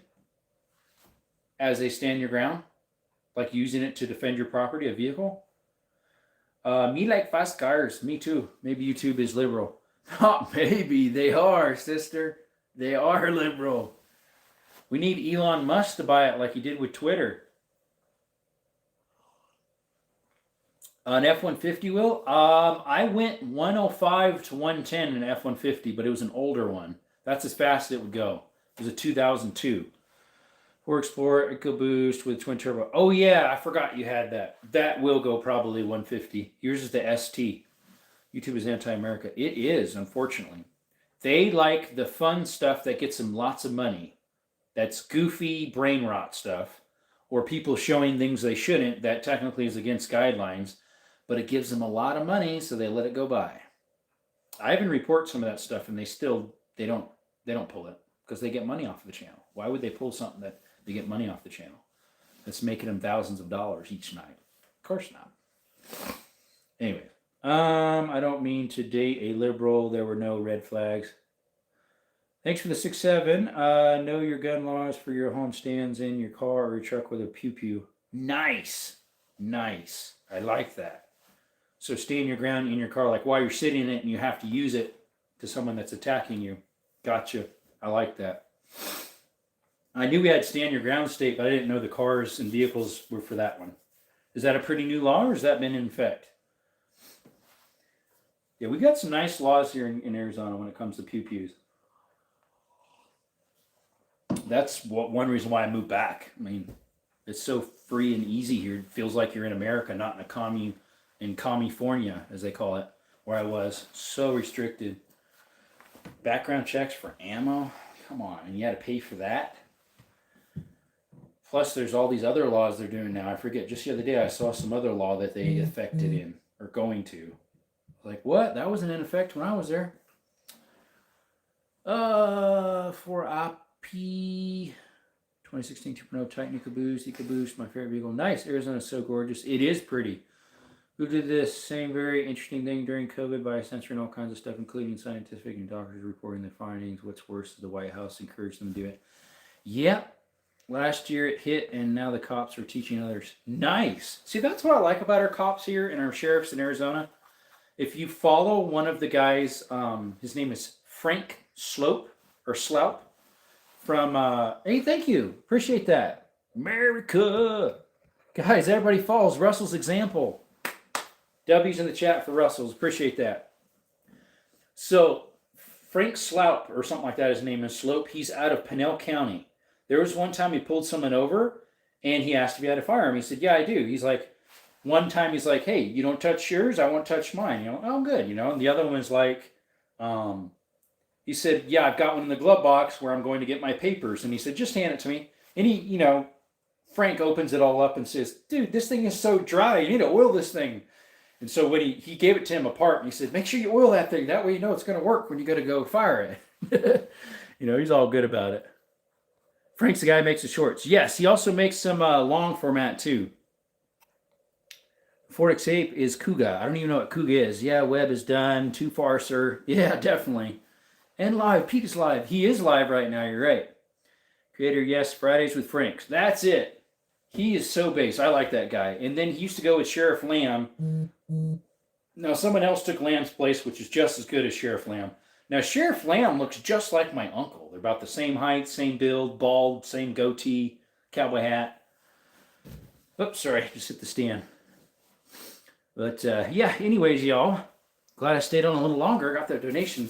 as a stand your ground? Like using it to defend your property, a vehicle? Me like fast cars. Me too. Maybe YouTube is liberal. Oh, maybe. They are, sister. They are liberal. We need Elon Musk to buy it like he did with Twitter. An F-150, Will? I went 105 to 110 in an F-150, but it was an older one. That's as fast as it would go. It was a 2002. Ford Explorer EcoBoost with twin turbo. Oh yeah, I forgot you had that. That will go probably 150. Yours is the ST. YouTube is anti-America. It is, unfortunately. They like the fun stuff that gets them lots of money. That's goofy brain rot stuff, or people showing things they shouldn't that technically is against guidelines, but it gives them a lot of money, so they let it go by. I even report some of that stuff, and they don't pull it because they get money off of the channel. Why would they pull something that they get money off the channel? That's making them thousands of dollars each night. Of course not. Anyway, I don't mean to date a liberal. There were no red flags. Thanks for the 6-7. Know your gun laws for your home stands in your car or your truck with a pew-pew. Nice. Nice. I like that. So stand your ground in your car, like while you're sitting in it and you have to use it to someone that's attacking you. Gotcha. I like that. I knew we had stand your ground state, but I didn't know the cars and vehicles were for that one. Is that a pretty new law, or has that been in effect? Yeah, we got some nice laws here in Arizona when it comes to pew-pews. That's one reason why I moved back. I mean, it's so free and easy here. It feels like you're in America, not in California, as they call it, where I was. So restricted. Background checks for ammo? Come on, and you had to pay for that? Plus, there's all these other laws they're doing now. I forget, just the other day I saw some other law that they effected in, or going to. Like, what? That wasn't in effect when I was there. For IP 2016 2.0 Titan EcoBoost, my favorite vehicle. Nice, Arizona's so gorgeous. It is pretty. Who did this same very interesting thing during COVID by censoring all kinds of stuff, including scientific and doctors reporting their findings. What's worse is the White House encouraged them to do it. Yep. Last year it hit, and now the cops are teaching others. Nice. See, that's what I like about our cops here and our sheriffs in Arizona. If you follow one of the guys, his name is Frank Sloup, from, hey, thank you. Appreciate that. America. Guys, everybody follows Russell's example. W's in the chat for Russell's. Appreciate that. So, Frank Sloup, or something like that, his name is Slope. He's out of Pinell County. There was one time he pulled someone over, and he asked if he had a firearm. He said, yeah, I do. He's like, one time he's like, hey, you don't touch yours, I won't touch mine. Oh, good. And the other one was like, he said, yeah, I've got one in the glove box where I'm going to get my papers. And he said, just hand it to me. And he, Frank opens it all up and says, dude, this thing is so dry. You need to oil this thing. And so when he gave it to him apart, and he said, make sure you oil that thing. That way you know it's going to work when you got to go fire it. He's all good about it. Frank's the guy who makes the shorts. Yes, he also makes some long format too. Ford Escape is Kuga. I don't even know what Kuga is. Yeah, web is done. Too far, sir. Yeah, definitely. And live. Pete is live. He is live right now. You're right. Creator, yes. Fridays with Franks. That's it. He is so base. I like that guy. And then he used to go with Sheriff Lamb. Now, someone else took Lamb's place, which is just as good as Sheriff Lamb. Now, Sheriff Lamb looks just like my uncle. They're about the same height, same build, bald, same goatee, cowboy hat. Oops, sorry. Just hit the stand. But, yeah, anyways, y'all. Glad I stayed on a little longer. Got that donation.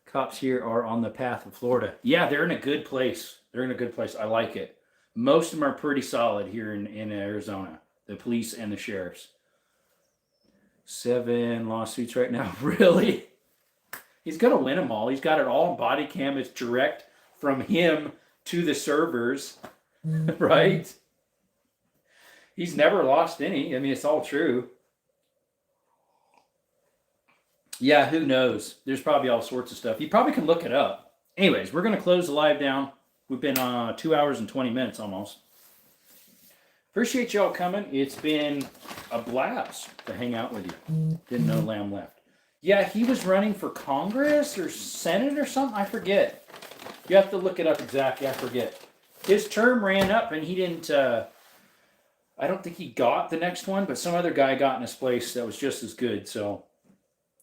Cops here are on the path of Florida. Yeah, they're in a good place. I like it. Most of them are pretty solid here in Arizona. The police and the sheriffs. 7 lawsuits right now. Really? He's going to win them all. He's got it all on body cam. It's direct from him to the servers. Right? He's never lost any. I mean, it's all true. Yeah, who knows? There's probably all sorts of stuff. You probably can look it up. Anyways, we're going to close the live down. We've been 2 hours and 20 minutes almost. Appreciate y'all coming. It's been a blast to hang out with you. Didn't know Lamb left. Yeah, he was running for Congress or Senate or something. I forget. You have to look it up exactly. I forget. His term ran up and he didn't... I don't think he got the next one, but some other guy got in his place that was just as good. So,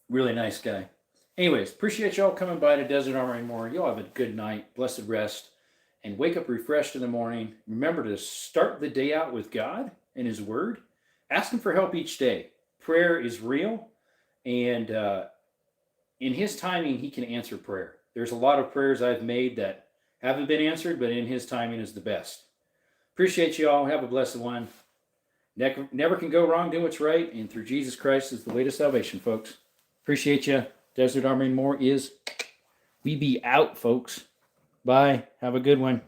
really nice guy. Anyways, appreciate y'all coming by to Desert Armory more. Y'all have a good night, blessed rest, and wake up refreshed in the morning. Remember to start the day out with God and His Word. Ask Him for help each day. Prayer is real, and in His timing, He can answer prayer. There's a lot of prayers I've made that haven't been answered, but in his timing is the best. Appreciate you all. Have a blessed one. Never can go wrong. Do what's right. And through Jesus Christ is the way to salvation, folks. Appreciate you. Desert Army and More is. We be out, folks. Bye. Have a good one.